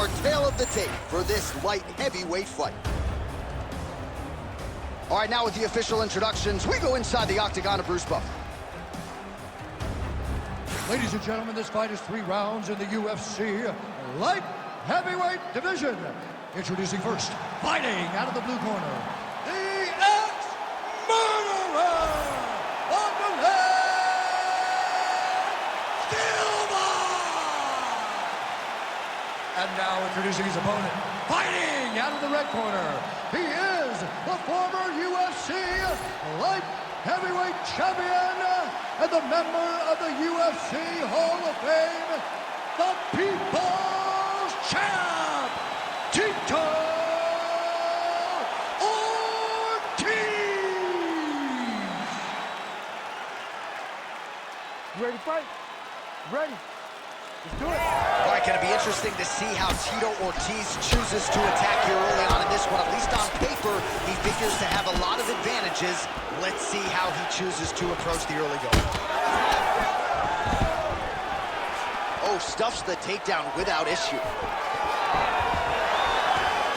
our tale of the tape for this light heavyweight fight. All right, now with the official introductions, we go inside the octagon of Bruce Buffer. Ladies and gentlemen, this fight is 3 rounds in the UFC light heavyweight division. Introducing first, fighting out of the blue corner, the ex-murderer on the left, Silva! And now introducing his opponent, fighting out of the red corner, he is the former UFC light heavyweight champion and the member of the UFC Hall of Fame, the People's Champ, Tito Ortiz! You ready to fight? Ready. Let's do it. All right, going to be interesting to see how Tito Ortiz chooses to attack here early on in this one. At least on paper, he figures to have a lot of advantages. Let's see how he chooses to approach the early going. Oh, stuffs the takedown without issue.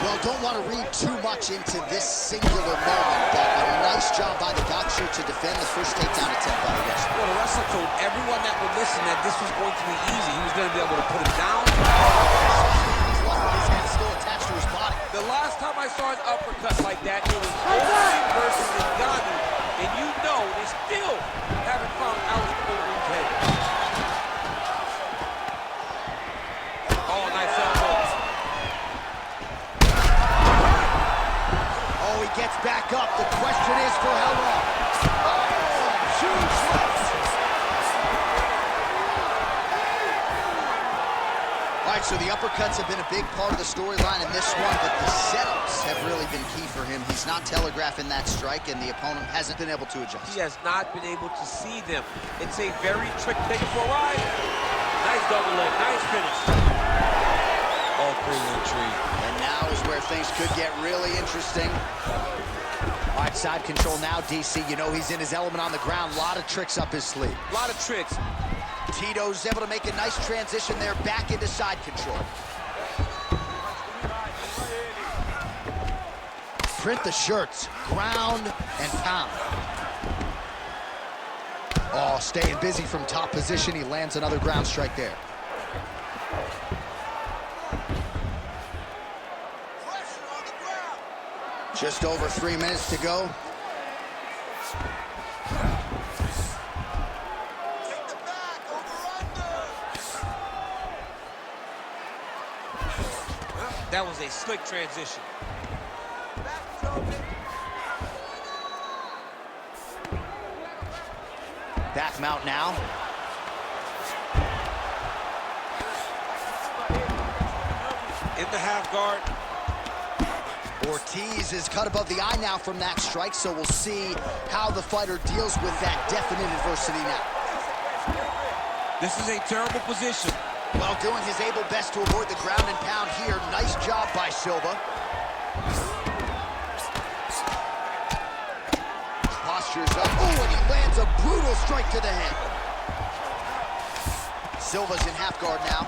Well, don't want to read too much into this singular moment, but a nice job by the boxer to defend the first takedown attempt by the wrestler. Well, the wrestler told everyone that would listen that this was going to be easy. He was going to be able to put him down. He's lucky his head's still attached to his body. The last time I saw an uppercut like that, it was Overeem versus Ngannou. And you know they still haven't found Alex Overeem's head. Oh, nice elbow. Oh, he gets back up. The question is for how long? Oh, huge left. All right, so the uppercuts have been a big part of the storyline in this one, but the setups have really been key for him. He's not telegraphing that strike, and the opponent hasn't been able to adjust. He has not been able to see them. It's a very trick. Take it for a ride. Nice double leg. Nice finish. All crazy tree. And now is where things could get really interesting. All right, side control now, DC. You know he's in his element on the ground. A lot of tricks up his sleeve. A lot of tricks. Tito's able to make a nice transition there back into side control. Print the shirts, ground and pound. Oh, staying busy from top position. He lands another ground strike there. Just over 3 minutes to go. That was a slick transition. Back mount now. In the half guard. Ortiz is cut above the eye now from that strike, so we'll see how the fighter deals with that definite adversity now. This is a terrible position. Well, doing his able best to avoid the ground and pound here. Nice job by Silva. Postures up. Oh, and he lands a brutal strike to the head. Silva's in half guard now.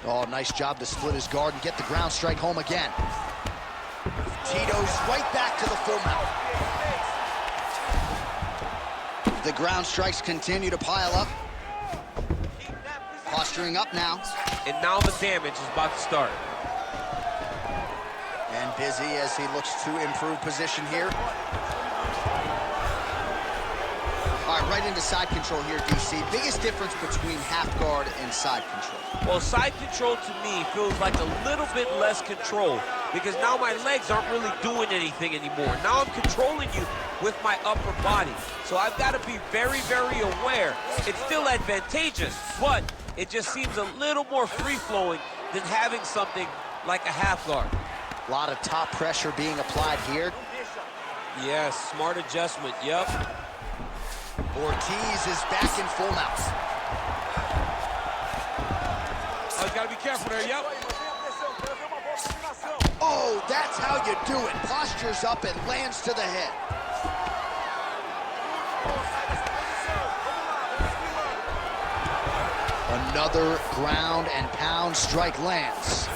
Oh, nice job to split his guard and get the ground strike home again. Tito's right back to the full mount. The ground strikes continue to pile up. Posturing up now. And now the damage is about to start. And busy as he looks to improve position here. All right, right into side control here, DC. Biggest difference between half guard and side control? Well, side control to me feels like a little bit less control because now my legs aren't really doing anything anymore. Now I'm controlling you with my upper body. So I've got to be very, very aware. It's still advantageous, but it just seems a little more free-flowing than having something like a half guard. A lot of top pressure being applied here. Yes, smart adjustment, yep. Ortiz is back in full mount. Oh, you gotta be careful there, yep. Oh, that's how you do it. Postures up and lands to the head. Another ground and pound strike lands.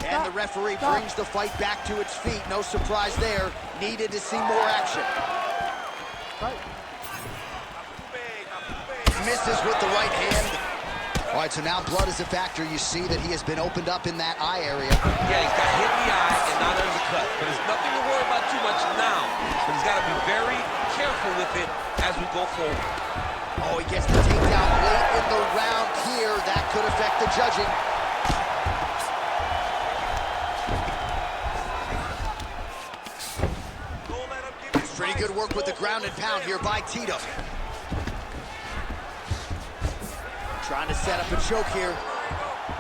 And the referee brings the fight back to its feet. No surprise there. Needed to see more action. Misses with the right hand. All right, so now blood is a factor. You see that he has been opened up in that eye area. Yeah, he's got hit in the eye and not under the cut. But there's nothing to worry about too much now. But he's got to be very careful with it as we go forward. Oh, he gets the takedown late in the round here. That could affect the judging. Pretty good work with the ground and pound here by Tito. Trying to set up a choke here.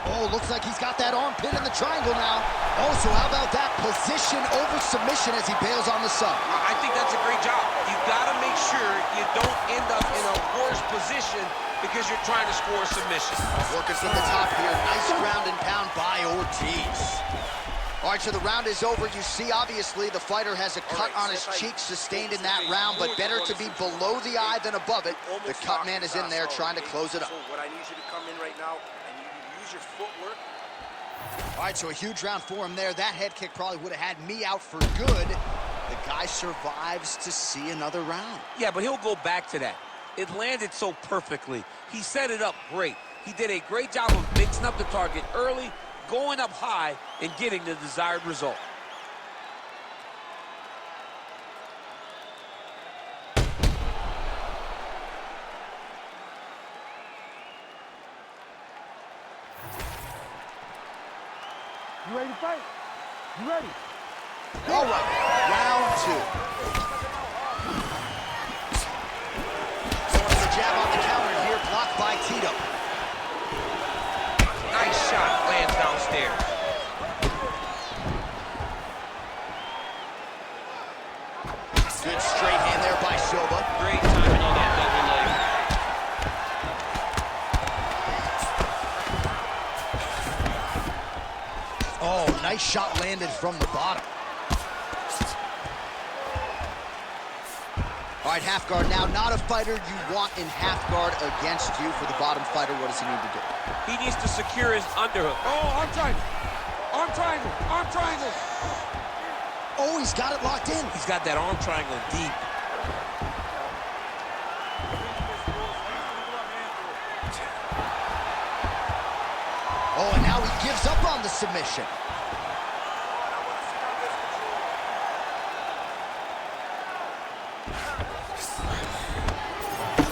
Oh, looks like he's got that arm pin in the triangle now. Oh, so how about that position over submission as he bails on the sub? I think that's a great job. You've got to make sure you don't end up in a worse position because you're trying to score a submission. Working from the top here. Nice ground and pound by Ortiz. All right, so the round is over. You see, obviously, the fighter has a cut on his cheek sustained in that round, but better to be below the eye than above it. The cut man is in there trying to close it up. So what I need you to come in right now, I need you to use your footwork. All right, so a huge round for him there. That head kick probably would have had me out for good. The guy survives to see another round. Yeah, but he'll go back to that. It landed so perfectly. He set it up great. He did a great job of mixing up the target early, going up high, and getting the desired result. You ready to fight? You ready? All right, round two. Throwing the jab on the counter here, blocked by Tito. Nice shot, lands downstairs. Good straight hand there by Silva. Great timing on that double leg. Oh, nice shot landed from the bottom. All right, half guard now. Not a fighter you want in half guard against you. For the bottom fighter, what does he need to do? He needs to secure his underhook. Oh, arm triangle. Arm triangle. Arm triangle. Oh, he's got it locked in. He's got that arm triangle deep. Oh, and now he gives up on the submission.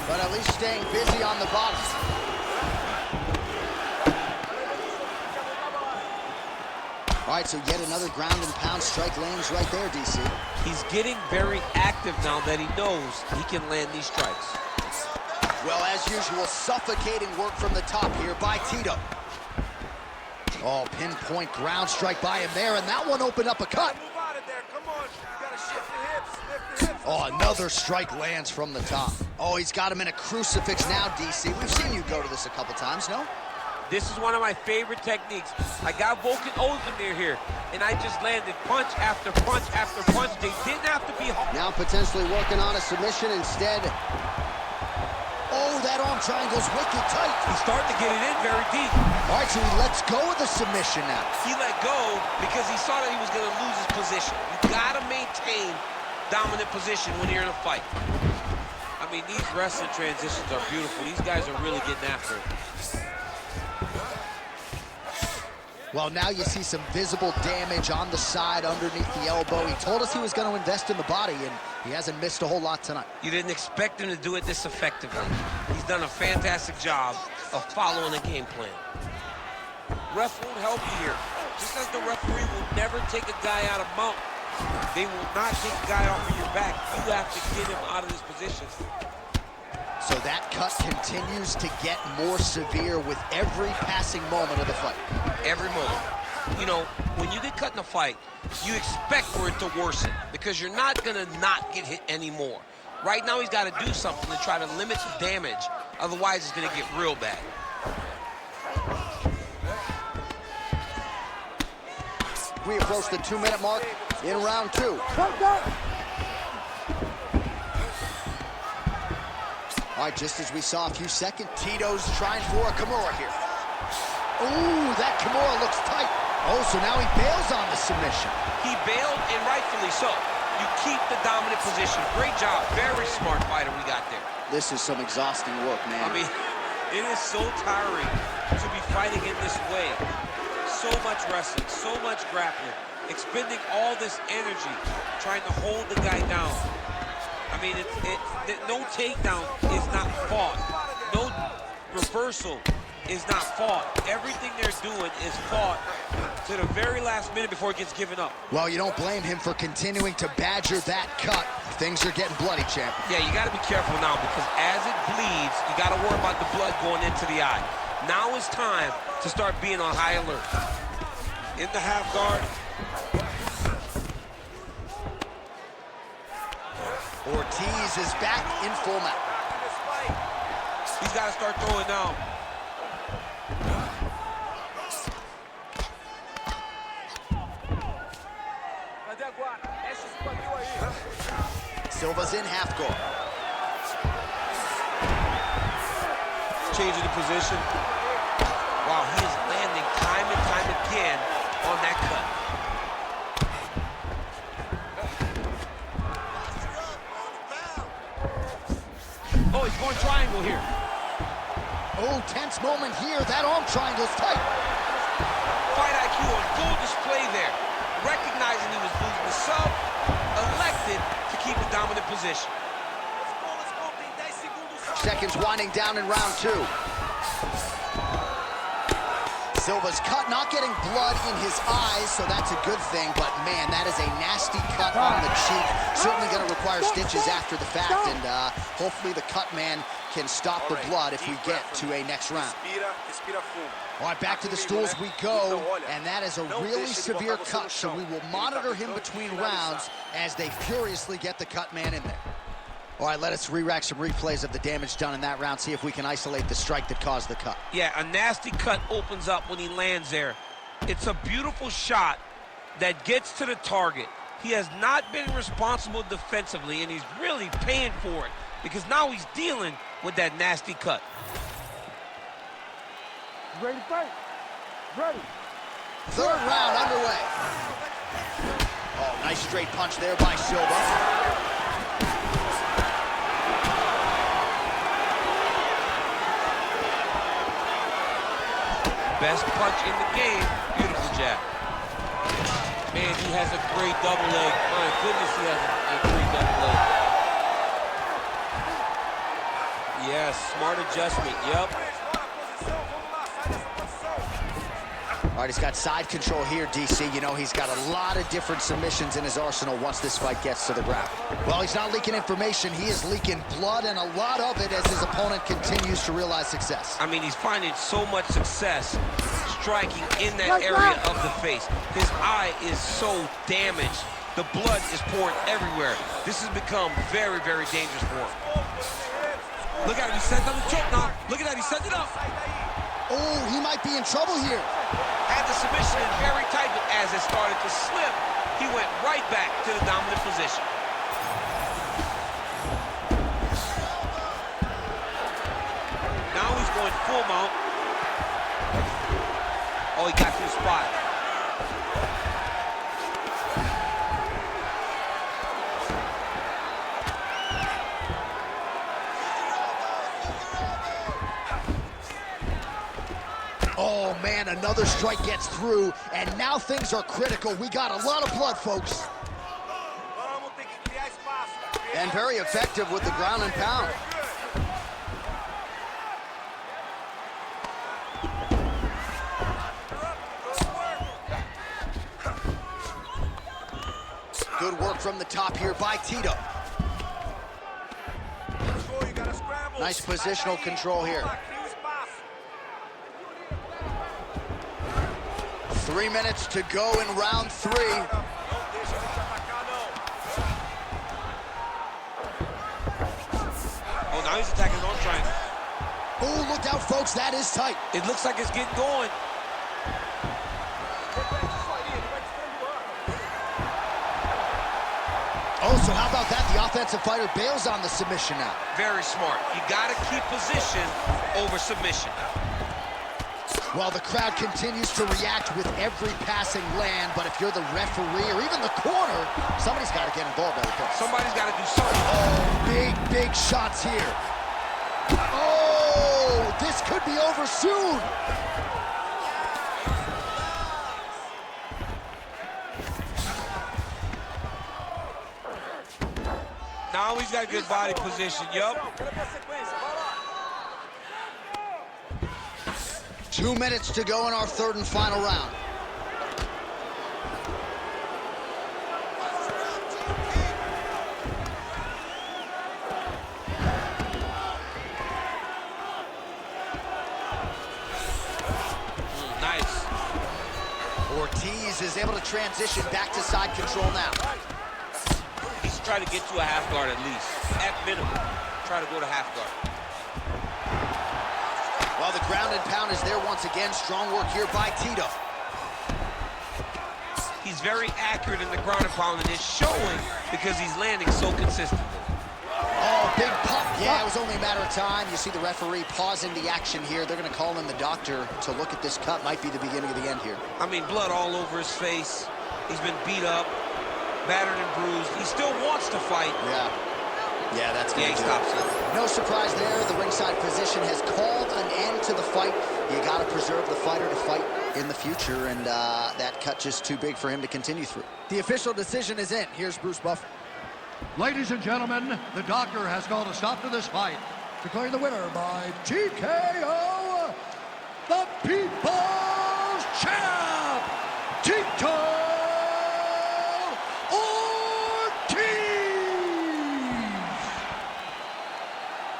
But at least staying busy on the bottom. All right, so yet another ground and pound strike lands right there, DC. He's getting very active now that he knows he can land these strikes. Well, as usual, suffocating work from the top here by Tito. Oh, pinpoint ground strike by him there, and that one opened up a cut. Move out of there, come on. You gotta shift the hips, lift the hips. Oh, another strike lands from the top. Oh, he's got him in a crucifix now, DC. We've seen you go to this a couple times, no? This is one of my favorite techniques. I got Volkan Ozdemir here, and I just landed punch after punch after punch. They didn't have to be hard. Now potentially working on a submission instead. Oh, that arm triangle's wicked tight. He's starting to get it in very deep. All right, so he lets go of the submission now. He let go because he saw that he was going to lose his position. You got to maintain dominant position when you're in a fight. I mean, these wrestling transitions are beautiful. These guys are really getting after it. Well, now you see some visible damage on the side underneath the elbow. He told us he was going to invest in the body, and he hasn't missed a whole lot tonight. You didn't expect him to do it this effectively. He's done a fantastic job of following the game plan. Ref won't help you here. Just as the referee will never take a guy out of mount, they will not take a guy off of your back. You have to get him out of this position. So that cut continues to get more severe with every passing moment of the fight. Every moment. You know, when you get cut in a fight, you expect for it to worsen because you're not going to not get hit anymore. Right now, he's got to do something to try to limit the damage. Otherwise, it's going to get real bad. We approach the 2-minute mark in round two. All right, just as we saw a few seconds, Tito's trying for a Kimura here. Ooh, that Kimura looks tight. Oh, so now he bails on the submission. He bailed, and rightfully so. You keep the dominant position. Great job. Very smart fighter we got there. This is some exhausting work, man. I mean, it is so tiring to be fighting in this way. So much wrestling, so much grappling, expending all this energy trying to hold the guy down. I mean, no takedown is not fought. No reversal is not fought. Everything they're doing is fought to the very last minute before it gets given up. Well, you don't blame him for continuing to badger that cut. Things are getting bloody, champ. Yeah, you got to be careful now because as it bleeds, you got to worry about the blood going into the eye. Now is time to start being on high alert. In the half guard. Ortiz is back in full mount. He's got to start throwing now. Silva's in half guard. Changing the position. Wow, he is landing time and time again on that cut. Oh, he's going triangle here. Oh, tense moment here. That arm triangle's tight. Fight IQ on full display there. Recognizing he was losing the sub, elected to keep a dominant position. Seconds winding down in round 2. Silva's cut, not getting blood in his eyes, so that's a good thing, but man, that is a nasty cut on the cheek. Certainly going to require stitches after the fact, and hopefully the cut man can stop the blood if we get to a next round. All right, back to the stools we go, and that is a really severe cut, so we will monitor him between rounds as they furiously get the cut man in there. All right, let us re-rack some replays of the damage done in that round, see if we can isolate the strike that caused the cut. Yeah, a nasty cut opens up when he lands there. It's a beautiful shot that gets to the target. He has not been responsible defensively, and he's really paying for it because now he's dealing with that nasty cut. Ready to fight? Ready. Third round underway. Oh, nice straight punch there by Silva. Best punch in the game. Beautiful jab. Man, he has a great double leg. My goodness, he has a great double leg. Yes, smart adjustment. Yep. All right, he's got side control here, DC. You know, he's got a lot of different submissions in his arsenal once this fight gets to the ground. Well, he's not leaking information. He is leaking blood, and a lot of it as his opponent continues to realize success. I mean, he's finding so much success striking in that area of the face. His eye is so damaged. The blood is pouring everywhere. This has become very, very dangerous for him. Look at him. He set up the choke now. Look at that. He set it up. Oh, he might be in trouble here. Had the submission in very tight, but as it started to slip, he went right back to the dominant position. Now he's going full mount. Oh, he got to the spot. Oh, man, another strike gets through, and now things are critical. We got a lot of blood, folks. And very effective with the ground and pound. Good work from the top here by Tito. Nice positional control here. 3 minutes to go in round 3. Oh, now he's attacking his own triangle. Oh, look out, folks. That is tight. It looks like it's getting going. Oh, so how about that? The offensive fighter bails on the submission now. Very smart. You got to keep position over submission. Well, the crowd continues to react with every passing land, but if you're the referee or even the corner, somebody's got to get involved. Somebody's got to do something. Oh, big shots here. Oh, this could be over soon. Now he's got good body position, yup. 2 minutes to go in our third and final round. Nice. Ortiz is able to transition back to side control now. He's trying to get to a half guard at least. At minimum, try to go to half guard. Well, the ground and pound is there once again. Strong work here by Tito. He's very accurate in the ground and pound, and it's showing because he's landing so consistently. Oh, big pop. Yeah, it was only a matter of time. You see the referee pausing the action here. They're going to call in the doctor to look at this cut. Might be the beginning of the end here. I mean, blood all over his face. He's been beat up, battered and bruised. He still wants to fight. Yeah, that's good. Yeah, he stops it. No surprise there. The ringside physician has called an end to the fight. You got to preserve the fighter to fight in the future, and that cut just too big for him to continue through. The official decision is in. Here's Bruce Buffer. Ladies and gentlemen, the doctor has called a stop to this fight, declaring the winner by TKO, the People's Champ, Tito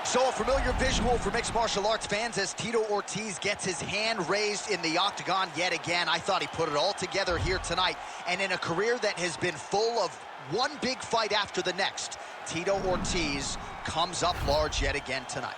So a familiar visual for mixed martial arts fans as Tito Ortiz gets his hand raised in the octagon yet again. I thought he put it all together here tonight. And in a career that has been full of one big fight after the next, Tito Ortiz comes up large yet again tonight.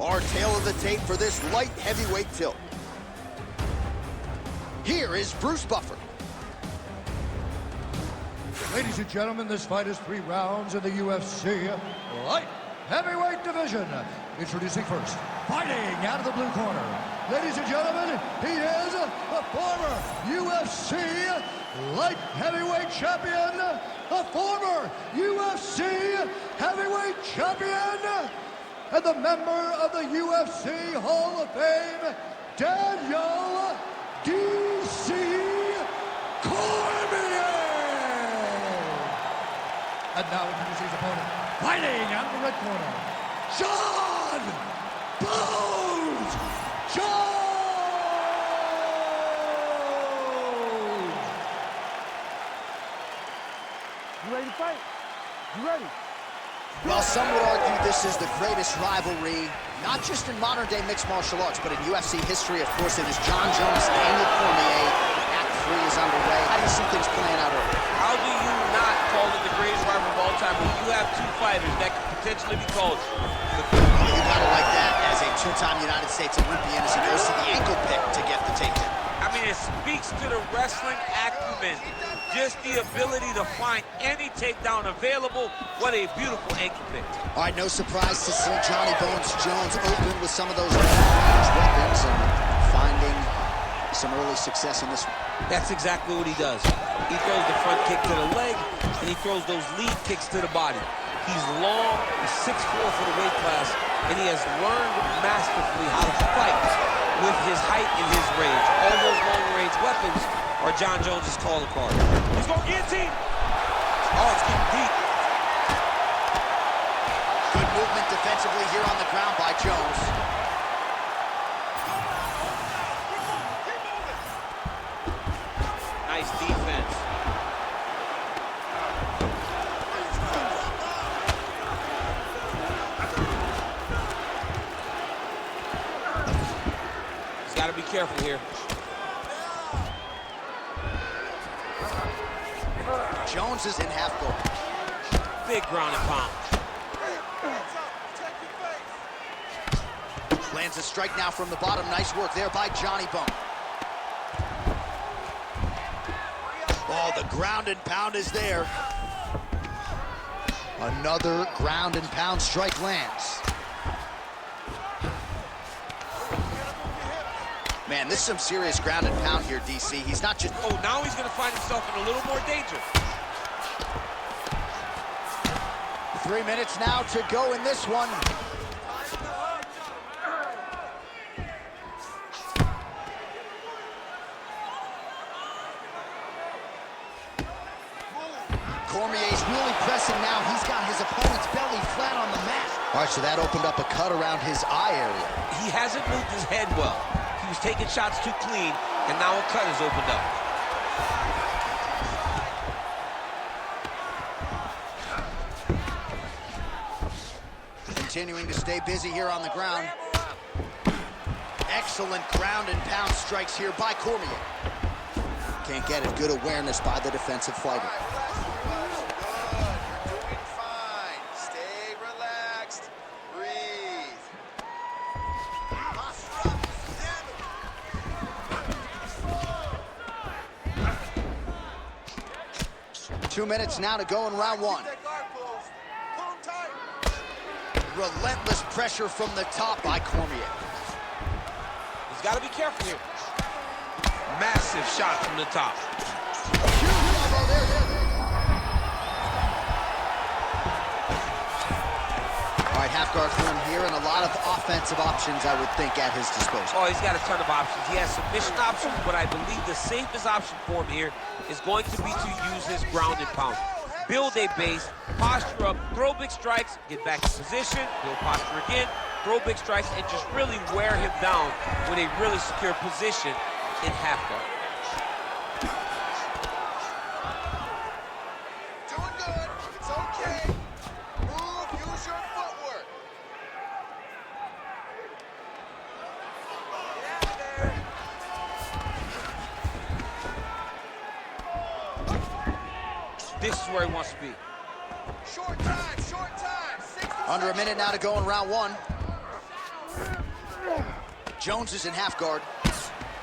Our tail of the tape for this light heavyweight tilt. Here is Bruce Buffer. Ladies and gentlemen, this fight is 3 rounds in the UFC light heavyweight division. Introducing first, fighting out of the blue corner. Ladies and gentlemen, he is a former UFC light heavyweight champion, a former UFC heavyweight champion, and the member of the UFC Hall of Fame, Daniel D.C. Cormier. And now introducing his opponent, fighting out of the red corner, John Bones Jones. You ready to fight? You ready? Well, some would argue this is the greatest rivalry, not just in modern-day mixed martial arts, but in UFC history. Of course, it is Jon Jones, Daniel Cormier. Act 3 is underway. How do you see things playing out early? How do you not call it the greatest rivalry of all time when you have 2 fighters that could potentially be called? Well, you gotta like that as a 2-time United States Olympian as he goes to the ankle pick to get the takedown. I mean, it speaks to the wrestling acumen. Just the ability to find any takedown available. What a beautiful ankle pick. All right, no surprise to see Johnny Bones Jones open with some of those range weapons and finding some early success in this one. That's exactly what he does. He throws the front kick to the leg, and he throws those lead kicks to the body. He's long, he's 6'4" for the weight class, and he has learned masterfully how to fight with his height and his range. All those long-range weapons are Jon Jones' calling card. He's going guillotine. Oh, it's getting deep. Good movement defensively here on the ground by Jones. Nice defense. careful here. Jones is in half guard. Big ground and pound. Lands a strike now from the bottom. Nice work there by Johnny Bone. Oh, the ground and pound is there. Another ground and pound strike lands. Man, this is some serious ground and pound here, DC. He's not just... Oh, now he's going to find himself in a little more danger. 3 minutes now to go in this one. Cormier's really pressing now. He's got his opponent's belly flat on the mat. All right, so that opened up a cut around his eye area. He hasn't moved his head well. He was taking shots too clean, and now a cut has opened up. Continuing to stay busy here on the ground. Excellent ground and pound strikes here by Cormier. Can't get it. Good awareness by the defensive fighter. You're doing fine. Stay relaxed. Breathe. 2 minutes now to go in round one. Relentless pressure from the top by Cormier. He's got to be careful here. Massive shot from the top. All right, half guard for him here, and a lot of offensive options, I would think, at his disposal. Oh, he's got a ton of options. He has submission options, but I believe the safest option for him here is going to be to use his ground and pound. Build a base, posture up, throw big strikes, get back in position, build posture again, throw big strikes, and just really wear him down with a really secure position in half guard. Doing good. It's okay. Move. Use your footwork. Get out there. This is where he wants to be. Short time. Short time. 60 Under a minute now to go in round one. Jones is in half guard.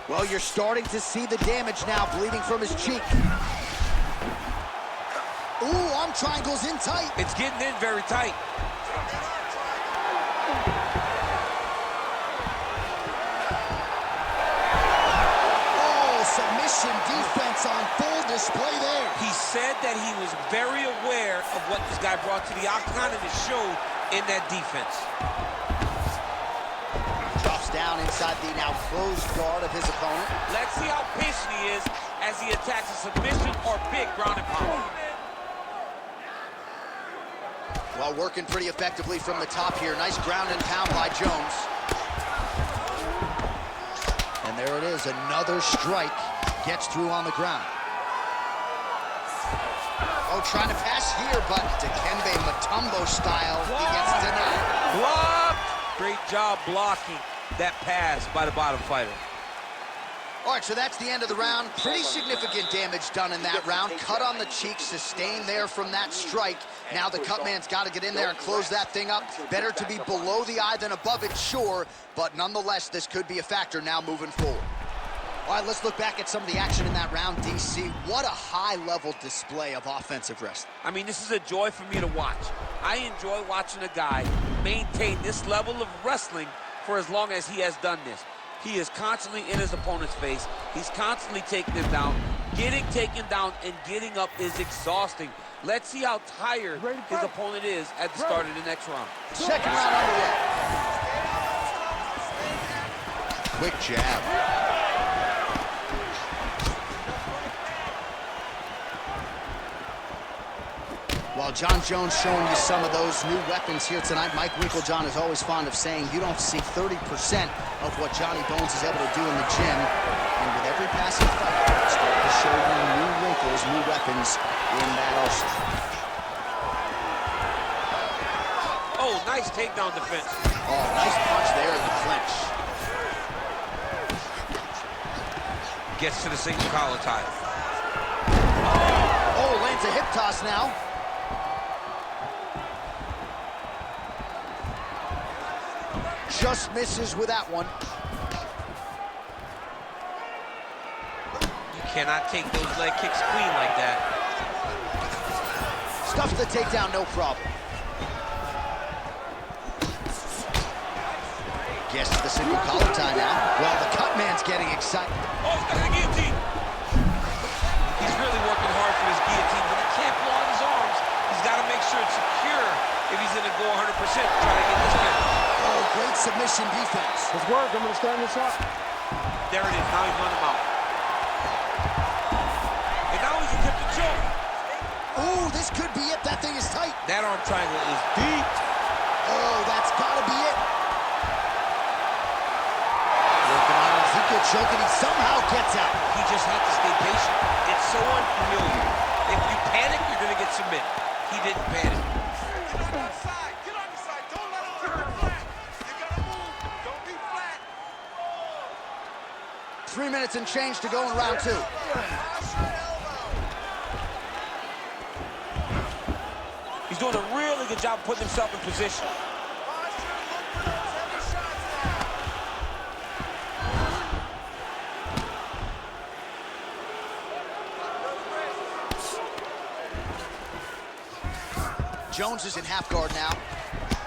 Well, you're starting to see the damage now, bleeding from his cheek. Ooh, arm triangles in tight. It's getting in very tight. Oh, submission defense on full display there. He said that he was very aware of what this guy brought to the octagon, and it showed in that defense. Drops down inside the now closed guard of his opponent. Let's see how patient he is as he attacks a submission or big ground and pound. Well, working pretty effectively from the top here. Nice ground and pound by Jones. And there it is, another strike. Gets through on the ground. Oh, trying to pass here, but Dikembe Mutombo style, he gets denied. Blocked! Great job blocking that pass by the bottom fighter. All right, so that's the end of the round. Pretty significant damage done in that round. Cut on the cheek, sustained there from that strike. Now the cut man's got to get in there and close that thing up. Better to be below the eye than above it, sure, but nonetheless, this could be a factor now moving forward. All right, let's look back at some of the action in that round, DC. What a high-level display of offensive wrestling. I mean, this is a joy for me to watch. I enjoy watching a guy maintain this level of wrestling for as long as he has done this. He is constantly in his opponent's face. He's constantly taking him down. Getting taken down and getting up is exhausting. Let's see how tired his opponent is at the start of the next round. Second round underway. Quick jab. While John Jones showing you some of those new weapons here tonight, Mike Winklejohn is always fond of saying you don't see 30% of what Johnny Bones is able to do in the gym. And with every passing fight, it's starting to show you new wrinkles, new weapons in that arsenal. Oh, nice takedown defense. Oh, nice punch there in the clinch. Gets to the single collar tie. Oh, lands a hip toss now. Just misses with that one. You cannot take those leg kicks clean like that. Stuffs the takedown, no problem. Gets to the single collar tie now. Well, the cut man's getting excited. Oh, he's got the guillotine. He's really working hard for his guillotine, but he can't blow out his arms. He's got to make sure it's secure if he's going to go 100% try to get this finish. Oh, great submission defense. Let's work. I'm going to stand this up. There it is. Now he's run him out. And now he's attempting to choke. Oh, this could be it. That thing is tight. That arm triangle is deep. Oh, that's got to be it. Working on Ezekiel choking. He somehow gets out. He just had to stay patient. It's so unfamiliar. If you panic, you're going to get submitted. He didn't panic. Get on the side. Get on the side. Don't let him turn flat. You gotta move. Don't be flat. 3 minutes and change to go in round 2. He's doing a really good job putting himself in position. Jones is in half guard now.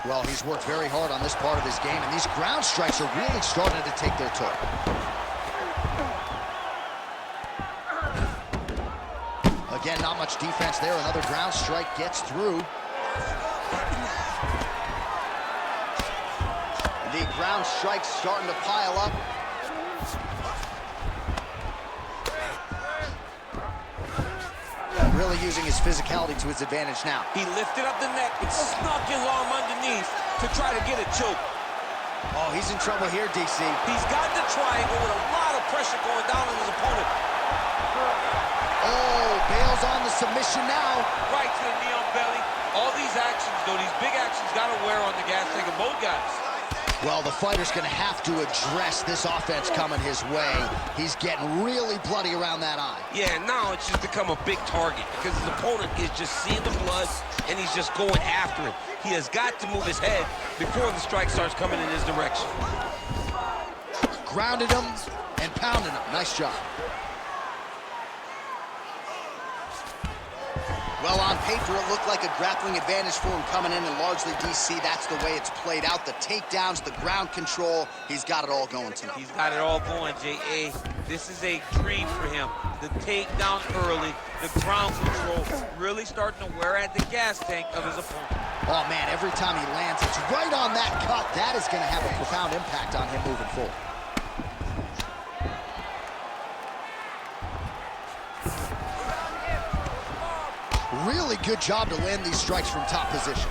Well, he's worked very hard on this part of his game, and these ground strikes are really starting to take their toll. Again, not much defense there. Another ground strike gets through. The ground strikes starting to pile up. Really using his physicality to his advantage now. He lifted up the neck and snuck his arm underneath to try to get a choke. Oh, he's in trouble here, DC. He's got the triangle with a lot of pressure going down on his opponent. Oh, bails on the submission now. Right to the knee on belly. All these actions, though, these big actions got to wear on the gas tank of both guys. Well, the fighter's going to have to address this offense coming his way. He's getting really bloody around that eye. Yeah, now it's just become a big target because his opponent is just seeing the blood and he's just going after it. He has got to move his head before the strike starts coming in his direction. Grounded him and pounded him. Nice job. Well, on paper, it looked like a grappling advantage for him coming in, and largely, DC, that's the way it's played out. The takedowns, the ground control, he's got it all going tonight. He's got it all going, J.A. This is a dream for him. The takedown early, the ground control, really starting to wear at the gas tank of his opponent. Oh, man, every time he lands, it's right on that cut. That is going to have a profound impact on him moving forward. Really good job to land these strikes from top position.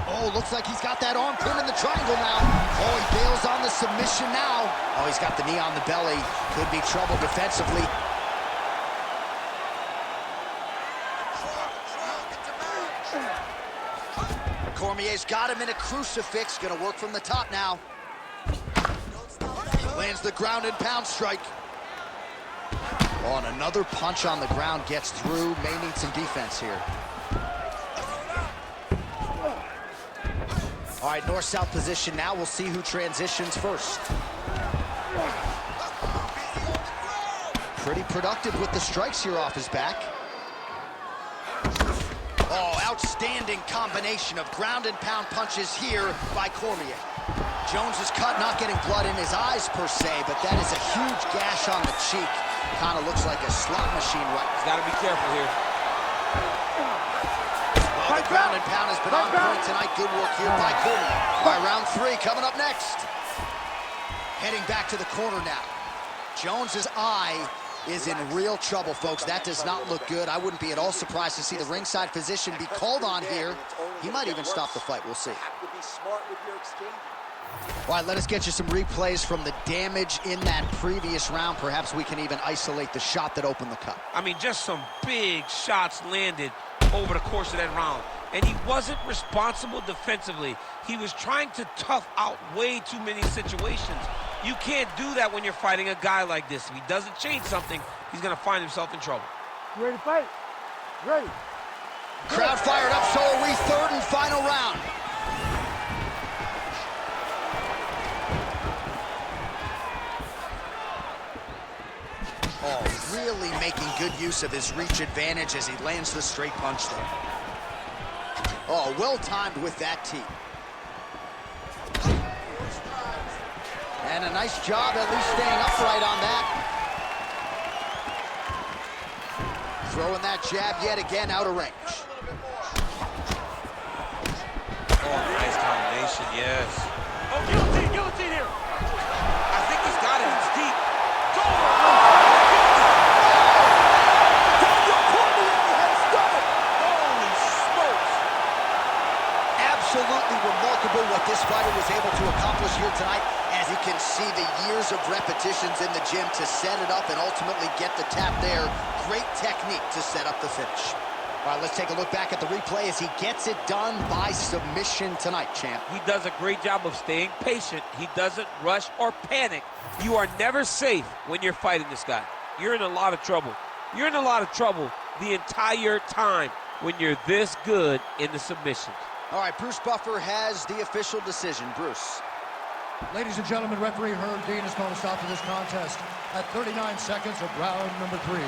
Oh, looks like he's got that arm pin in the triangle now. Oh, he bails on the submission now. Oh, he's got the knee on the belly. Could be trouble defensively. Cormier's got him in a crucifix. Gonna work from the top now. Lands the ground and pound strike. Oh, and another punch on the ground gets through. May need some defense here. All right, north-south position now. We'll see who transitions first. Pretty productive with the strikes here off his back. Oh, outstanding combination of ground and pound punches here by Cormier. Jones is cut, not getting blood in his eyes per se, but that is a huge gash on the cheek. Kind of looks like a slot machine right. He's got to be careful here. Well, the ground and pound has been on point tonight. Good work here by Cormier. By round 3, coming up next. Heading back to the corner now. Jones's eye is in real trouble, folks. That does not look good. I wouldn't be at all surprised to see the ringside physician be called on here. He might even stop the fight. We'll see. All right, let us get you some replays from the damage in that previous round. Perhaps we can even isolate the shot that opened the cut. I mean, just some big shots landed over the course of that round. And he wasn't responsible defensively. He was trying to tough out way too many situations. You can't do that when you're fighting a guy like this. If he doesn't change something, he's going to find himself in trouble. You ready to fight? Ready. Crowd fired up, so are we. Third and final round. Oh, really making good use of his reach advantage as he lands the straight punch there. Oh, well-timed with that tee. And a nice job at least staying upright on that. Throwing that jab yet again out of range. Oh, nice combination, yes. Oh, guillotine here. I think he's got it. It's deep. Holy smokes. Absolutely remarkable what this fighter was able to accomplish here tonight. As you can see, the years of repetitions in the gym to set it up and ultimately get the tap there. Great technique to set up the finish. All right, let's take a look back at the replay as he gets it done by submission tonight, champ. He does a great job of staying patient. He doesn't rush or panic. You are never safe when you're fighting this guy. You're in a lot of trouble. You're in a lot of trouble the entire time when you're this good in the submissions. All right, Bruce Buffer has the official decision. Bruce. Ladies and gentlemen, referee Herb Dean has called a stop to this contest at 39 seconds of round number 3.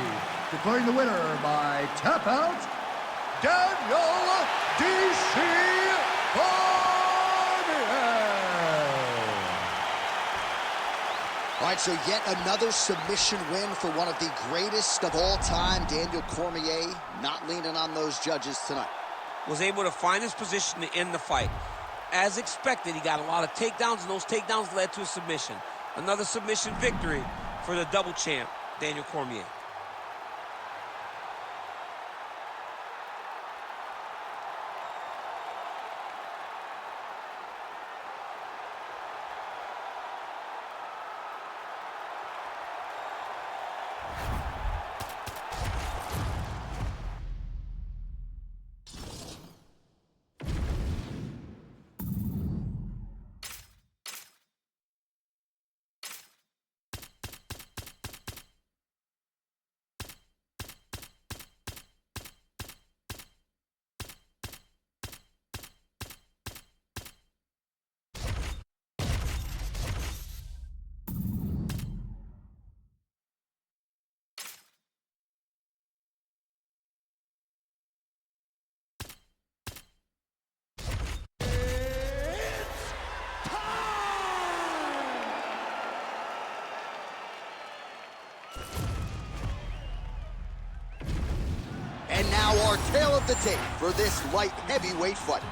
Declaring the winner by tap out, Daniel D.C. All right, so yet another submission win for one of the greatest of all time, Daniel Cormier, not leaning on those judges tonight. Was able to find his position to end the fight. As expected, he got a lot of takedowns, and those takedowns led to a submission. Another submission victory for the double champ, Daniel Cormier. And now our tale of the tape for this light heavyweight fight.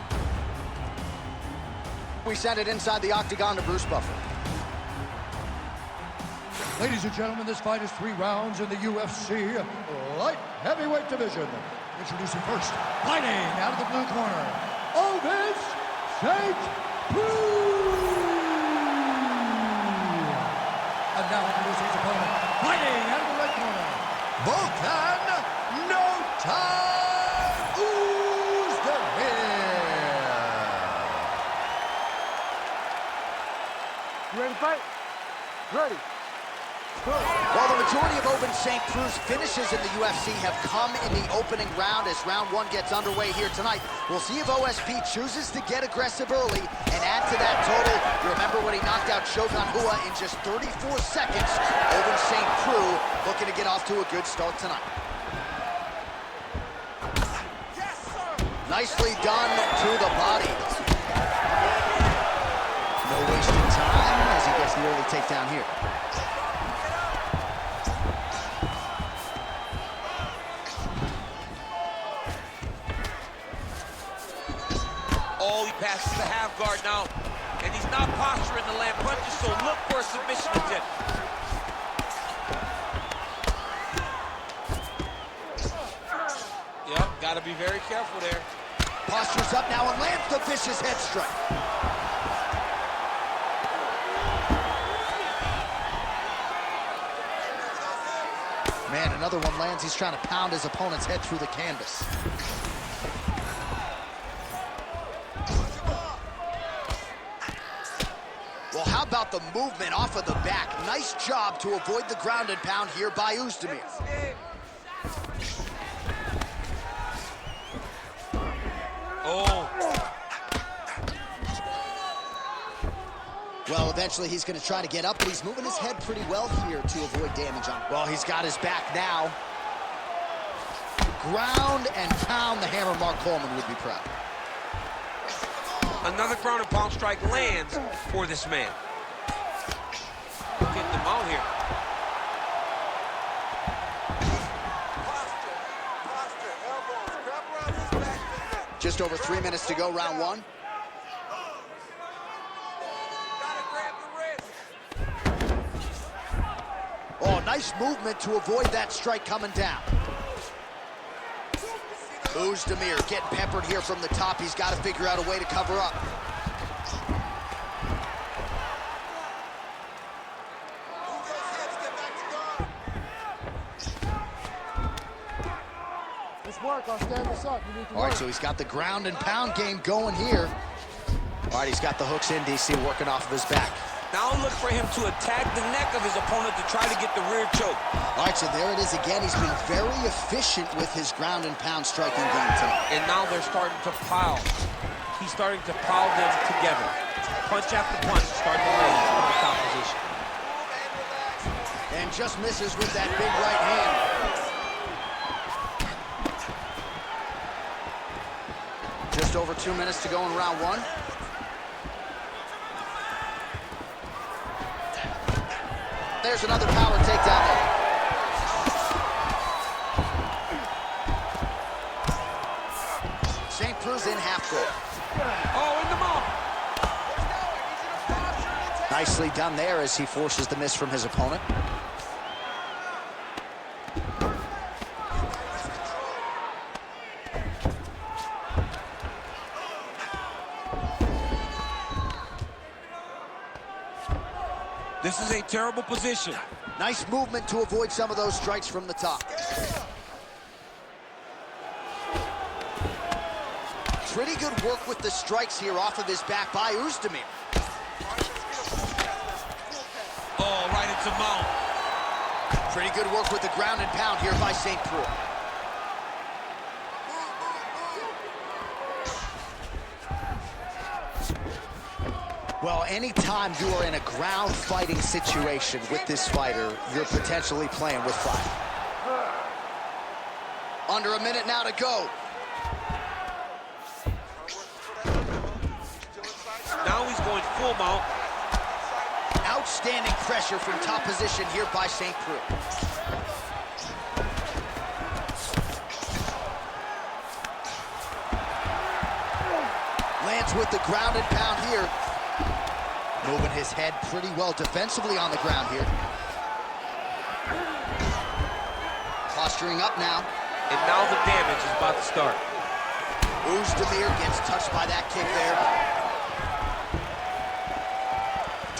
We send it inside the octagon to Bruce Buffer. Ladies and gentlemen, this fight is 3 rounds in the UFC light heavyweight division. Introducing first, fighting out of the blue corner, Ovis St. Preux. And now introducing his opponent, fighting out of the red corner, Volkan You ready to fight? Ready. While the majority of Ovince St. Preux finishes in the UFC have come in the opening round as round 1 gets underway here tonight. We'll see if OSP chooses to get aggressive early and add to that total. You remember when he knocked out Shogun Rua in just 34 seconds. Ovince St. Preux looking to get off to a good start tonight. Yes, sir. Nicely done to the body. No wasting time as he gets the early takedown here. Oh, he passes the half guard now. And he's not posturing to land punches, so look for a submission attempt. Yep, gotta be very careful there. Postures up now and lands the vicious head strike. Man, another one lands. He's trying to pound his opponent's head through the canvas. Well, how about about the movement off of the back. Nice job to avoid the ground and pound here by Oezdemir. Oh. Well, eventually he's going to try to get up, but he's moving his head pretty well here to avoid damage on it. Well, he's got his back now. Ground and pound. The hammer Mark Coleman would be proud. Another ground and pound strike lands for this man. Getting them out here. Just over 3 minutes to go, round one. Oh, nice movement to avoid that strike coming down. Oezdemir getting peppered here from the top. He's got to figure out a way to cover up. Let's work. I'll stand this up. You need to All right, work. so he's got the ground and pound game going here. All right, he's got the hooks in, DC, working off of his back. Now look for him to attack the neck of his opponent to try to get the rear choke. All right, so there it is again. He's been very efficient with his ground and pound striking game tonight. And now they're starting to pile. He's starting to pile them together. Punch after punch, starting to land from the top position. And just misses with that big right hand. Just over 2 minutes to go in round one. There's another power takedown there. St. Preux's in half court. Oh, in the mouth. Nicely done there as he forces the miss from his opponent. This is a terrible position. Nice movement to avoid some of those strikes from the top. Pretty good work with the strikes here off of his back by Oezdemir. Oh, right into mount. Pretty good work with the ground and pound here by St. Preux. Well, anytime you are in a ground fighting situation with this fighter, you're potentially playing with fire. Under a minute now to go. Now he's going full mount. Outstanding pressure from top position here by St. Preux. Lands with the ground and pound here. Moving his head pretty well defensively on the ground here. Posturing up now. And now the damage is about to start. Oezdemir gets touched by that kick there.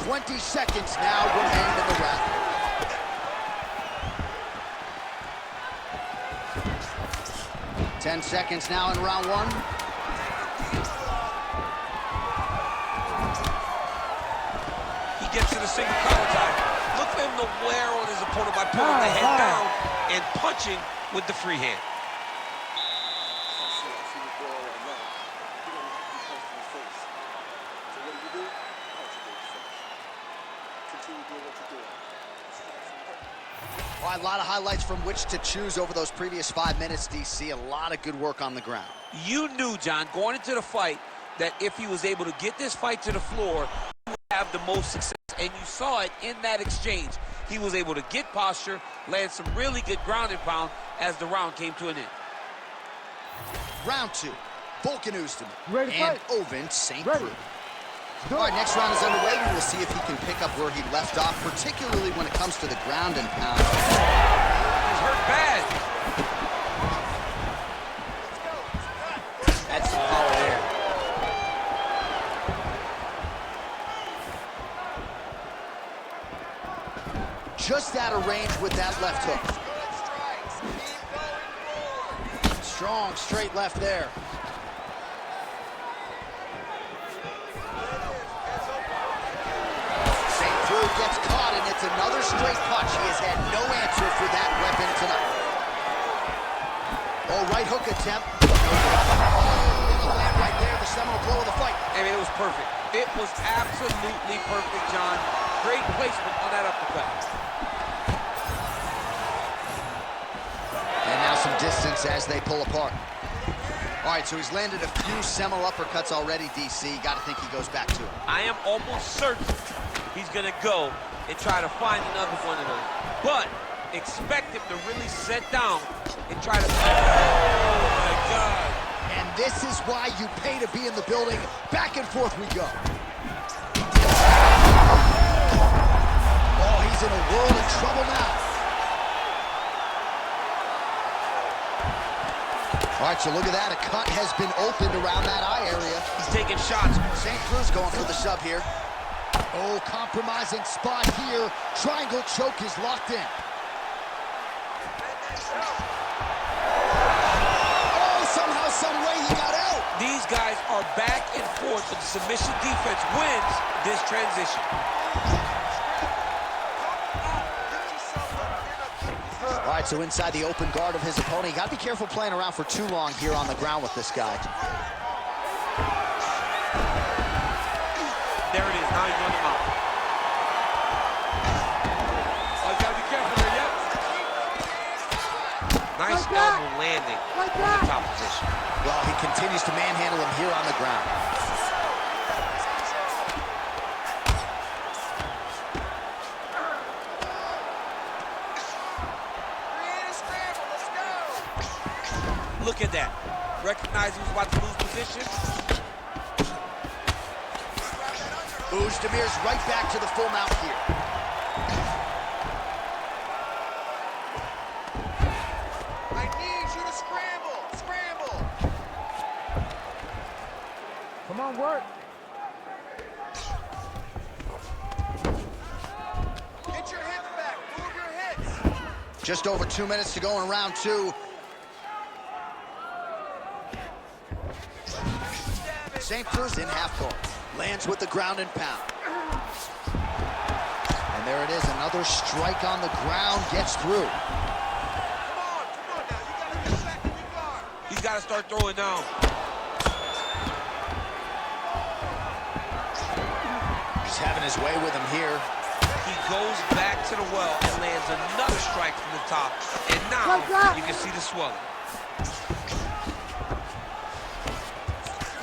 20 seconds now remain in the round. Ten seconds now in round one. He gets to the single collar tie. Look for him to wear on his opponent by pulling the head down and punching with the free hand. Well, a lot of highlights from which to choose over those previous 5 minutes, DC. A lot of good work on the ground. You knew, John, going into the fight, that if he was able to get this fight to the floor, he would have the most success. And you saw it in that exchange. He was able to get posture, land some really good ground and pound as the round came to an end. Round two, Volkan Oezdemir Ready to and fight? Ovince St. Ready. Preux. All right, next round is underway. We will see if he can pick up where he left off, particularly when it comes to the ground and pound. He's hurt bad. That's some power there. Just out of range with that left hook. Strong, straight left there. another straight punch. He has had no answer for that weapon tonight. Oh, right hook attempt. Oh, land right there, the seminal blow of the fight. I mean, it was perfect. It was absolutely perfect, John. Great placement on that uppercut. And now some distance as they pull apart. All right, so he's landed a few seminal uppercuts already, DC. Got to think he goes back to it. I am almost certain he's going to go and try to find another one of those. But expect him to really sit down and try to... Oh, my God. And this is why you pay to be in the building. Back and forth we go. Oh, he's in a world of trouble now. All right, so look at that. A cut has been opened around that eye area. He's taking shots. St. Cruz going for the sub here. Oh, compromising spot here. Triangle choke is locked in. Oh, somehow, some way he got out. These guys are back and forth, but the submission defense wins this transition. All right, so inside the open guard of his opponent. You got to be careful playing around for too long here on the ground with this guy. There it is. Now he's on the mount. Oh, you got to be careful there, yep. Nice elbow landing on the top position. Well, he continues to manhandle him here on the ground. Look at that. Recognize he was about to lose position. Uzdemir's right back to the full mount here. I need you to scramble. Scramble. Come on, work. Get your hips back. Move your hips. Just over 2 minutes to go in round two. St. Cruz in half guard. Lands with the ground and pound. And there it is, another strike on the ground, gets through. Come on now. You gotta get back in your guard. He's got to start throwing down. He's having his way with him here. He goes back to the well and lands another strike from the top. And now you can see the swelling.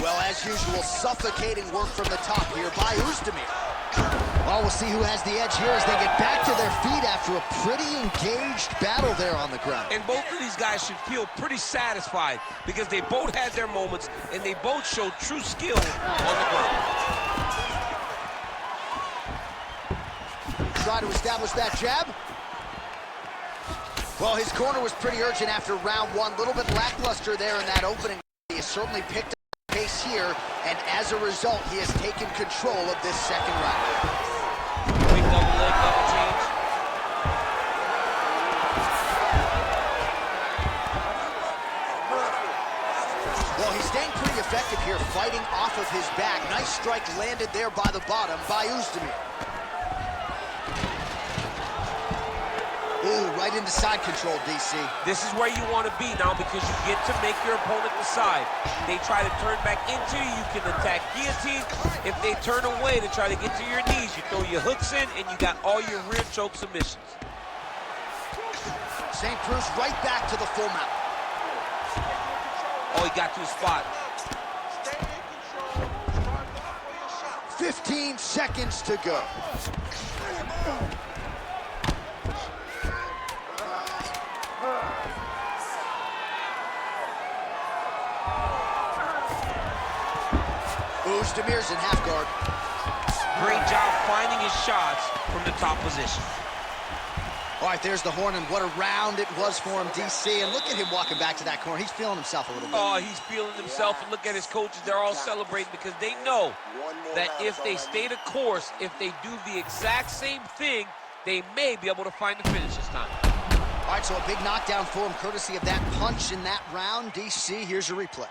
Well, as usual, suffocating work from the top here by Uzdemir. Well, we'll see who has the edge here as they get back to their feet after a pretty engaged battle there on the ground. And both of these guys should feel pretty satisfied because they both had their moments and they both showed true skill on the ground. Try to establish that jab. Well, his corner was pretty urgent after round one. A little bit lackluster there in that opening. He has certainly picked up pace here, and as a result, he has taken control of this second round. Big double leg, double change. Well, he's staying pretty effective here, fighting off of his back. Nice strike landed there by the bottom by Uzdemir. Ooh, right into side control, DC. This is where you want to be now because you get to make your opponent decide. They try to turn back into you, you can attack guillotine. If they turn away to try to get to your knees, you throw your hooks in and you got all your rear choke submissions. St. Cruz right back to the full mount. Oh, he got to his spot. Stay in control. Start looking for your shots. 15 seconds to go. Uzdemir's in half guard. Great job finding his shots from the top position. All right, there's the horn, and what a round it was for him, DC. And look at him walking back to that corner. He's feeling himself a little bit. Oh, he's feeling himself, and look at his coaches. They're all celebrating because they know that if they stay the course, if they do the exact same thing, they may be able to find the finish this time. All right, so a big knockdown for him, courtesy of that punch in that round. DC, here's your replay.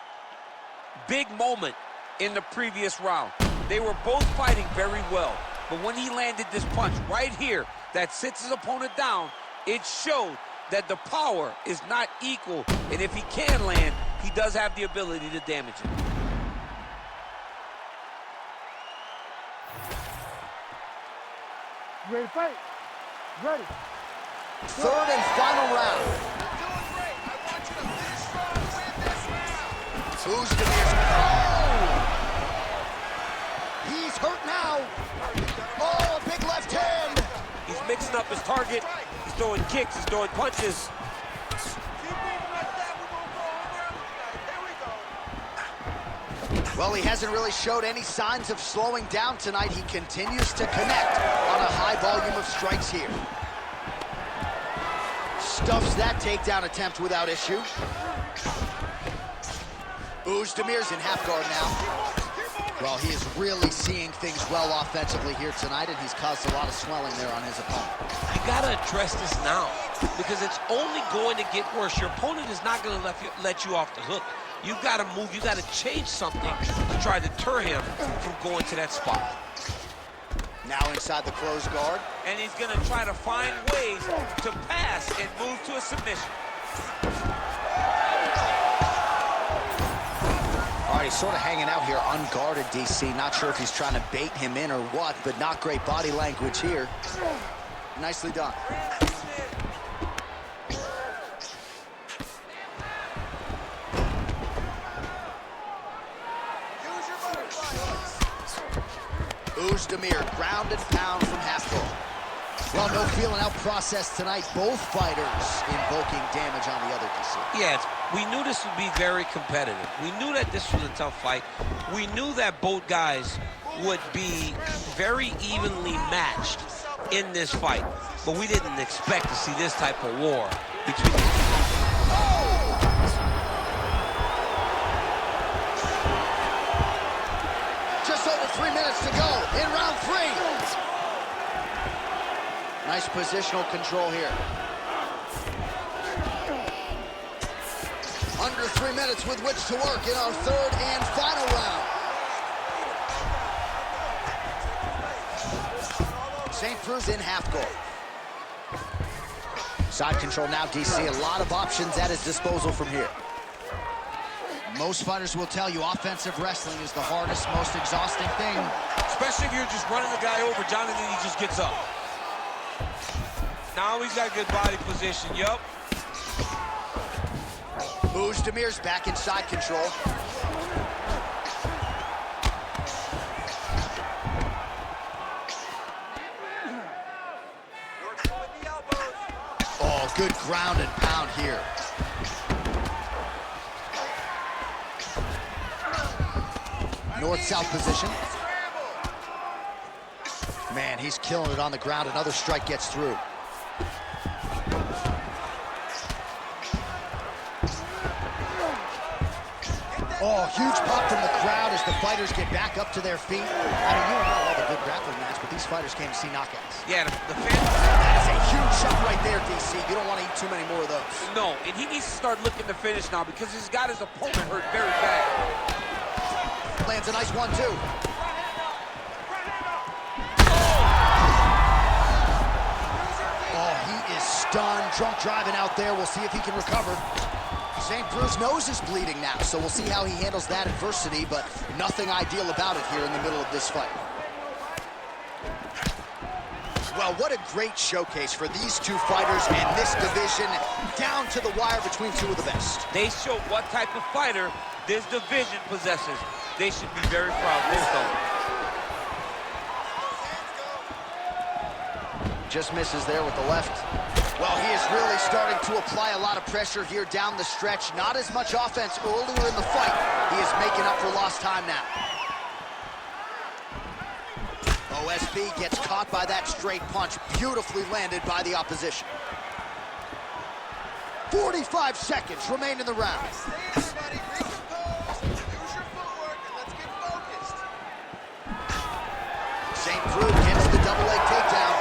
Big moment in the previous round. They were both fighting very well, but when he landed this punch right here, that sits his opponent down, it showed that the power is not equal, and if he can land, he does have the ability to damage it. You ready to fight? Ready. Third and final round. You're doing great. I want you to finish strong and win this round. Who's Demir's? Oh! He's hurt now. Oh, a big left hand. He's mixing up his target. He's throwing kicks. He's throwing punches. Keep moving like that. We're going to go home early tonight. Here we go. Well, he hasn't really showed any signs of slowing down tonight. He continues to connect on a high volume of strikes here. Stuffs that takedown attempt without issue. Demir's in half guard now. Well, he is really seeing things well offensively here tonight, and he's caused a lot of swelling there on his opponent. You gotta address this now, because it's only going to get worse. Your opponent is not gonna let you off the hook. You've got to move. You got to change something to try to deter him from going to that spot. Now inside the closed guard. And he's going to try to find ways to pass and move to a submission. All right, he's sort of hanging out here unguarded, DC. Not sure if he's trying to bait him in or what, but not great body language here. Nicely done. Demir, ground and pound from half guard. Well, no feeling out process tonight. Both fighters invoking damage on the other, DC. Yes, we knew this would be very competitive. We knew that this was a tough fight. We knew that both guys would be very evenly matched in this fight. But we didn't expect to see this type of war between the two. Just over 3 minutes to go in round 3. Nice positional control here. Under 3 minutes with which to work in our third and final round. St. Preux's in half guard. Side control now, DC. A lot of options at his disposal from here. Most fighters will tell you offensive wrestling is the hardest, most exhausting thing. Especially if you're just running the guy over, John, and then he just gets up. Now he's got good body position, yup. Demir's back in side control. Oh, good ground and pound here. North-south position. Man, he's killing it on the ground. Another strike gets through. Oh, huge pop from the crowd as the fighters get back up to their feet. I mean, you don't know all the good grappling match, but these fighters came to see knockouts. Yeah, the fans... That is a huge shot right there, DC. You don't want to eat too many more of those. No, and he needs to start looking to finish now because he's got his opponent hurt very bad. Lands a nice 1-2. Oh, he is stunned. Drunk driving out there. We'll see if he can recover. St. Preux's nose is bleeding now, so we'll see how he handles that adversity, but nothing ideal about it here in the middle of this fight. Well, what a great showcase for these two fighters and this division, down to the wire between two of the best. They show what type of fighter this division possesses. They should be very proud of themselves. Just misses there with the left. Well, he is really starting to apply a lot of pressure here down the stretch. Not as much offense earlier in the fight. He is making up for lost time now. OSB gets caught by that straight punch. Beautifully landed by the opposition. 45 seconds remain in the round. Stay in, everybody. Recompose. Use your footwork, and let's get focused. St. Preux gets the double leg takedown.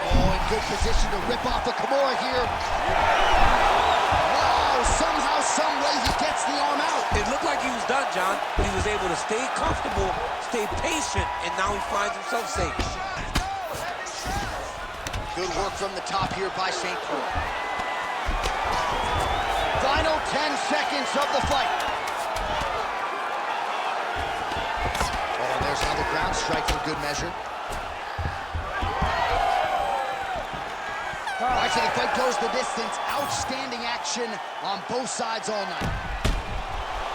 Oh, in good position to rip off a Kimura here. Wow, somehow, some way he gets the arm out. It looked like he was done, John. He was able to stay comfortable, stay patient, and now he finds himself safe. Good work from the top here by St. Croix. Final 10 seconds of the fight. Oh, and there's another ground strike for good measure. All right, so the fight goes the distance. Outstanding action on both sides all night.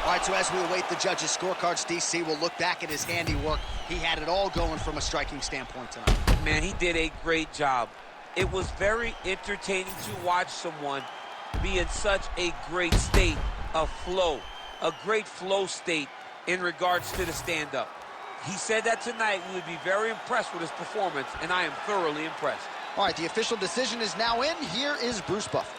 All right, so as we await the judges' scorecards, DC will look back at his handiwork. He had it all going from a striking standpoint tonight. Man, he did a great job. It was very entertaining to watch someone be in such a great state of flow, a great flow state in regards to the stand-up. He said that tonight we would be very impressed with his performance, and I am thoroughly impressed. All right, the official decision is now in. Here is Bruce Buffer.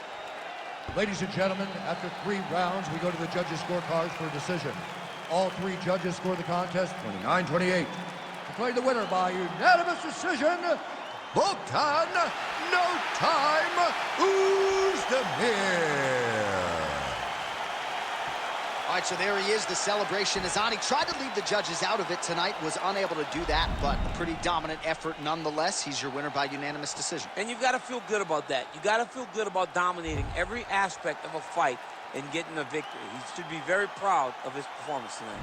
Ladies and gentlemen, after 3 rounds, we go to the judges' scorecards for a decision. All 3 judges score the contest 29-28. Declared the winner by unanimous decision, Bogdan No Time Uzdemir. All right, so there he is. The celebration is on. He tried to leave the judges out of it tonight, was unable to do that, but a pretty dominant effort nonetheless. He's your winner by unanimous decision. And you've got to feel good about that. You got to feel good about dominating every aspect of a fight and getting a victory. He should be very proud of his performance tonight.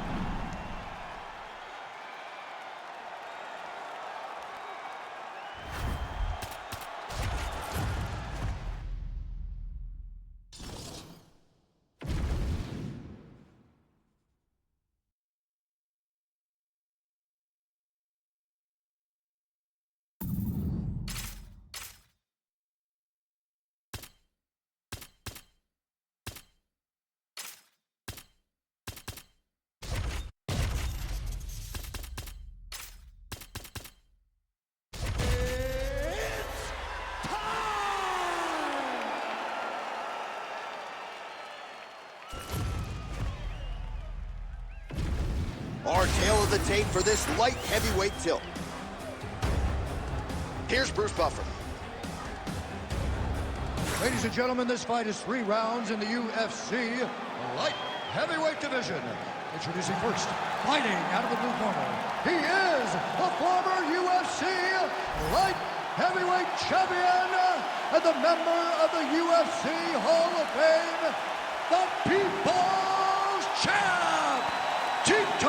Our tale of the tape for this light heavyweight tilt. Here's Bruce Buffer. Ladies and gentlemen, this fight is 3 rounds in the UFC light heavyweight division. Introducing first, fighting out of the blue corner. He is the former UFC light heavyweight champion and the member of the UFC Hall of Fame, the People's Champ, Tito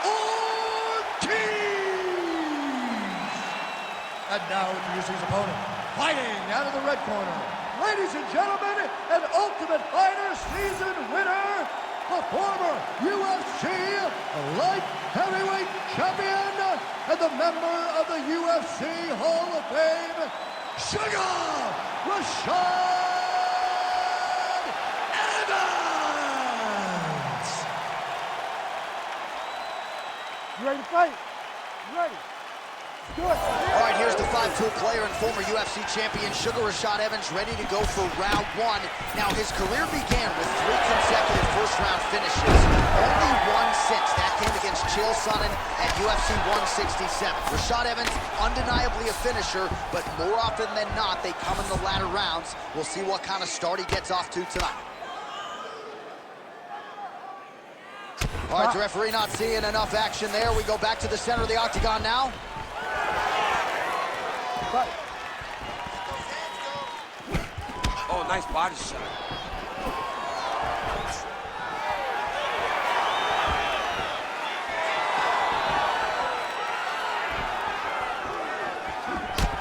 Ortiz. And now introducing his opponent, fighting out of the red corner. Ladies and gentlemen, an Ultimate Fighter season winner, the former UFC light heavyweight champion and the member of the UFC Hall of Fame, Sugar Rashad Evans. You ready to fight? You ready? Let's do it. All right, here's the 5'2" player and former UFC champion, Sugar Rashad Evans, ready to go for round 1. Now, his career began with 3 consecutive first-round finishes. Only one since. That came against Chael Sonnen at UFC 167. Rashad Evans, undeniably a finisher, but more often than not, they come in the latter rounds. We'll see what kind of start he gets off to tonight. All right, the referee not seeing enough action there. We go back to the center of the octagon now. Oh, nice body shot.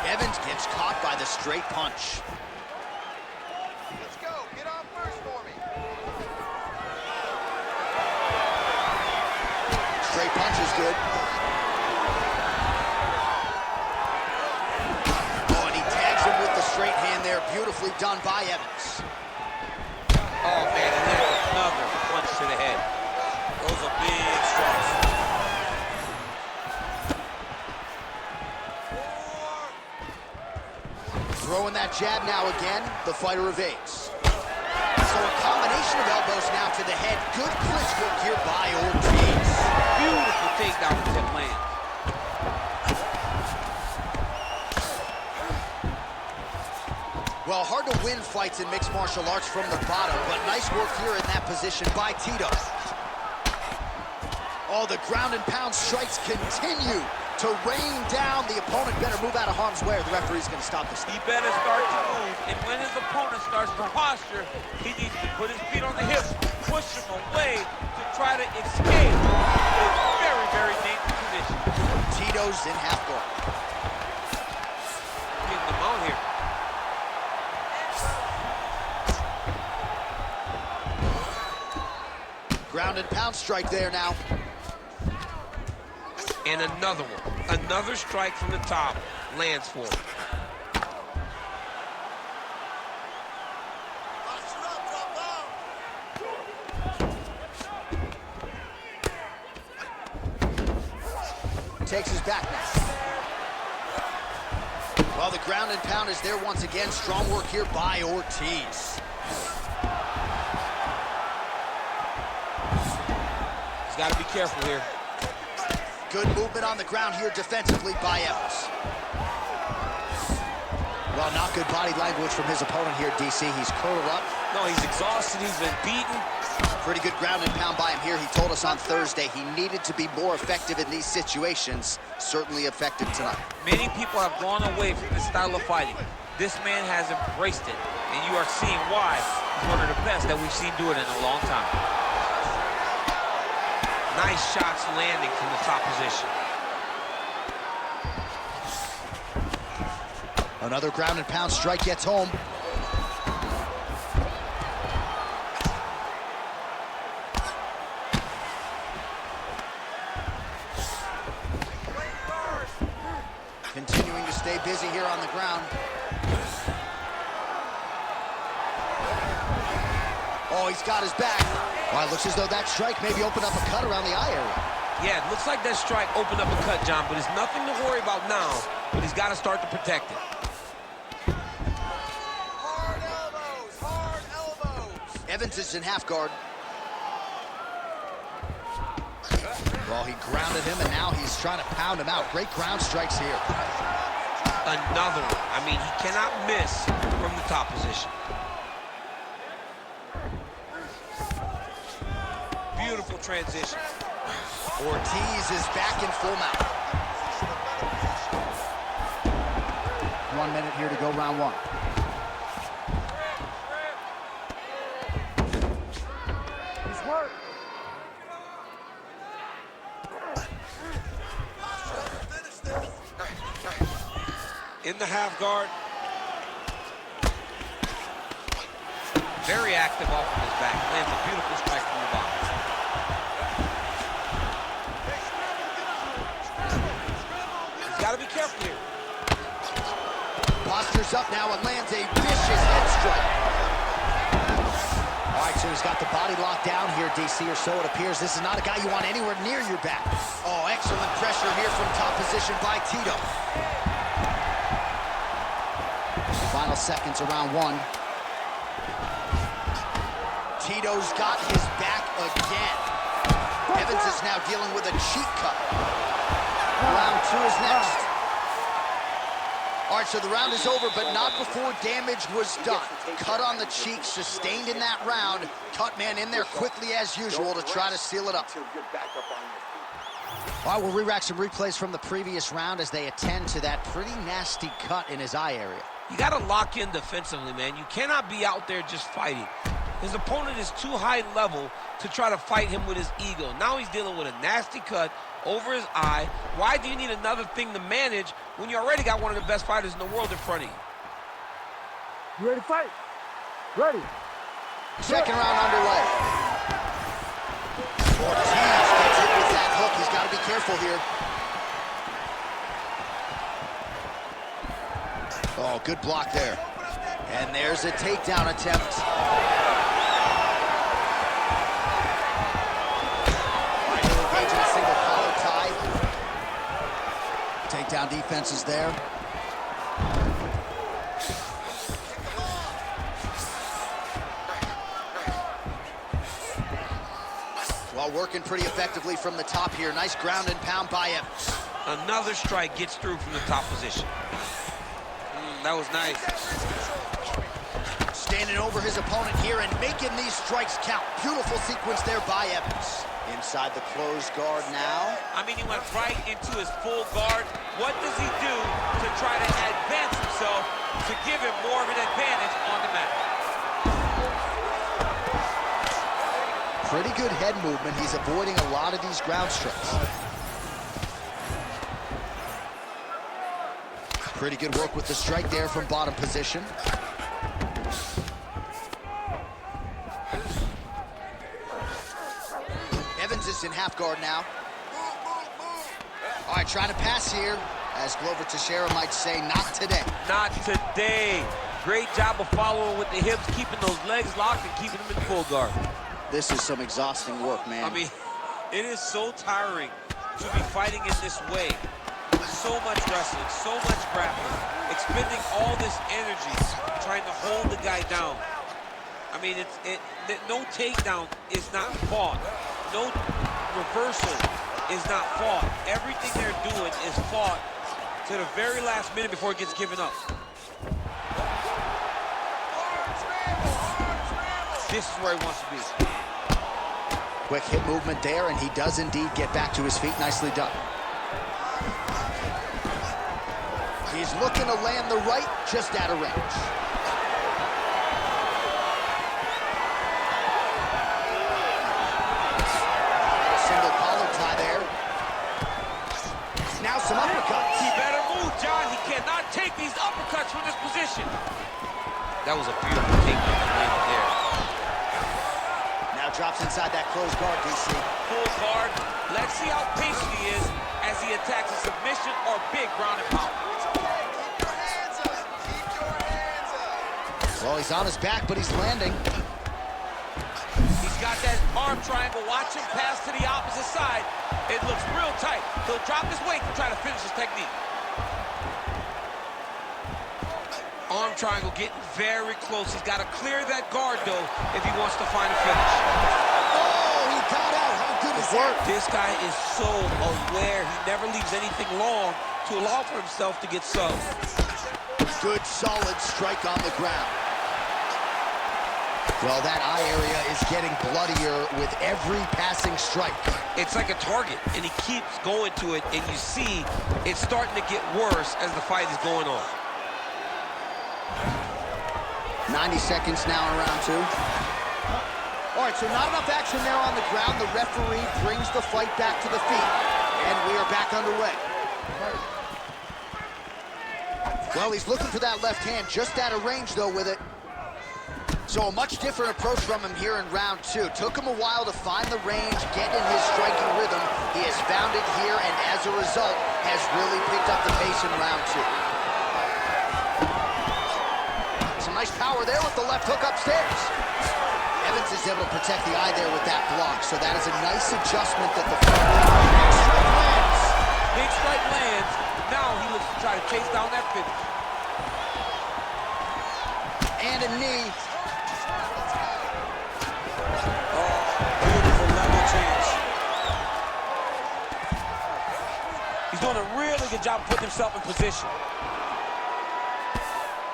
Evans gets caught by the straight punch. Let's go. Get on first for me. Straight punch is good. Oh, and he tags him with the straight hand there. Beautifully done by Evans. Oh, man, and then another punch to the head. Those are big strikes. Throwing that jab now again. The fighter evades. So a combination of elbows now to the head. Good clinch work here by Ortiz. Beautiful takedown with that land. Well, hard to win fights in mixed martial arts from the bottom, but nice work here in that position by Tito. Oh, the ground and pound strikes continue to rain down. The opponent better move out of harm's way or the referee's going to stop this. He better start to move, and when his opponent starts to posture, he needs to put his feet on the hips, push him away to try to escape a very, very dangerous position. Tito's in half guard. Getting them out here. Ground and pound strike there now. And another one. Another strike from the top lands for him. Takes his back now. Well, the ground and pound is there once again. Strong work here by Ortiz. He's got to be careful here. Good movement on the ground here defensively by Evans. Well, not good body language from his opponent here, DC. He's curled up. No, he's exhausted. He's been beaten. Pretty good ground and pound by him here. He told us on Thursday he needed to be more effective in these situations. Certainly effective tonight. Many people have gone away from this style of fighting. This man has embraced it, and you are seeing why he's one of the best that we've seen do it in a long time. Nice shots landing from the top position. Another ground and pound strike gets home. Continuing to stay busy here on the ground. Oh, he's got his back. Well, it looks as though that strike maybe opened up a cut around the eye area. Yeah, it looks like that strike opened up a cut, John, but it's nothing to worry about now, but he's got to start to protect it. Hard elbows, hard elbows. Evans is in half guard. Well, he grounded him, and now he's trying to pound him out. Great ground strikes here. Another one. I mean, he cannot miss from the top position. Beautiful transition. Ortiz is back in full mount. 1 minute here to go, round one. Nice work. In the half guard. Very active off of his back. Lands a beautiful strike from the bottom. He's got to be careful here. Postures up now and lands a vicious head strike. All right, so he's got the body locked down here, DC, or so it appears. This is not a guy you want anywhere near your back. Oh, excellent pressure here from top position by Tito. Final seconds of round one. Tito's got his back again. Evans is now dealing with a cheek cut. Round two is next. All right, so the round is over, but not before damage was done. Cut on the cheek, sustained in that round. Cut man in there quickly as usual to try to seal it up. All right, we'll re-rack some replays from the previous round as they attend to that pretty nasty cut in his eye area. You got to lock in defensively, man. You cannot be out there just fighting. His opponent is too high level to try to fight him with his ego. Now he's dealing with a nasty cut over his eye. Why do you need another thing to manage when you already got one of the best fighters in the world in front of you? You ready to fight? Ready. Second round underway. Ortiz gets hit with that hook. He's got to be careful here. Oh, good block there. And there's a takedown attempt. He'll engage in a single collar tie. Takedown defense is there. Well, working pretty effectively from the top here. Nice ground and pound by Evans. Another strike gets through from the top position. That was nice. Standing over his opponent here and making these strikes count. Beautiful sequence there by Evans. Inside the closed guard now. I mean, he went right into his full guard. What does he do to try to advance himself to give him more of an advantage on the mat? Pretty good head movement. He's avoiding a lot of these ground strikes. Pretty good work with the strike there from bottom position. Evans is in half guard now. All right, trying to pass here. As Glover Teixeira might say, not today. Not today. Great job of following with the hips, keeping those legs locked and keeping them in full guard. This is some exhausting work, man. I mean, it is so tiring to be fighting in this way. So much wrestling, so much grappling, expending all this energy trying to hold the guy down. I mean, no takedown is not fought. No reversal is not fought. Everything they're doing is fought to the very last minute before it gets given up. This is where he wants to be. Quick hip movement there, and he does indeed get back to his feet. Nicely done. He's looking to land the right, just out of range. Single collar tie there. Now some uppercuts. He better move, John. He cannot take these uppercuts from this position. That was a beautiful takedown there. Now drops inside that closed guard, DC. Full guard. Let's see how patient he is as he attacks a submission or big ground and pound. Well, he's on his back, but he's landing. He's got that arm triangle. Watch him pass to the opposite side. It looks real tight. He'll drop his weight to try to finish his technique. Arm triangle getting very close. He's got to clear that guard, though, if he wants to find a finish. Oh, he got out. How good is that? This guy is so aware. He never leaves anything long to allow for himself to get subbed. Good, solid strike on the ground. Well, that eye area is getting bloodier with every passing strike. It's like a target, and he keeps going to it, and you see it's starting to get worse as the fight is going on. 90 seconds now in round two. All right, so not enough action there on the ground. The referee brings the fight back to the feet, and we are back underway. Well, he's looking for that left hand, just out of range, though, with it. So a much different approach from him here in round two. Took him a while to find the range, get in his striking rhythm. He has found it here, and as a result, has really picked up the pace in round two. Some nice power there with the left hook upstairs. Evans is able to protect the eye there with that block, so that is a nice adjustment that the big strike lands. Big strike lands. Now he looks to try to chase down that finish. And a knee. Beautiful level change. He's doing a really good job of putting himself in position.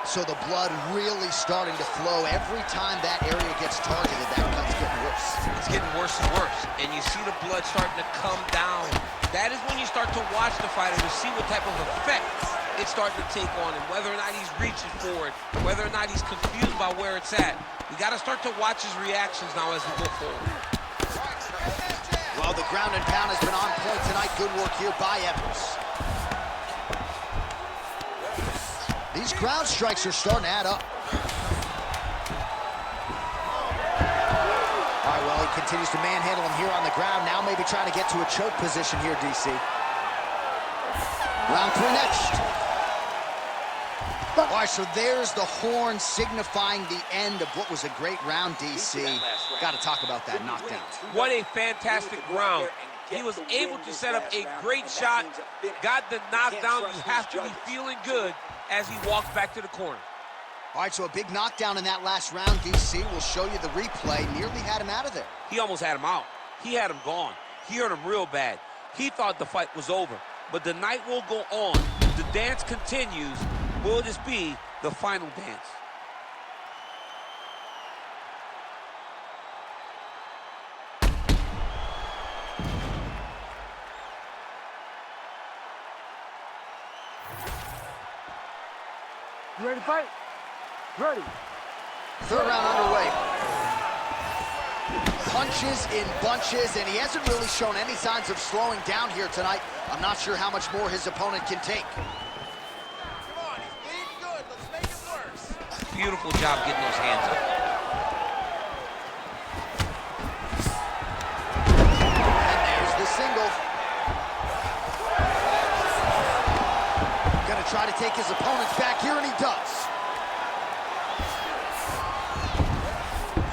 So the blood really starting to flow. Every time that area gets targeted, that cut's getting worse. It's getting worse and worse, and you see the blood starting to come down. That is when you start to watch the fighter to see what type of effect it's starting to take on him, whether or not he's reaching for it, whether or not he's confused by where it's at. We got to start to watch his reactions now as we go forward. Well, the ground and pound has been on point tonight. Good work here by Evans. These ground strikes are starting to add up. All right, well, he continues to manhandle him here on the ground. Now maybe trying to get to a choke position here, DC. Round three next. All right, so there's the horn signifying the end of what was a great round, DC. Got to talk about that knockdown. What a fantastic round. He was able to set up a great shot, got the knockdown. You have to be feeling good as he walks back to the corner. All right, so a big knockdown in that last round, DC. We'll show you the replay. Nearly had him out of there. He almost had him out. He had him gone. He hurt him real bad. He thought the fight was over. But the night will go on. The dance continues. Will this be the final dance? You ready to fight? Ready. Third round underway. Punches in bunches, and he hasn't really shown any signs of slowing down here tonight. I'm not sure how much more his opponent can take. Come on, he's bleeding good. Let's make it worse. Beautiful job getting those hands up. And there's the single. Gonna try to take his opponents back here, and he does.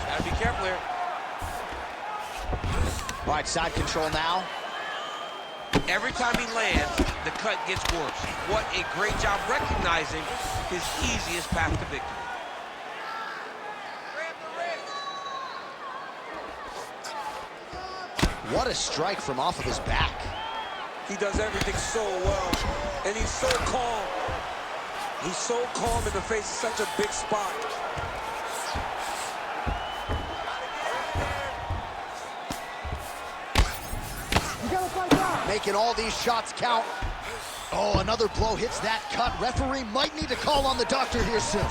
Gotta be careful here. All right, side control now. Every time he lands, the cut gets worse. What a great job recognizing his easiest path to victory. Grab the wrist. What a strike from off of his back. He does everything so well, and he's so calm. He's so calm in the face of such a big spot. You gotta fight back. Making all these shots count. Oh, another blow hits that cut. Referee might need to call on the doctor here soon.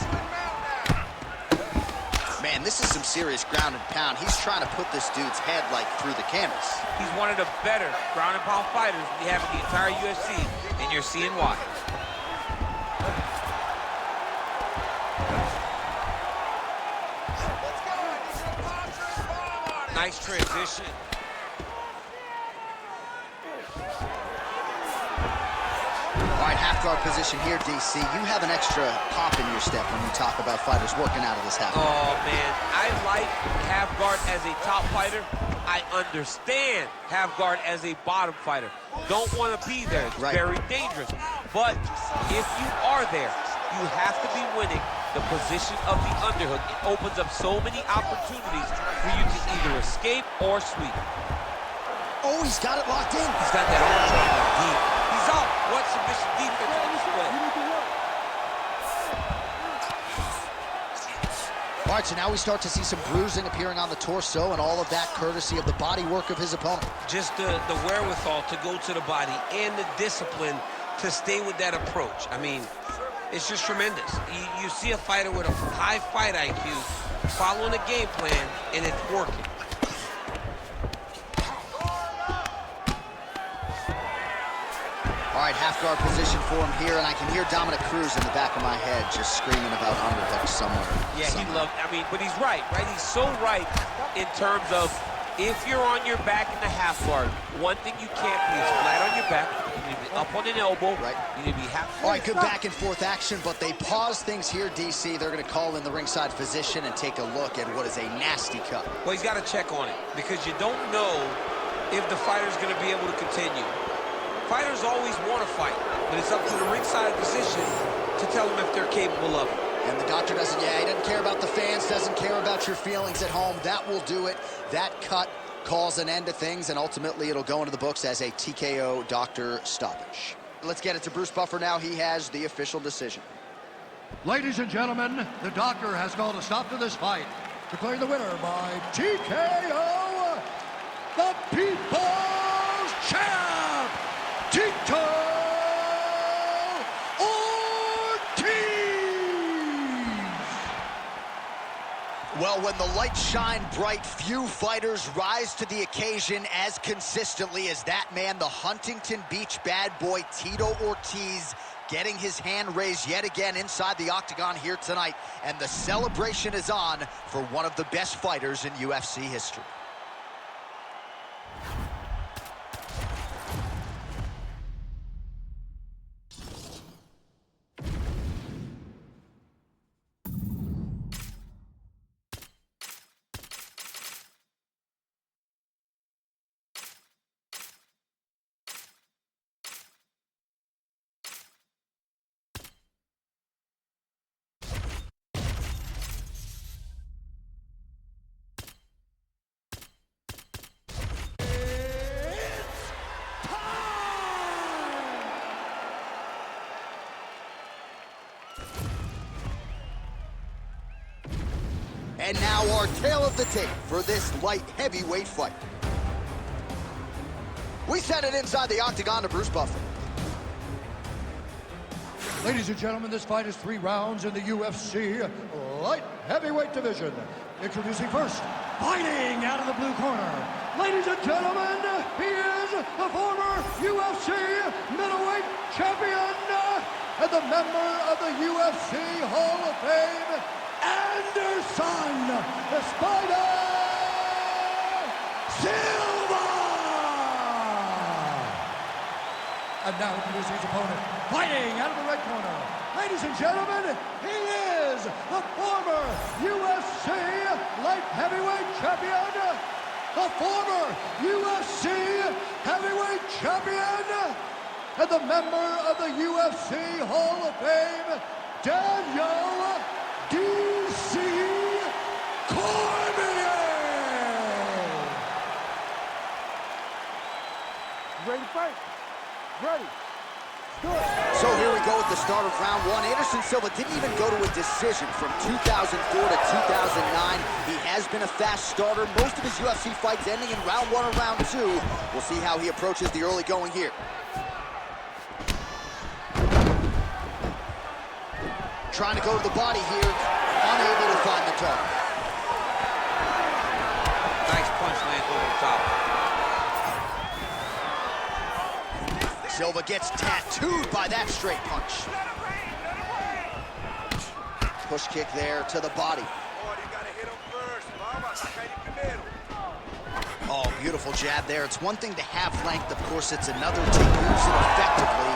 Man, this is some serious ground and pound. He's trying to put this dude's head, like, through the canvas. He's one of the better ground and pound fighters we have in the entire UFC, and you're seeing why. Let's go. I need you to posture his bomb on it. Nice transition. All right, half guard position here, DC. You have an extra pop in your step when you talk about fighters working out of this half guard. Oh, man, I like half guard as a top fighter. I understand half guard as a bottom fighter. Don't want to be there. It's Right. very dangerous. But if you are there, you have to be winning the position of the underhook. It opens up so many opportunities for you to either escape or sweep. Oh, he's got it locked in. He's got that arm triangle deep. He's out. What submission defense on You display? need to work. All right, so now we start to see some bruising appearing on the torso, and all of that courtesy of the body work of his opponent. Just the wherewithal to go to the body and the discipline to stay with that approach. I mean, it's just tremendous. You see a fighter with a high fight IQ following a game plan, and it's working. All right, half guard position for him here, and I can hear Dominic Cruz in the back of my head just screaming about underhook somewhere. Yeah, he somewhere. loved, I mean, but he's right? He's so right in terms of if you're on your back in the half guard, one thing you can't be is flat on your back. You need to be up on an elbow. Right. You need to be half. All right, good back and forth action, but they pause things here, DC. They're going to call in the ringside physician and take a look at what is a nasty cut. Well, he's got to check on it because you don't know if the fighter's going to be able to continue. Fighters always want to fight, but it's up to the ringside physician to tell them if they're capable of it. And the doctor doesn't, he doesn't care about the fans, doesn't care about your feelings at home. That will do it. That cut calls an end to things, and ultimately it'll go into the books as a TKO doctor stoppage. Let's get it to Bruce Buffer now. He has the official decision. Ladies and gentlemen, the doctor has called a stop to this fight, declaring the winner by TKO, the People's Champ, Tito Ortiz! Well, when the lights shine bright, few fighters rise to the occasion as consistently as that man, the Huntington Beach bad boy, Tito Ortiz, getting his hand raised yet again inside the octagon here tonight. And the celebration is on for one of the best fighters in UFC history. And now our tale of the tape for this light heavyweight fight. We send it inside the octagon to Bruce Buffer. Ladies and gentlemen, this fight is 3 rounds in the UFC light heavyweight division. Introducing first, fighting out of the blue corner. Ladies and gentlemen, he is the former UFC middleweight champion and the member of the UFC Hall of Fame, Anderson the Spider Silva! And now introducing his opponent, fighting out of the red corner. Ladies and gentlemen, he is the former UFC light heavyweight champion, the former UFC heavyweight champion, and the member of the UFC Hall of Fame, Daniel D.C. Cormier! Ready to fight? Ready. So here we go with the start of round 1. Anderson Silva didn't even go to a decision from 2004 to 2009. He has been a fast starter. Most of his UFC fights ending in round 1 or round 2. We'll see how he approaches the early going here. Trying to go to the body here, unable to find the target. Nice punch lands over the top. Silva gets tattooed by that straight punch. Push kick there to the body. Oh, beautiful jab there. It's one thing to have length. Of course, it's another to use it effectively.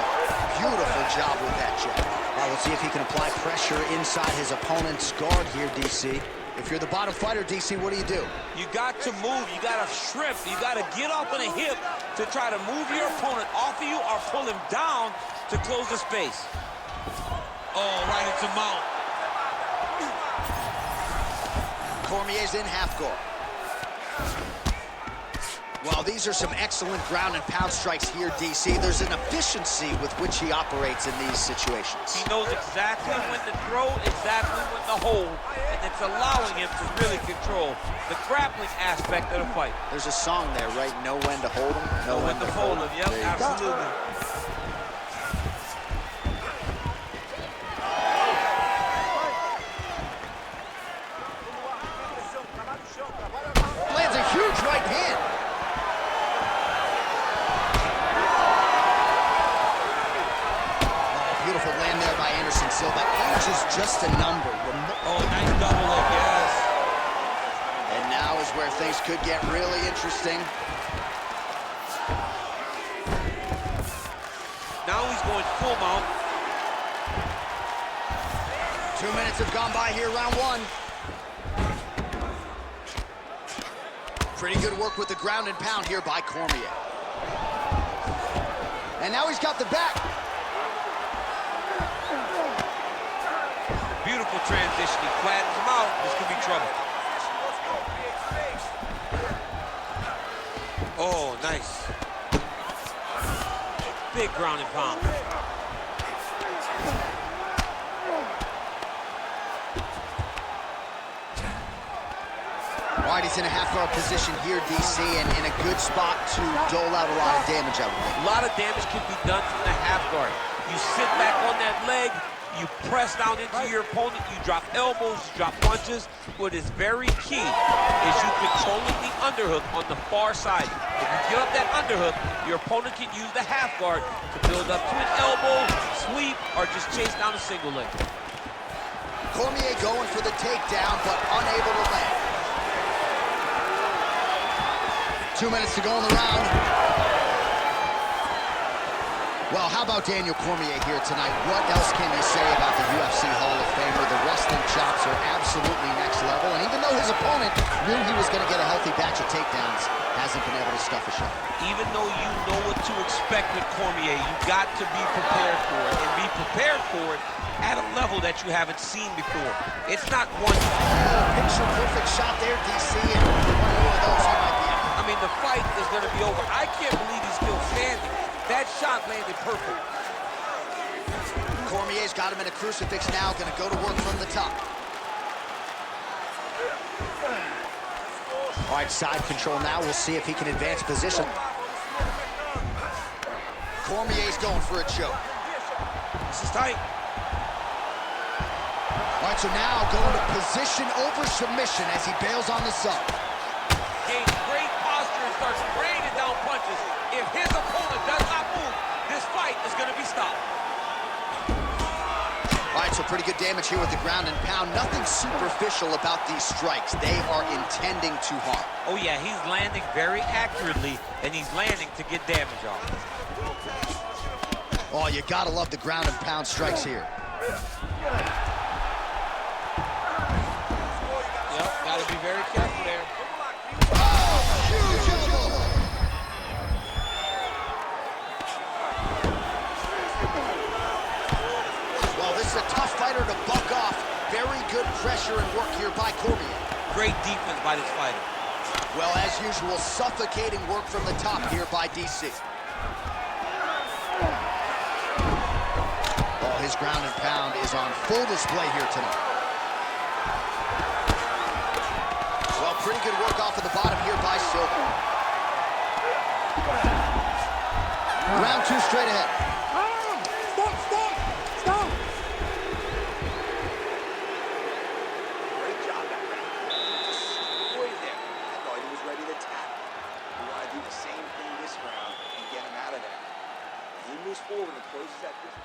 Beautiful job with that jab. We'll see if he can apply pressure inside his opponent's guard here, DC. If you're the bottom fighter, DC, what do? You got to move, you got to shrimp, you got to get off on a hip to try to move your opponent off of you or pull him down to close the space. Oh, right into mount. Cormier's in half guard. Well, these are some excellent ground and pound strikes here, DC. There's an efficiency with which he operates in these situations. He knows exactly when to throw, exactly when to hold, and it's allowing him to really control the grappling aspect of the fight. There's a song there, right? Know when to hold him, know when to fold him. Yep, absolutely. Lands a huge right hand. Beautiful land there by Anderson Silva. Age is just a number. Oh, nice double hook, yes. And now is where things could get really interesting. Now he's going full mount. 2 minutes have gone by here, round 1. Pretty good work with the ground and pound here by Cormier. And now he's got the back. Beautiful transition. He flattens him out. This could be trouble. Oh, nice. Big ground and pound. All right, he's in a half-guard position here, DC, and in a good spot to dole out a lot of damage, I would think. A lot of damage can be done from the half guard. You sit back on that leg, you press down into your opponent, you drop elbows, you drop punches. What is very key is you controlling the underhook on the far side. If you get up that underhook, your opponent can use the half guard to build up to an elbow, sweep, or just chase down a single leg. Cormier going for the takedown, but unable to land. 2 minutes to go in the round. Well, how about Daniel Cormier here tonight? What else can you say about the UFC Hall of Famer? The wrestling chops are absolutely next level, and even though his opponent knew he was going to get a healthy batch of takedowns, hasn't been able to stuff a shot. Even though you know what to expect with Cormier, you got to be prepared for it, and be prepared for it at a level that you haven't seen before. It's not one... Picture-perfect shot there, DC, and one more of those he might be out. I mean, the fight is going to be over. I can't believe he's still standing. That shot landed perfect. Cormier's got him in a crucifix now, going to go to work from the top. All right, side control now. We'll see if he can advance position. Cormier's going for a choke. This is tight. All right, so now going to position over submission as he bails on the sub. Gains great posture and starts raining down punches. If his opponent does not move, this fight is going to be stopped. All right, so pretty good damage here with the ground and pound. Nothing superficial about these strikes. They are intending to harm. Oh yeah, he's landing very accurately, and he's landing to get damage off. Oh, you gotta love the ground and pound strikes here. Yep, gotta be very careful there. Oh, huge elbow! Well, this is a tough fighter to buck off. Very good pressure and work here by Cormier. Great defense by this fighter. Well, as usual, suffocating work from the top here by DC. Oh, his ground and pound is on full display here tonight. Well, pretty good work off of the bottom here by Silva. Round 2 straight ahead. Stop! Great job that round. Destroyed him. I thought he was ready to tap. We want to do the same thing this round and get him out of there. He moves forward and closes that distance.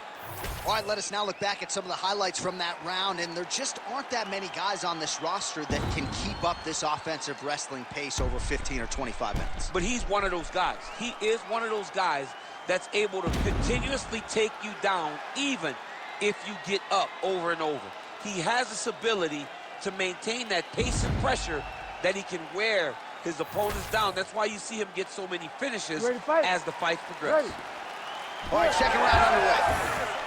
All right, let us now look back at some of the highlights from that round, and there just aren't that many guys on this roster that can keep up this offensive wrestling pace over 15 or 25 minutes. But he's one of those guys. He is one of those guys that's able to continuously take you down even if you get up over and over. He has this ability to maintain that pace and pressure that he can wear his opponents down. That's why you see him get so many finishes as the fights progress. All right, second round underway.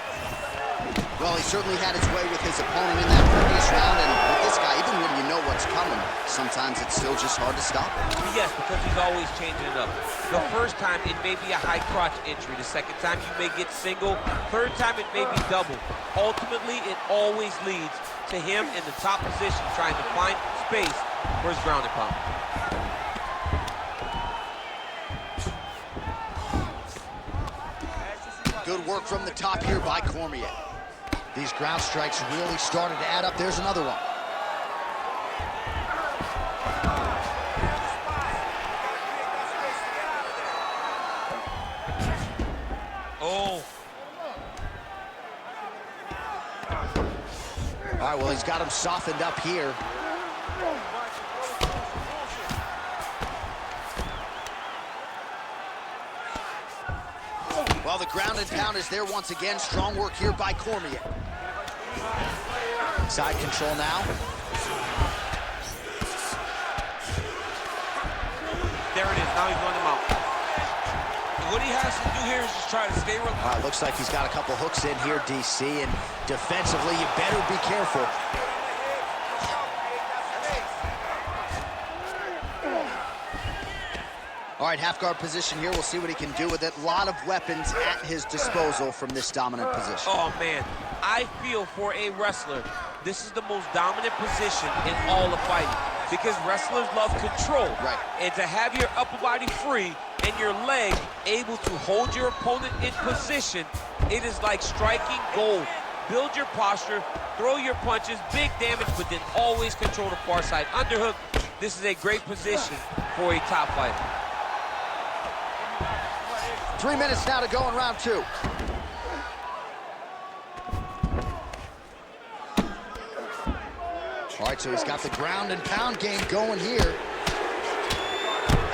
Well, he certainly had his way with his opponent in that previous round, and with this guy, even when you know what's coming, sometimes it's still just hard to stop him. Yes, because he's always changing it up. The first time, it may be a high crotch entry. The second time, you may get single. Third time, it may be double. Ultimately, it always leads to him in the top position, trying to find space for his ground and pound. Good work from the top here by Cormier. These ground strikes really started to add up. There's another one. Oh. All right, well, he's got him softened up here. Well, the ground and pound is there once again. Strong work here by Cormier. Side control now. There it is. Now he's running him out. And what he has to do here is just try to stay relaxed. Looks like he's got a couple hooks in here, DC, and defensively, you better be careful. All right, half guard position here. We'll see what he can do with it. A lot of weapons at his disposal from this dominant position. Oh, man. I feel for a wrestler, this is the most dominant position in all of fighting because wrestlers love control. Right. And to have your upper body free and your leg able to hold your opponent in position, it is like striking gold. Build your posture, throw your punches, big damage, but then always control the far side underhook. This is a great position for a top fighter. 3 minutes now to go in round 2. All right, so he's got the ground and pound game going here.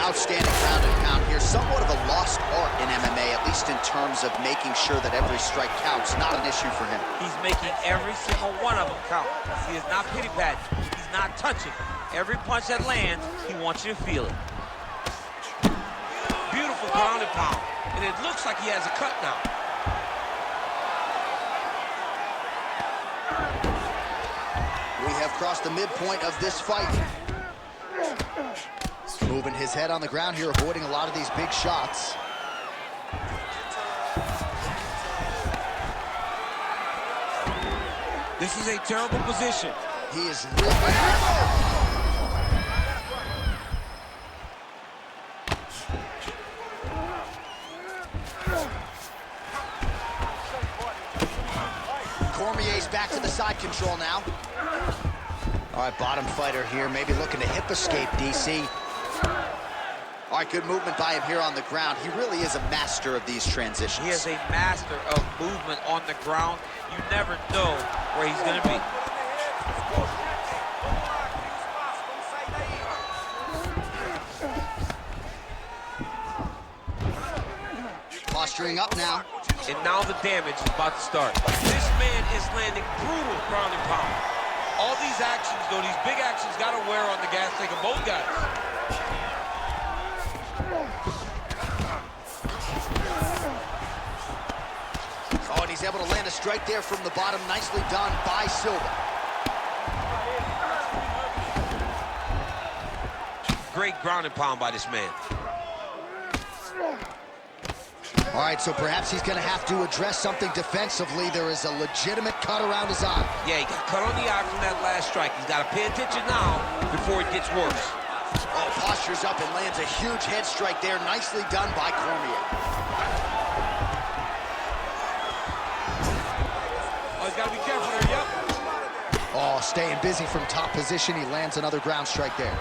Outstanding ground and pound here. Somewhat of a lost art in MMA, at least in terms of making sure that every strike counts. Not an issue for him. He's making every single one of them count. He is not pity-patting. He's not touching. Every punch that lands, he wants you to feel it. Beautiful ground and pound. And it looks like he has a cut now. We have crossed the midpoint of this fight. Moving his head on the ground here, avoiding a lot of these big shots. This is a terrible position. He is really... Cormier's back to the side control now. All right, bottom fighter here, maybe looking to hip escape, DC. All right, good movement by him here on the ground. He really is a master of these transitions. He is a master of movement on the ground. You never know where he's going to be. Posturing up now. And now the damage is about to start. This man is landing brutal ground and pound. All these actions, though, these big actions, got to wear on the gas tank of both guys. Oh, and he's able to land a strike there from the bottom. Nicely done by Silva. Great ground and pound by this man. All right, so perhaps he's going to have to address something defensively. There is a legitimate cut around his eye. Yeah, he got cut on the eye from that last strike. He's got to pay attention now before it gets worse. Oh, postures up and lands a huge head strike there. Nicely done by Cormier. Oh, he's got to be careful there, yep. Oh, staying busy from top position. He lands another ground strike there.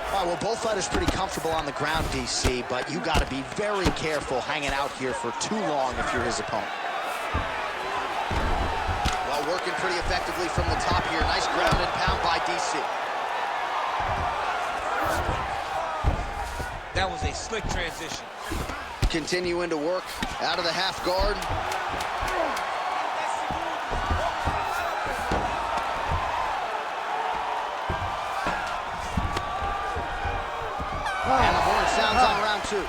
All right, well, both fighters pretty comfortable on the ground, DC, but you got to be very careful hanging out here for too long if you're his opponent. Well, working pretty effectively from the top here. Nice ground and pound by DC. That was a slick transition. Continuing to work out of the half guard. And the horn sounds on round two.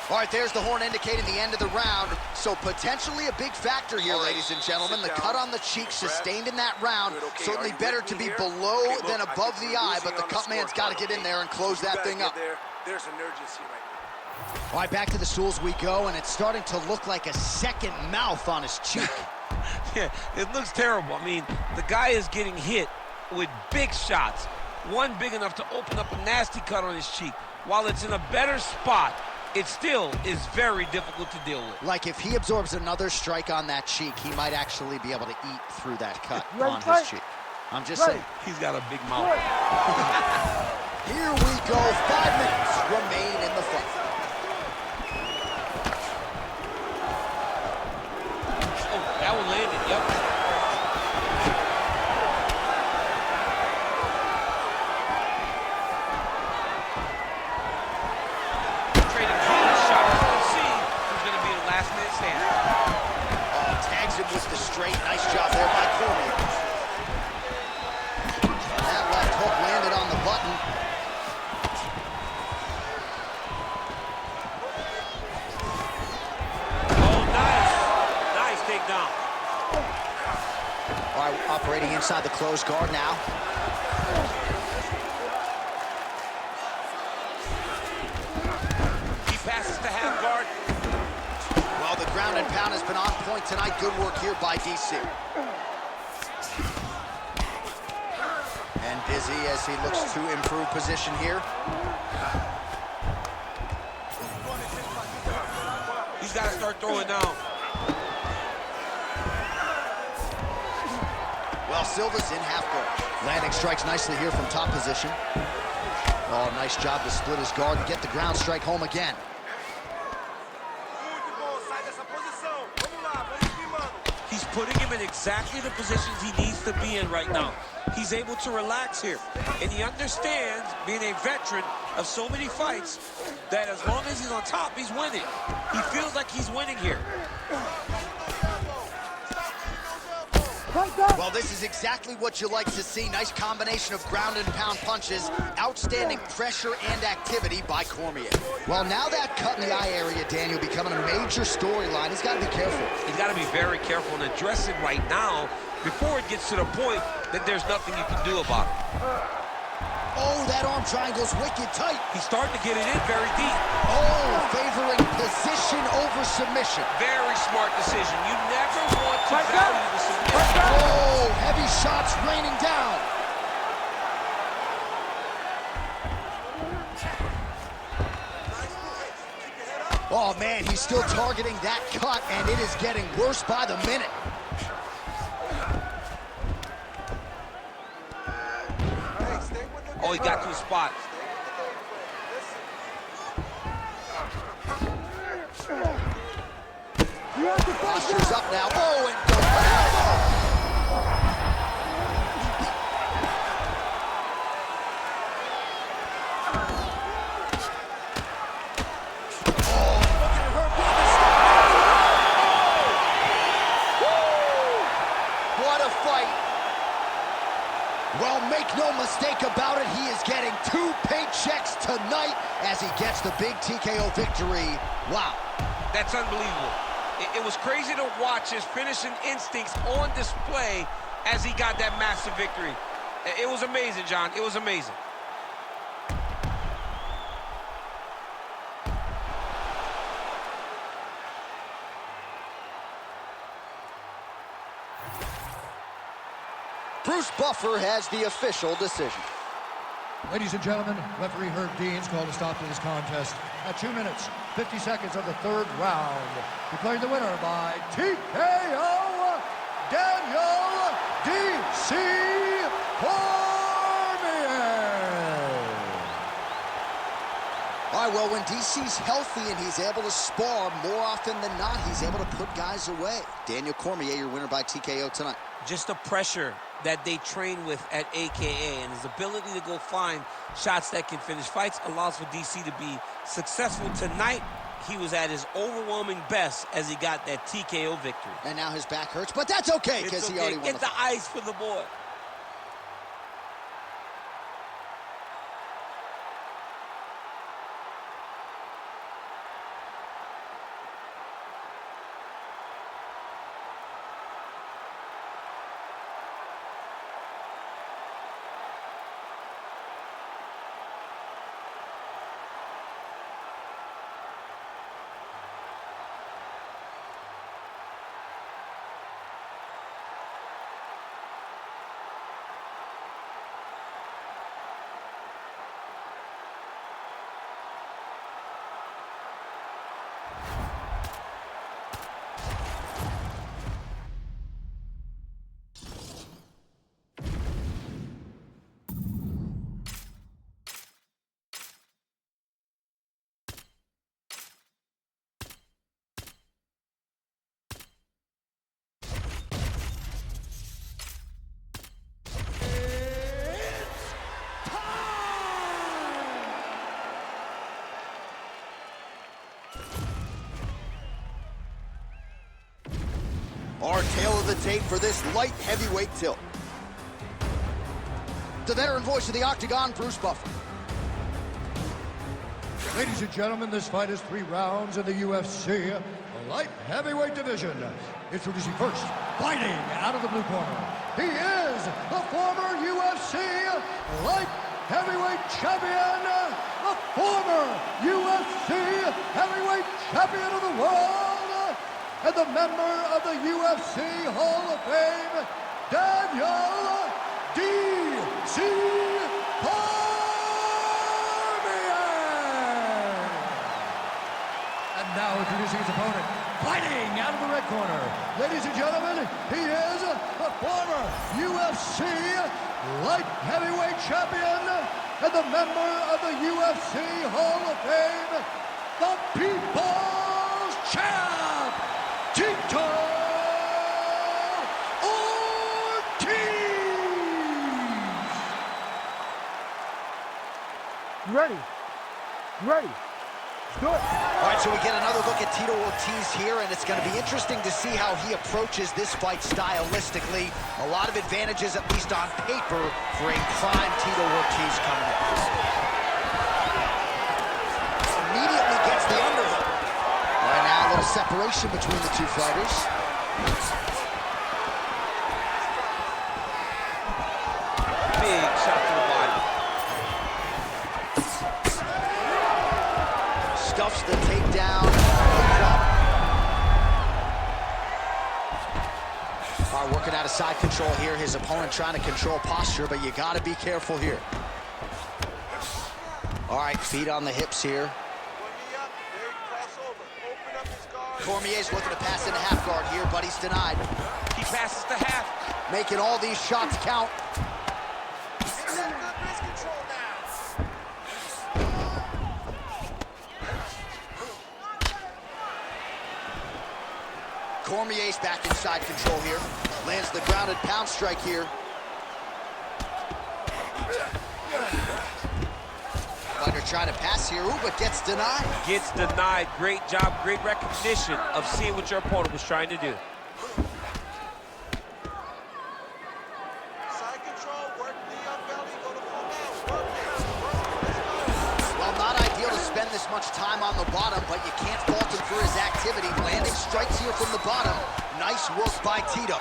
All right, there's the horn indicating the end of the round. So potentially a big factor here, ladies and gentlemen. The cut on the cheek sustained in that round. Certainly better to be below than above the eye, but the cut man's got to get in there and close that thing up. There's an urgency right now. All right, back to the stools we go, and it's starting to look like a second mouth on his cheek. Yeah, it looks terrible. I mean, the guy is getting hit with big shots. One big enough to open up a nasty cut on his cheek. While it's in a better spot, it still is very difficult to deal with. Like if he absorbs another strike on that cheek, he might actually be able to eat through that cut on his cheek. I'm just saying. He's got a big mouth. Here we go. 5 minutes remain in the fight. Oh, that one landed, yep. Trading clean shots. Let's see who's going to be the last man standing. Oh, tags him with the straight. Nice job there by Cormier. And that left hook landed on the button. All right, operating inside the closed guard now. He passes the half guard. Well, the ground and pound has been on point tonight. Good work here by DC. And busy as he looks to improve position here. He's got to start throwing down. Well, Silva's in half guard. Landing strikes nicely here from top position. Oh, nice job to split his guard and get the ground strike home again. He's putting him in exactly the positions he needs to be in right now. He's able to relax here. And he understands, being a veteran of so many fights, that as long as he's on top, he's winning. He feels like he's winning here. Well, this is exactly what you like to see. Nice combination of ground and pound punches. Outstanding pressure and activity by Cormier. Well, now that cut in the eye area, Daniel, becoming a major storyline. He's got to be careful. He's got to be very careful and address it right now before it gets to the point that there's nothing you can do about it. Oh, that arm triangle's wicked tight. He's starting to get it in very deep. Oh, favoring position over submission. Very smart decision. You never want to value the submission. Oh, heavy shots raining down. Oh, Oh, man, he's still targeting that cut, and it is getting worse by the minute. Oh, he got to his spot. Posture's up now. Oh, and goes for the elbow. What a fight. Well, make no mistake about it, he is getting 2 paychecks tonight as he gets the big TKO victory. Wow. That's unbelievable. It was crazy to watch his finishing instincts on display as he got that massive victory. It was amazing, John. It was amazing. Bruce Buffer has the official decision. Ladies and gentlemen, referee Herb Dean's called a stop to this contest at 2 minutes, 50 seconds of the 3rd round. Declaring the winner by TKO, Daniel D.C. Cormier. All right, well, when DC's healthy and he's able to spar, more often than not, he's able to put guys away. Daniel Cormier, your winner by TKO tonight. Just the pressure that they train with at AKA and his ability to go find shots that can finish fights allows for DC to be successful tonight. He was at his overwhelming best as he got that TKO victory. And now his back hurts, but that's okay because he already won. Get the ice for the boy. Our tale of the tape for this light heavyweight tilt. The veteran voice of the Octagon, Bruce Buffer. Ladies and gentlemen, this fight is 3 rounds in the UFC light heavyweight division. Introducing first, fighting out of the blue corner. He is the former UFC light heavyweight champion, the former UFC heavyweight champion of the world, and the member of the UFC Hall of Fame, Daniel D.C. Now introducing his opponent, fighting out of the red corner. Ladies and gentlemen, he is the former UFC light heavyweight champion and the member of the UFC Hall of Fame, the People's Champ, Tito Ortiz. You ready? You ready? Let's do it. All right, so we get another look at Tito Ortiz here, and it's going to be interesting to see how he approaches this fight stylistically. A lot of advantages, at least on paper, for a prime Tito Ortiz coming in. Immediately gets the underhook. Right now, a little separation between the two fighters. Big shot to the body. Stuffs the takedown. All right, working out of side control here. His opponent trying to control posture, but you got to be careful here. All right, feet on the hips here. One knee up, there you cross over. Cormier's looking to pass into half guard here, but he's denied. He passes to half. Making all these shots count. Cormier's back inside control here. Lands the grounded pound strike here. Fighter trying to pass here, ooh, but gets denied. Gets denied. Great job, great recognition of seeing what your opponent was trying to do. Side control, work the belly, go to full mount. Well, not ideal to spend this much time on the bottom, but you can't fault him for his activity. Landing strikes here from the bottom. Nice work by Tito.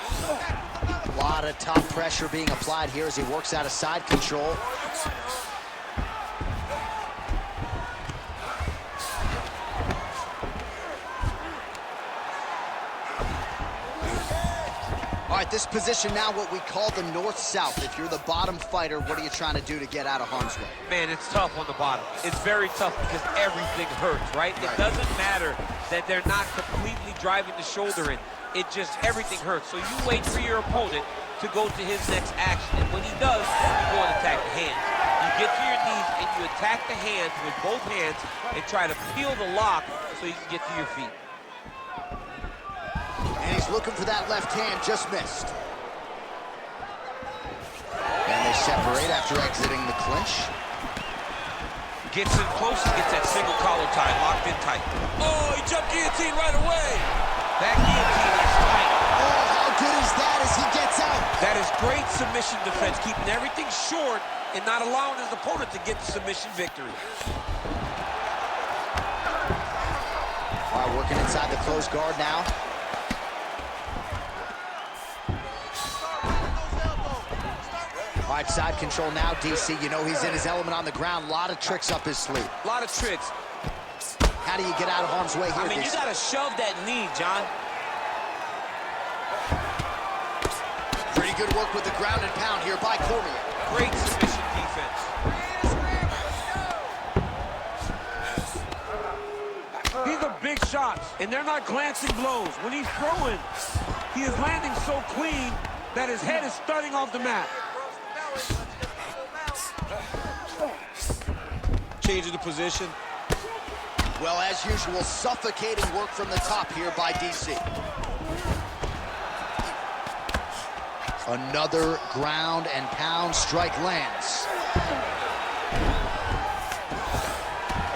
A lot of top pressure being applied here as he works out of side control. All right, this position now what we call the north-south. If you're the bottom fighter, what are you trying to do to get out of harm's way? Man, it's tough on the bottom. It's very tough because everything hurts, right? It doesn't matter that they're not completely driving the shoulder in. It just, everything hurts. So you wait for your opponent to go to his next action. And when he does, you go and attack the hands. You get to your knees and you attack the hands with both hands and try to peel the lock so you can get to your feet. And he's looking for that left hand, just missed. And they separate after exiting the clinch. Gets in close and gets that single collar tie, locked in tight. Oh, he jumped guillotine right away. That guillotine is tight. Oh, how good is that as he gets out? That is great submission defense, keeping everything short and not allowing his opponent to get the submission victory. All right, working inside the closed guard now. All right, side control now, DC. You know he's in his element on the ground. A lot of tricks up his sleeve. A lot of tricks. How do you get out of harm's way here, I mean, DC? you got to shove that knee, John. Pretty good work with the ground and pound here by Cormier. Great submission defense. These are big shots, and they're not glancing blows. When he's throwing, he is landing so clean that his head is starting off the mat. Changing the position. Well, as usual, suffocating work from the top here by DC. Another ground and pound strike lands.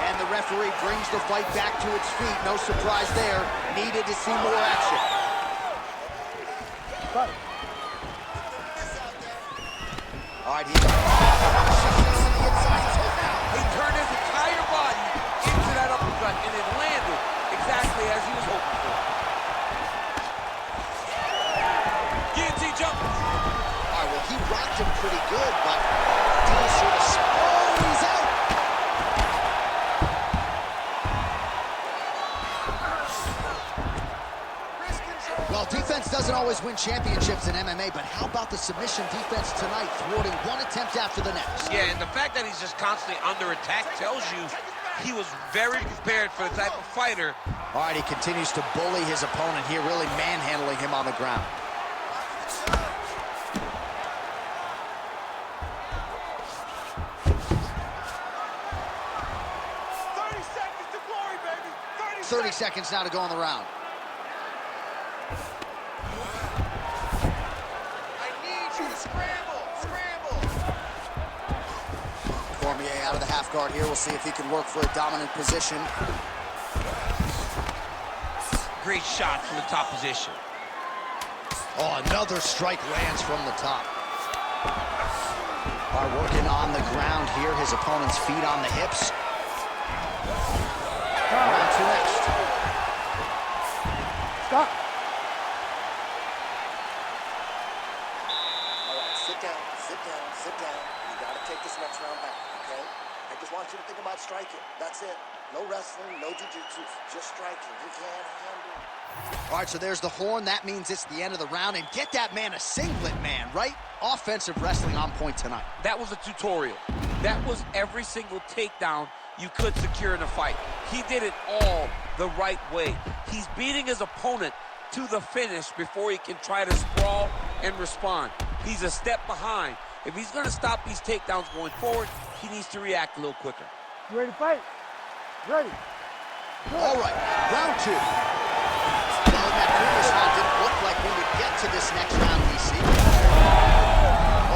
And the referee brings the fight back to its feet. No surprise there. Needed to see more action. All right, he's on the inside. He turned his entire body into that uppercut, and it landed exactly as he was hoping for. Guillotine jump. All right, well, he rocked him pretty good, but he sort of he's out. Well, defense doesn't always win championships in MMA, but how about the submission defense tonight, thwarting one attempt after the next? Yeah, and the fact that he's just constantly under attack tells you he was very prepared for the type of fighter. All right, he continues to bully his opponent here, really manhandling him on the ground. Seconds to glory, baby. 30 seconds now to go in the round. I need you to scramble, scramble. Cormier out of the half guard here. We'll see if he can work for a dominant position. Great shot from the top position. Oh, another strike lands from the top. All right, working on the ground here. His opponent's feet on the hips. Round two next. Stop. All right, sit down, sit down, sit down. You got to take this next round back, okay? I just want you to think about striking. That's it. No wrestling, no jiu-jitsu, just striking. You can't handle it. All right, so there's the horn. That means it's the end of the round. And get that man a singlet, man, right? Offensive wrestling on point tonight. That was a tutorial. That was every single takedown you could secure in a fight. He did it all the right way. He's beating his opponent to the finish before he can try to sprawl and respond. He's a step behind. If he's going to stop these takedowns going forward, he needs to react a little quicker. You ready to fight? Ready. All right, round two. Well, in that previous round, didn't look like we would get to this next round, DC.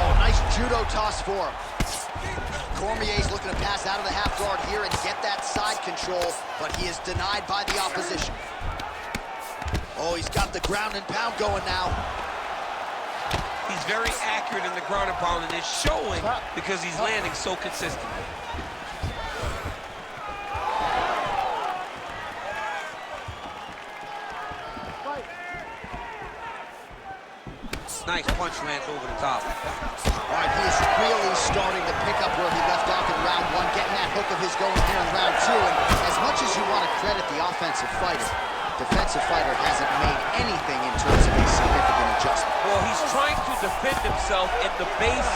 Oh, nice judo toss for him. Cormier's looking to pass out of the half guard here and get that side control, but he is denied by the opposition. Oh, he's got the ground and pound going now. He's very accurate in the ground and pound, and it's showing because he's landing so consistently. Nice punch lands over the top. All right, he is really starting to pick up where he left off in round one, getting that hook of his going here in round two. And as much as you want to credit the offensive fighter, defensive fighter hasn't made anything in terms of a significant adjustment. Well, he's trying to defend himself in the base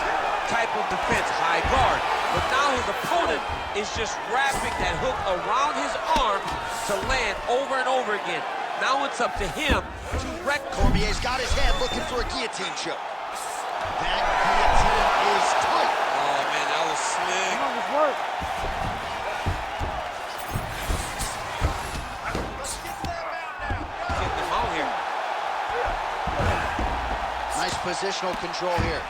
type of defense, high guard. But now his opponent is just wrapping that hook around his arm to land over and over again. Now it's up to him to wreck. Cormier's got his head looking for a guillotine choke. That guillotine is tight. Oh, man, that was slick. Come on, let's work. Getting him out here. Nice positional control here.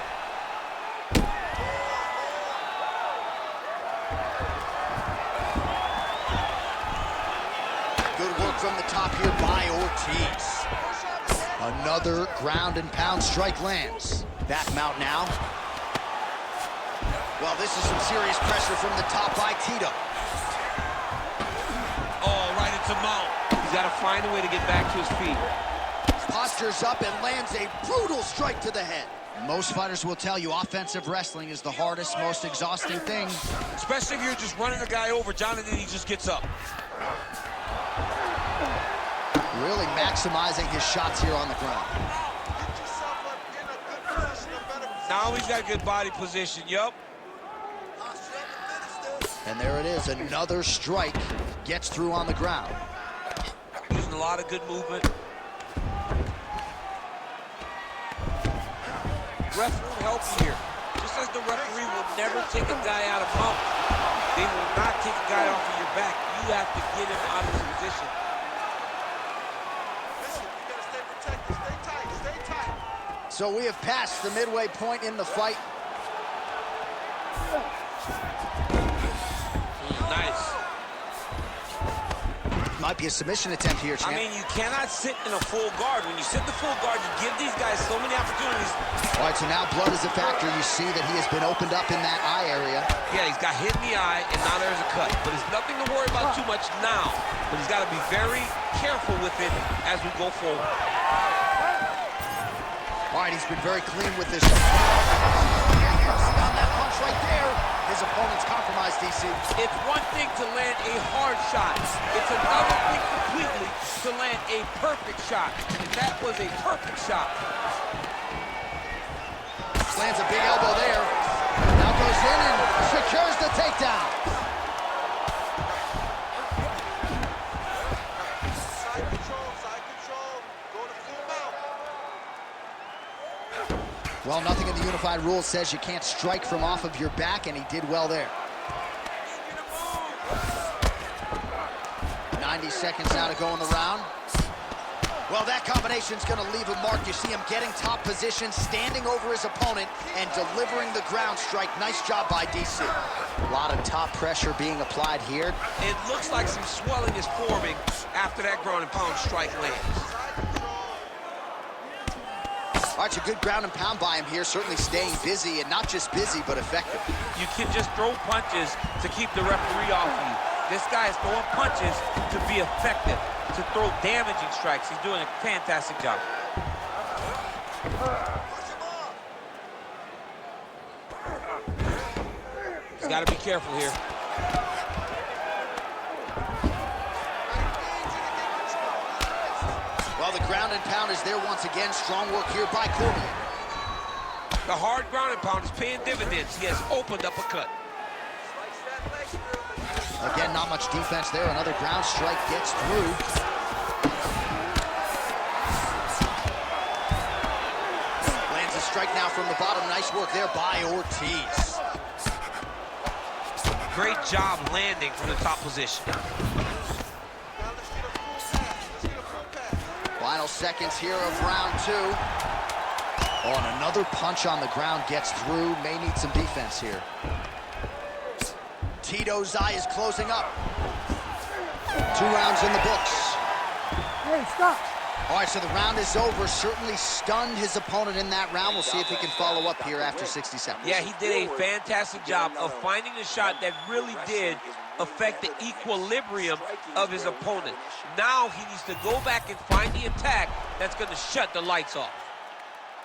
Good work from the top here by Ortiz. Another ground and pound strike lands. Back mount now. Well, this is some serious pressure from the top by Tito. Oh, right into mount. He's got to find a way to get back to his feet. Postures up and lands a brutal strike to the head. Most fighters will tell you offensive wrestling is the hardest, most exhausting thing. Especially if you're just running a guy over, Jonathan, he just gets up. Really maximizing his shots here on the ground. Now he's got a good body position, yup. And there it is, another strike gets through on the ground. Using a lot of good movement. Ref won't help you here. Just as the referee will never take a guy out of mount, they will not take a guy off of your back. You have to get him out of his position. So we have passed the midway point in the fight. Nice. Might be a submission attempt here, champ. I mean, you cannot sit in a full guard. When you sit in the full guard, you give these guys so many opportunities. All right, so now blood is a factor. You see that he has been opened up in that eye area. Yeah, he's got hit in the eye, and now there's a cut. But it's nothing to worry about too much now. But he's got to be very careful with it as we go forward. All right, he's been very clean with this. On that punch right there, his opponent's compromised, DC. It's one thing to land a hard shot. It's another thing completely to land a perfect shot. And that was a perfect shot. Lands a big elbow there. Now goes in and secures the takedown. Side control. Go to full mount. Well, nothing in the unified rules says you can't strike from off of your back, and he did well there. 90 seconds now to go in the round. Well, that combination's going to leave a mark. You see him getting top position, standing over his opponent, and delivering the ground strike. Nice job by DC. A lot of top pressure being applied here. It looks like some swelling is forming after that ground and pound strike lands. All right, it's a good ground and pound by him here, certainly staying busy, and not just busy, but effective. You can just throw punches to keep the referee off of you. This guy is throwing punches to be effective, to throw damaging strikes. He's doing a fantastic job. He's got to be careful here. Well, the ground and pound is there once again. Strong work here by Cormier. The hard ground and pound is paying dividends. He has opened up a cut. Again, not much defense there. Another ground strike gets through. Lands a strike now from the bottom. Nice work there by Ortiz. Great job landing from the top position. Final seconds here of round 2. Oh, and another punch on the ground gets through. May need some defense here. Tito's eye is closing up. 2 rounds in the books. Hey, stop. All right, so the round is over. Certainly stunned his opponent in that round. We'll see if he can follow up here after 60 seconds. Yeah, he did a fantastic job of finding the shot that really did affect the equilibrium of his opponent. Now he needs to go back and find the attack that's going to shut the lights off.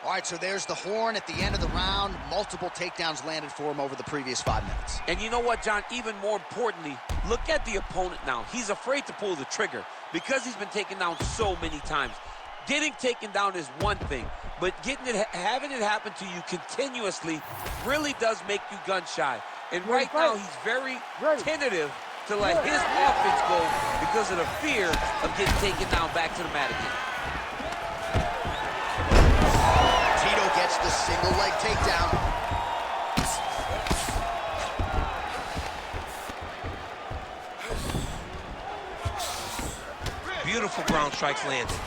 All right, so there's the horn at the end of the round. Multiple takedowns landed for him over the previous 5 minutes. And you know what, John? Even more importantly, look at the opponent now. He's afraid to pull the trigger because he's been taken down so many times. Getting taken down is one thing, but having it happen to you continuously really does make you gun shy. And right now, he's very tentative to let his offense go because of the fear of getting taken down back to the mat again. Tito gets the single leg takedown. Beautiful ground strikes landed.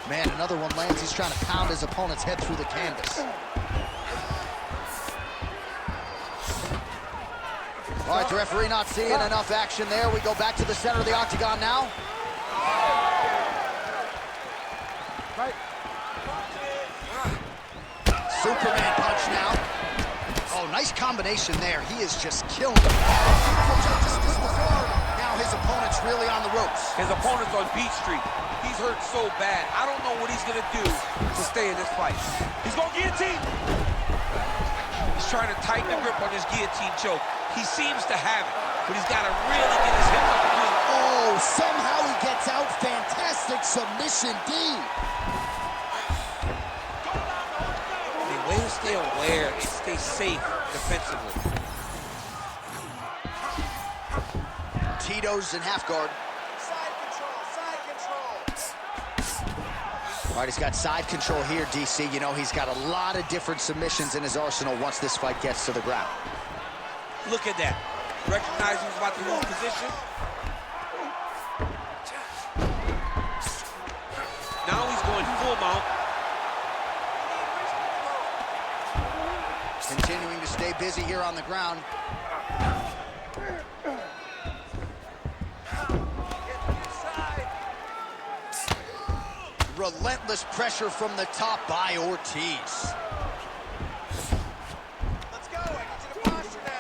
Man, another one lands. He's trying to pound his opponent's head through the canvas. All right, the referee not seeing enough action there. We go back to the center of the octagon now. Right. Superman punch now. Oh, nice combination there. He is just killing him. Beautiful judges just before. Now his opponent's really on the ropes. His opponent's on Beach Street. He's hurt so bad. I don't know what he's going to do to stay in this fight. He's going to guillotine. He's trying to tighten the grip on his guillotine choke. He seems to have it, but he's got to really get his hips up again. Oh, somehow he gets out. Fantastic submission D. The way to stay aware and stay safe defensively. Tito's in half guard. Side control, side control. All right, he's got side control here, DC. You know, he's got a lot of different submissions in his arsenal once this fight gets to the ground. Look at that. Recognize he's about to lose position. Now he's going full mount. Continuing to stay busy here on the ground. Relentless pressure from the top by Ortiz. Let's go. I need you to posture now.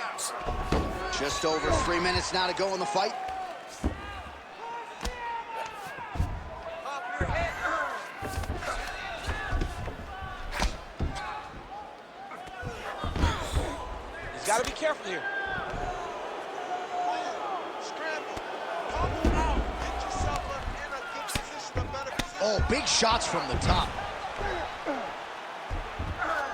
Just over 3 minutes now to go in the fight. Up your head. He's got to be careful here. Scramble. Bubble out. Get yourself in a good position, a better position. Oh, big shots from the top. All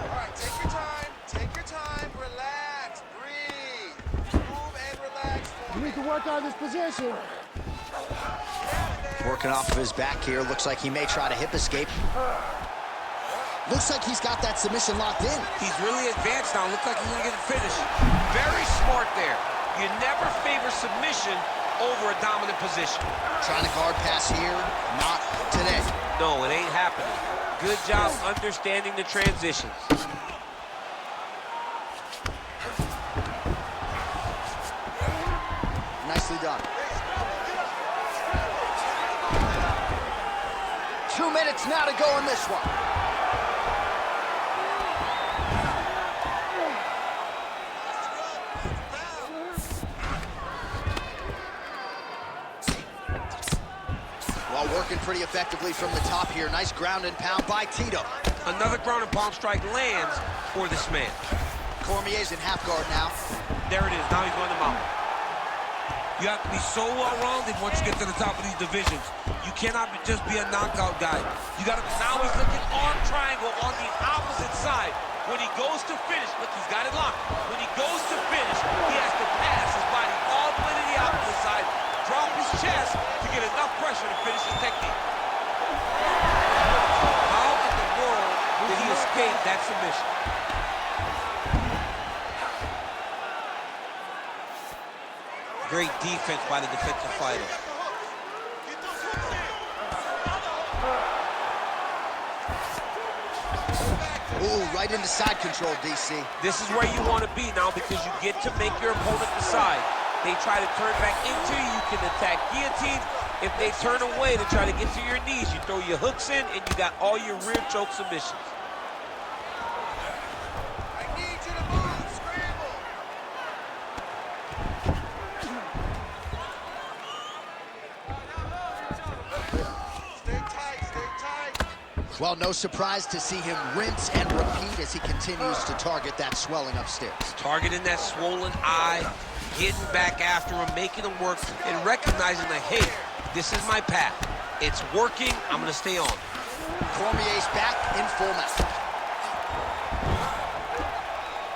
right, take your time. Take your time. Relax. Breathe. Move and relax for You me. need to work on this position. Working off of his back here. Looks like he may try to hip escape. Looks like he's got that submission locked in. He's really advanced now. Looks like he's going to get the finish. Very smart there. You never favor submission over a dominant position. Trying to guard pass here. Not today. No, it ain't happening. Good job understanding the transitions. Nicely done. 2 minutes now to go in this one. Well, working pretty effectively from the top here. Nice ground and pound by Tito. Another ground and pound strike lands for this man. Cormier's in half guard now. There it is. Now he's going to mount. You have to be so well-rounded once you get to the top of these divisions. You cannot just be a knockout guy. You got to. Now he's looking arm triangle on the opposite side. When he goes to finish, look, he's got it locked. When he goes to finish, he has to pass his body all that submission. Great defense by the defensive fighter. Ooh, right into side control, DC. This is where you want to be now because you get to make your opponent decide. They try to turn back into you, you can attack guillotine. If they turn away to try to get to your knees, you throw your hooks in and you got all your rear choke submissions. I need you to move, scramble. Stay tight, stay tight. Well, no surprise to see him rinse and repeat as he continues to target that swelling upstairs. Targeting that swollen eye, getting back after him, making him work, and recognizing that, hey, this is my path. It's working, I'm gonna stay on. Cormier's back in full mount.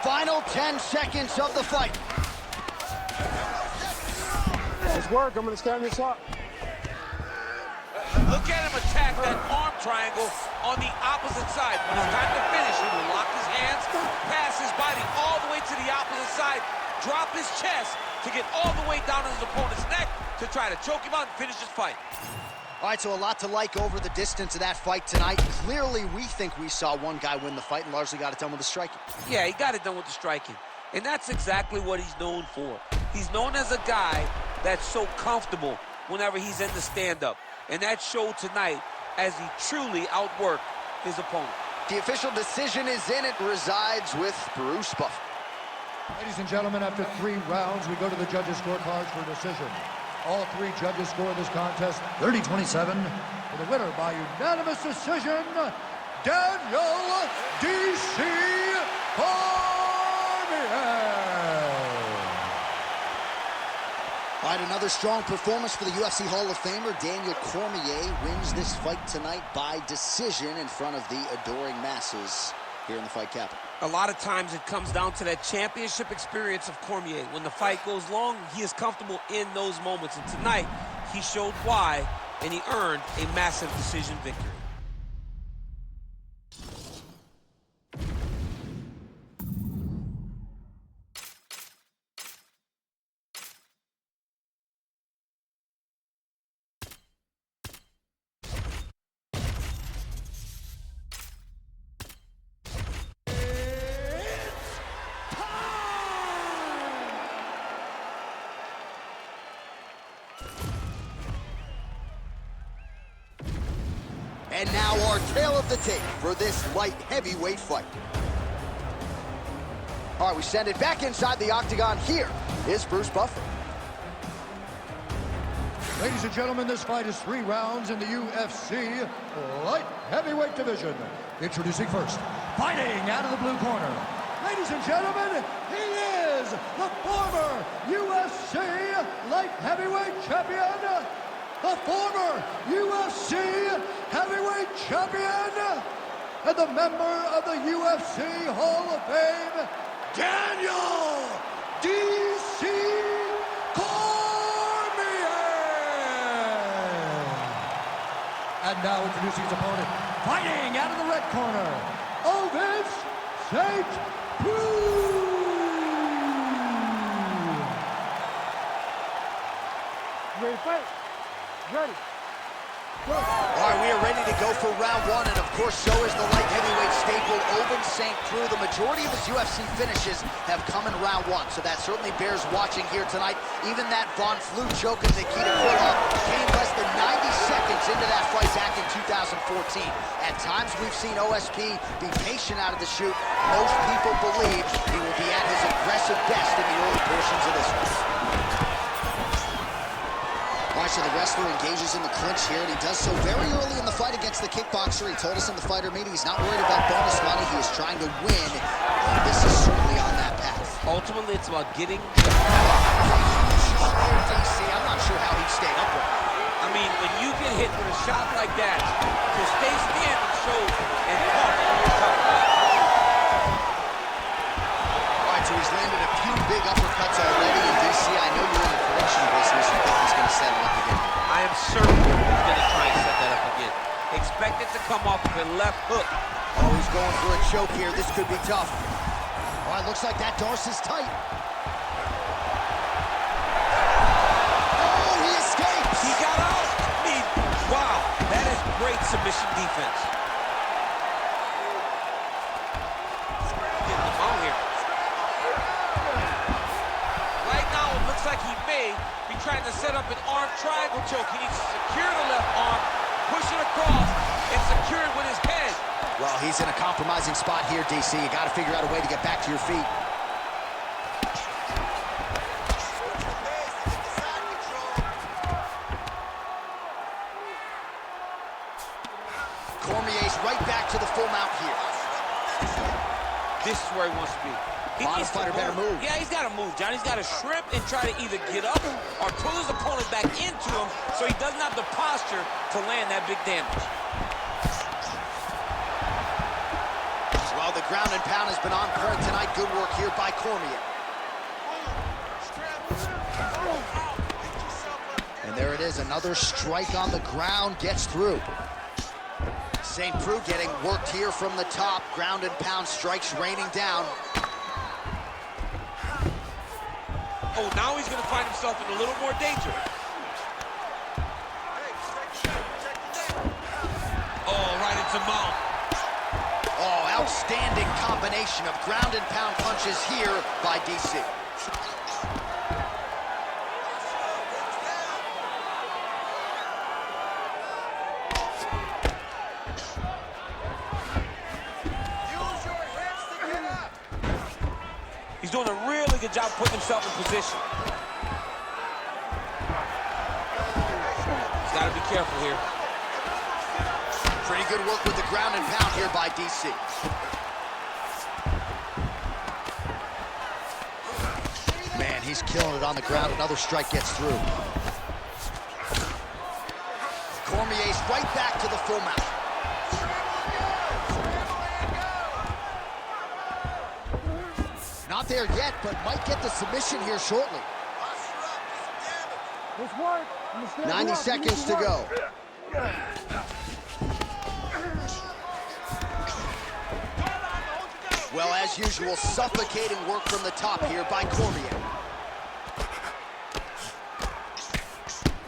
Final 10 seconds of the fight. Let's work. I'm going to stand this up. Look at him attack that arm triangle on the opposite side. When it's time to finish, he will lock his hands, pass his body all the way to the opposite side, drop his chest to get all the way down to his opponent's neck to try to choke him out and finish his fight. All right, so a lot to like over the distance of that fight tonight. Clearly, we think we saw one guy win the fight and largely got it done with the striking. Yeah, he got it done with the striking. And that's exactly what he's known for. He's known as a guy that's so comfortable whenever he's in the stand-up. And that showed tonight as he truly outworked his opponent. The official decision is in. It resides with Bruce Buffer. Ladies and gentlemen, after 3 rounds, we go to the judges' scorecards for decision. All 3 judges score this contest 30-27. For the winner by unanimous decision, Daniel D.C. Cormier. All right, another strong performance for the UFC Hall of Famer. Daniel Cormier wins this fight tonight by decision in front of the adoring masses here in the fight capital. A lot of times it comes down to that championship experience of Cormier. When the fight goes long, he is comfortable in those moments. And tonight, he showed why, and he earned a massive decision victory. And now our tale of the tape for this light heavyweight fight. All right, we send it back inside the octagon. Here is Bruce Buffer. Ladies and gentlemen, this fight is 3 rounds in the UFC light heavyweight division. Introducing first, fighting out of the blue corner. Ladies and gentlemen, he is the former UFC light heavyweight champion, the former UFC heavyweight champion, and the member of the UFC Hall of Fame, Daniel D.C. Cormier. And now introducing his opponent, fighting out of the red corner, Ovis St. Preux. Ready to fight? Ready. All right, we are ready to go for round 1, and of course, so is the light heavyweight staple, Ovince St. Preux. The majority of his UFC finishes have come in round 1, so that certainly bears watching here tonight. Even that Von Flue choke of Nikita Krylov came less than 90 seconds into that fight back in 2014. At times, we've seen OSP be patient out of the chute. Most people believe he will be at his aggressive best in the early portions of this one. All right, so the wrestler engages in the clinch here, and he does so very early in the fight against the kickboxer. He told us in the fighter meeting he's not worried about bonus money. He is trying to win, and this is certainly on that path. Ultimately, it's about getting... DC, I'm not sure how he stayed upright. I mean, when you get hit with a shot like that, to stay standing shows and tough on your top. All right, so he's landed a few big uppercuts already, and DC, I know you're in the prediction business. You think he's going to settle up again? I am certain he's going to try and set that up again. Expect it to come off of a left hook Oh, he's going for a choke here. This could be tough. Oh, it looks like that Darce's tight. Oh, he escapes. He got out. Wow, that is great submission defense. Getting him out here. Right now, it looks like he may be trying to set up an arm triangle choke. He needs to secure the left arm, push it across, and secure it with his head. Well, he's in a compromising spot here, DC. You got to figure out a way to get back to your feet. Cormier's right back to the full mount here. This is where he wants to be. He Bottom needs to fighter better move. Yeah, he's got to move, John. He's got to shrimp and try to either get up or pull his opponent back into him so he doesn't have the posture to land that big damage. Well, the ground and pound has been on point tonight. Good work here by Cormier. And there it is, another strike on the ground, gets through. St. Preux getting worked here from the top. Ground and pound strikes raining down. Oh, now he's going to find himself in a little more danger. Oh, right into mount. Oh, outstanding combination of ground and pound punches here by DC. He's doing a really good job putting himself in position. He's got to be careful here. Pretty good work with the ground and pound here by DC. Man, he's killing it on the ground. Another strike gets through. Cormier's right back to the full mount. Not there yet, but might get the submission here shortly. Let's work. 90 seconds to go. Well, as usual, suffocating work from the top here by Cormier.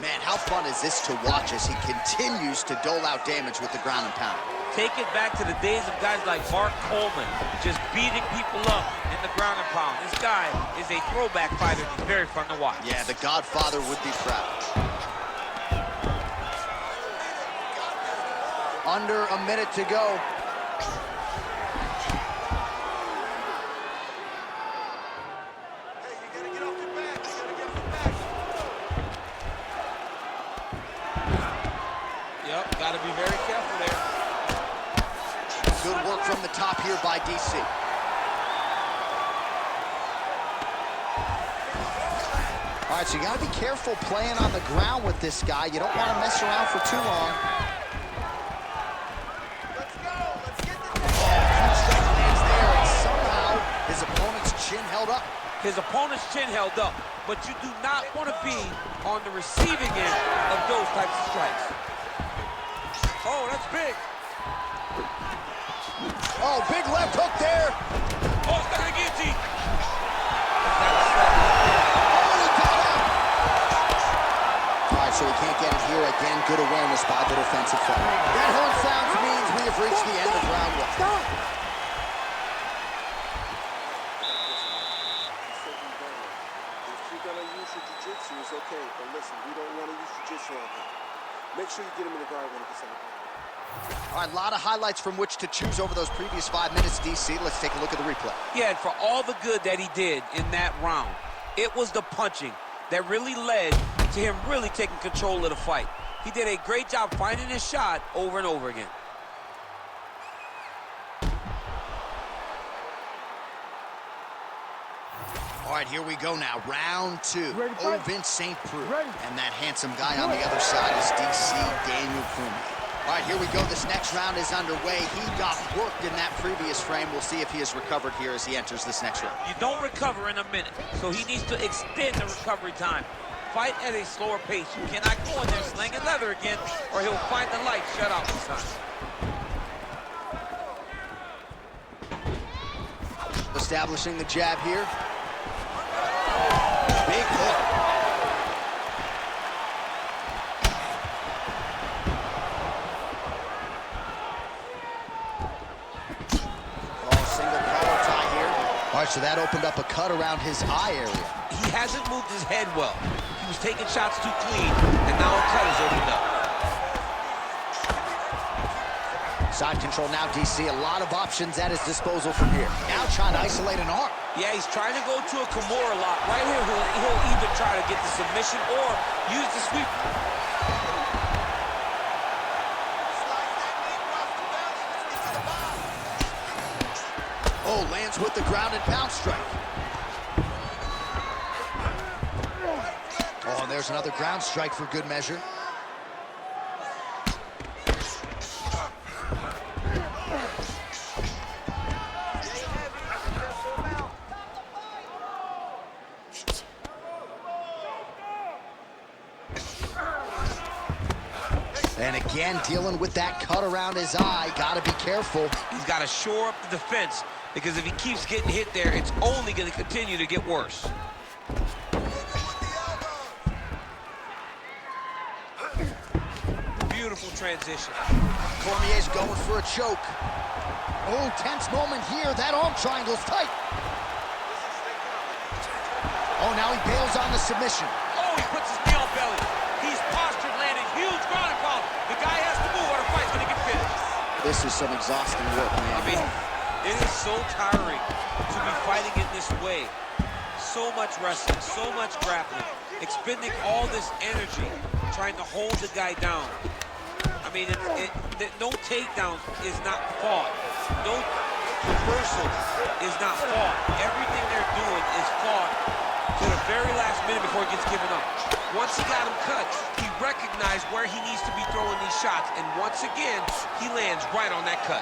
Man, how fun is this to watch as he continues to dole out damage with the ground and pound. Take it back to the days of guys like Mark Coleman, just beating people up in the ground and pound. This guy is a throwback fighter. He's very fun to watch. Yeah, the Godfather would be proud. Under a minute to go. Yep, got to be very careful there. Good work from the top here by DC. All right, so you got to be careful playing on the ground with this guy. You don't want to mess around for too long. Let's go. Let's get this. Huge strike lands there, and somehow his opponent's chin held up. His opponent's chin held up, but you do not want to be on the receiving end of those types of strikes. Oh, that's big. Oh, big left hook there. Oh, it's got a guillotine. Oh, he got out. All right, so he can't get it here again. Good awareness by the defensive fighter. That horn sounds means we have reached the end of round one. Stop. If you're gonna use your jiu-jitsu, it's okay. But listen, we don't want to use jiu-jitsu on him. Make sure you get him in the guard when he gets on the ground. All right, a lot of highlights from which to choose over those previous 5 minutes, DC. Let's take a look at the replay. Yeah, and for all the good that he did in that round, it was the punching that really led to him really taking control of the fight. He did a great job finding his shot over and over again. All right, here we go now. Round two. Ready to fight? Vince St. Preux. Ready. And that handsome guy on the other side is DC Daniel Cormier. All right, here we go. This next round is underway. He got worked in that previous frame. We'll see if he has recovered here as he enters this next round. You don't recover in a minute, so he needs to extend the recovery time. Fight at a slower pace. You cannot go in there slinging leather again, or he'll find the light shut out this time. establishing the jab here. Big hook. Oh, single collar tie here. All right, so that opened up a cut around his eye area. He hasn't moved his head well. He was taking shots too clean, and now a cut is opened up. Side control now, DC. A lot of options at his disposal from here. Now trying to isolate an arm. Yeah, he's trying to go to a Kimura lock. Right here, he'll either try to get the submission or use the sweep. Oh, lands with the ground and pound strike. Oh, and there's another ground strike for good measure. And again, dealing with that cut around his eye. Gotta be careful. He's got to shore up the defense, because if he keeps getting hit there, it's only going to continue to get worse. Beautiful transition. Cormier's going for a choke. Oh, tense moment here. That arm triangle's tight. Oh, now he bails on the submission. Oh, he puts his knee on belly. He's postured, landing huge ground and pound. The guy has to move or the fight's going to get finished. This is some exhausting work, man. I mean, it is so tiring to be fighting in this way. So much wrestling, so much grappling, expending all this energy trying to hold the guy down. I mean, no takedown is not fought. No reversal is not fought. Everything they're doing is fought to the very last minute before it gets given up. Once he got him cut, he recognized where he needs to be throwing these shots, and once again, he lands right on that cut.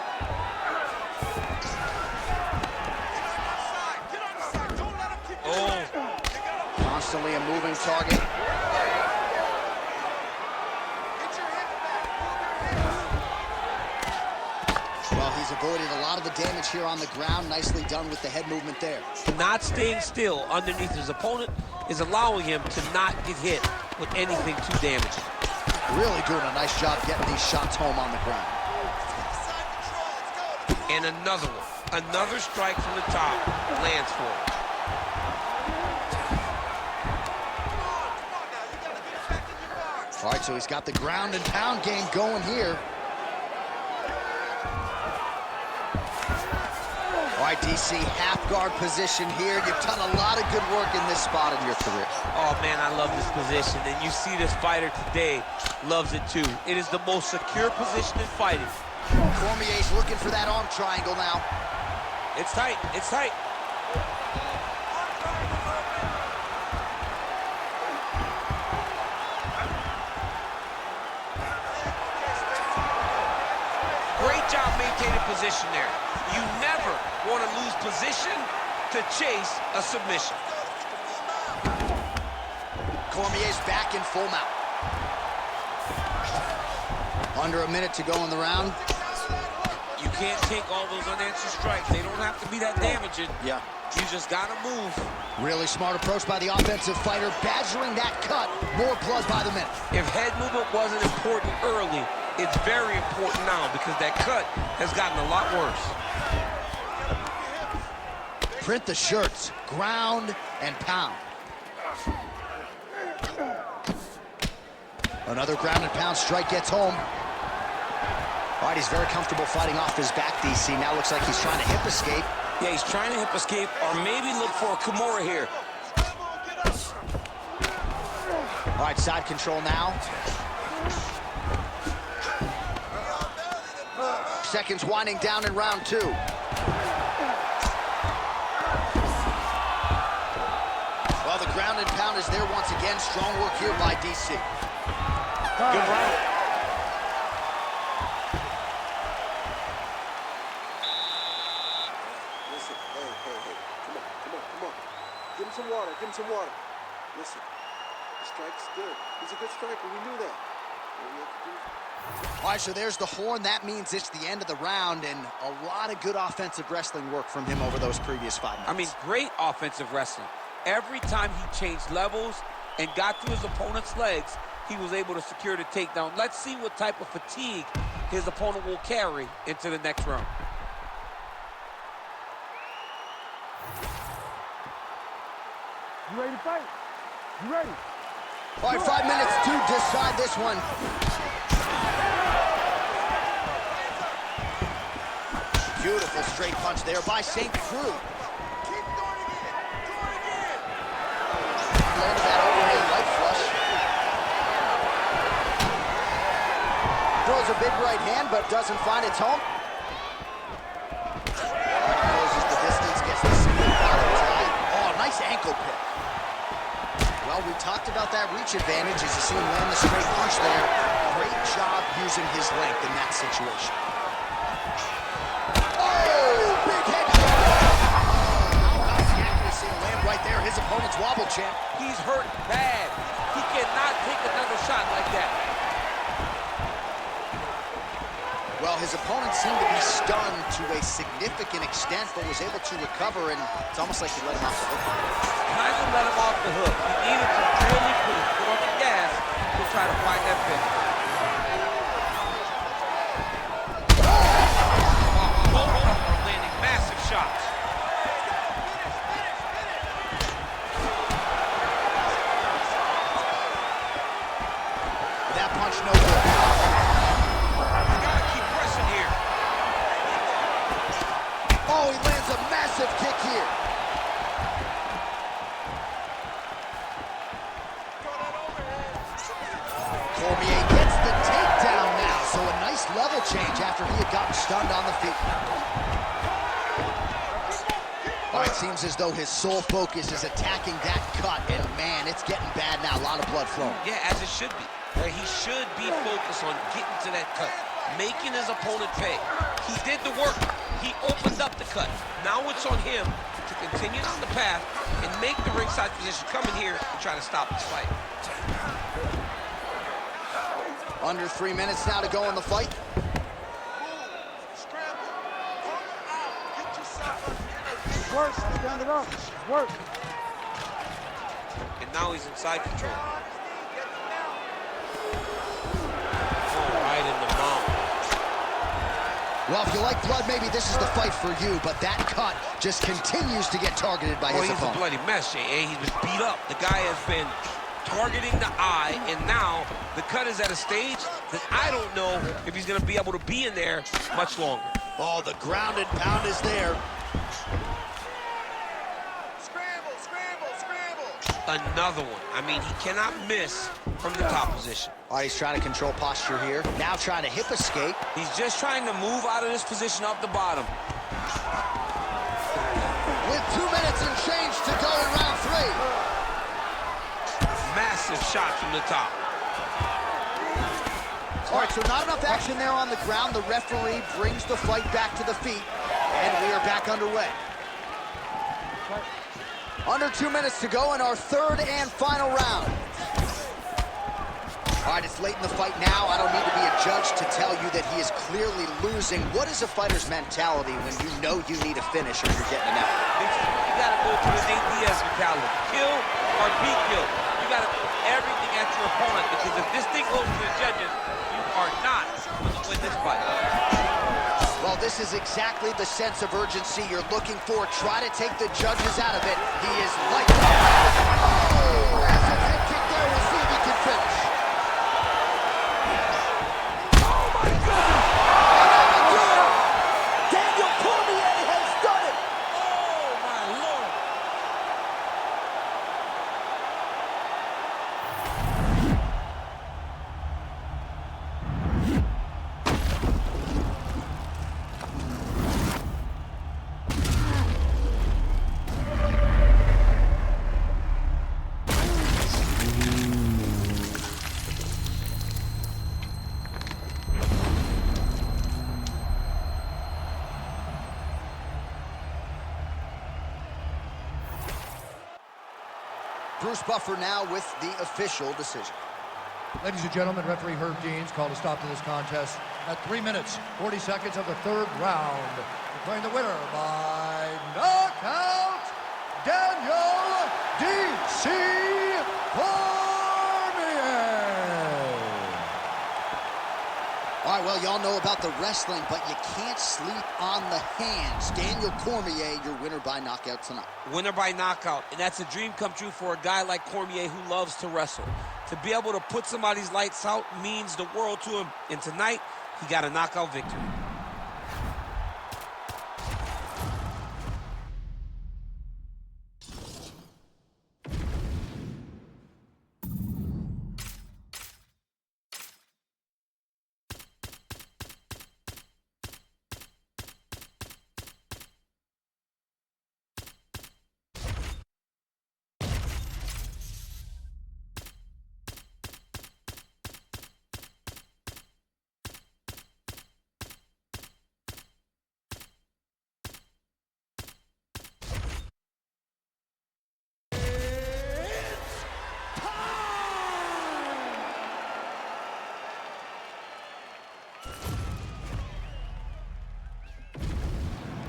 Oh. Constantly a moving target. Well, he's avoided a lot of the damage here on the ground. Nicely done with the head movement there. Not staying still underneath his opponent is allowing him to not get hit with anything too damaging. Really doing a nice job getting these shots home on the ground. And another one. Another strike from the top lands for him. All right, so he's got the ground and pound game going here. All right, DC, half guard position here. You've done a lot of good work in this spot in your career. Oh, man, I love this position. And you see this fighter today loves it, too. It is the most secure position in fighting. Cormier's looking for that arm triangle now. It's tight. It's tight. Great job maintaining position there. You never want to lose position to chase a submission. Cormier's back in full mount. Under a minute to go in the round. You can't take all those unanswered strikes. They don't have to be that damaging. Yeah. You just got to move. Really smart approach by the offensive fighter, badgering that cut. More blood by the minute. If head movement wasn't important early, it's very important now because that cut has gotten a lot worse. Print the shirts, ground and pound. Another ground and pound strike gets home. All right, he's very comfortable fighting off his back, DC. Now looks like he's trying to hip escape. Yeah, he's trying to hip escape or maybe look for a Kimura here. All right, side control now. Seconds winding down in round two. Well, the ground and pound is there once again. Strong work here by DC. Good round. Listen, hey. Come on. Give him some water. Listen, the strike's good. He's a good striker. We knew that. All right, so there's the horn. That means it's the end of the round, and a lot of good offensive wrestling work from him over those previous 5 minutes. I mean, great offensive wrestling. Every time he changed levels and got to his opponent's legs, he was able to secure the takedown. Let's see what type of fatigue his opponent will carry into the next round. You ready to fight? You ready? All right, 5 minutes to decide this one. Beautiful straight punch there by St. Preux. Keep doing it again. Landed that overhead right flush. Throws a big right hand, but doesn't find its home. Closes the distance, gets the single bottom tie. Oh, nice ankle pick. Well, we talked about that reach advantage as you see him land the straight punch there. Great job using his length in that situation. Right there, his opponent's wobble champ. He's hurt bad. He cannot take another shot like that. Well, his opponent seemed to be stunned to a significant extent, but was able to recover, and it's almost like he let him off the hook. Kind of let him off the hook. He needed to really put his foot on the gas to try to find that finish. Landing massive shots. That punch no good. You gotta keep pressing here. Oh, he lands a massive kick here. Cormier gets the takedown now, so a nice level change after he had gotten stunned on the feet. All right, seems as though his sole focus is attacking that cut, and man, it's getting bad now. A lot of blood flowing. Yeah, as it should be. Right? He should be focused on getting to that cut, making his opponent pay. He did the work. He opened up the cut. Now it's on him to continue down the path and make the ringside position, come in here and try to stop this fight. Under 3 minutes now to go in the fight. Work. Stand it up. Work. And now he's inside control. Oh, right in the mouth. Well, if you like blood, maybe this is the fight for you, but that cut just continues to get targeted by his He's a opponent. bloody mess, J.A. He's been beat up. The guy has been targeting the eye, and now the cut is at a stage that I don't know if he's going to be able to be in there much longer. Oh, the ground and pound is there. Another one. I mean, he cannot miss from the top position. All right, he's trying to control posture here. Now trying to hip escape. He's just trying to move out of this position off the bottom. With 2 minutes and change to go in round 3. Massive shot from the top. All right, so not enough action there on the ground. The referee brings the fight back to the feet, and we are back underway. Under 2 minutes to go in our third and final round. All right, it's late in the fight now. I don't need to be a judge to tell you that he is clearly losing. What is a fighter's mentality when you know you need a finish or you're getting it out? You got to go to the Nate Diaz mentality. Kill or be killed. You got to put everything at your opponent, because if this thing goes to the judges, you are not going to win this fight. Well, this is exactly the sense of urgency you're looking for. Try to take the judges out of it. He is like... Oh! Massive head kick there. We'll see if he can finish. Oh, my God! Daniel Cormier has done it! Oh, my Lord. Bruce Buffer now with the official decision. Ladies and gentlemen, referee Herb Deans called a stop to this contest at 3 minutes, 40 seconds of the third round. Declaring the winner by knockout, Daniel D.C. Cormier. All right, well, y'all know about the wrestling, but you can't sleep on the hands. Daniel Cormier, your winner by knockout tonight. Winner by knockout, and that's a dream come true for a guy like Cormier who loves to wrestle. To be able to put somebody's lights out means the world to him, and tonight, he got a knockout victory.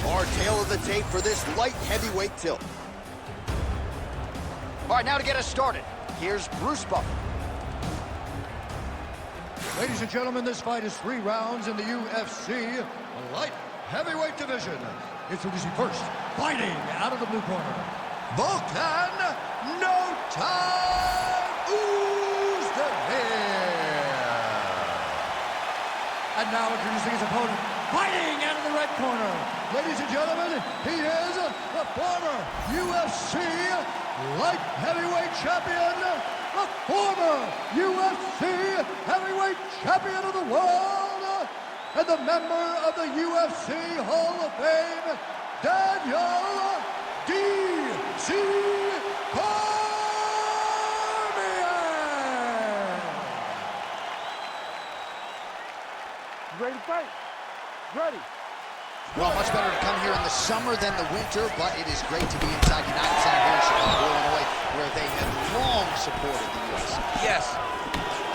Our tail of the tape for this light heavyweight tilt. All right, now to get us started, here's Bruce Buffer. Ladies and gentlemen, this fight is 3 rounds in the UFC light heavyweight division. Introducing first, fighting out of the blue corner, Volkan No Time Uzdemir. And now introducing his opponent, fighting out of the red corner. Ladies and gentlemen, he is the former UFC light heavyweight champion, the former UFC heavyweight champion of the world, and the member of the UFC Hall of Fame, Daniel D.C. Cormier. You ready to fight? Ready. Well, much better to come here in the summer than the winter, but it is great to be inside United Center here in Chicago, Illinois, where they have long supported the UFC. Yes,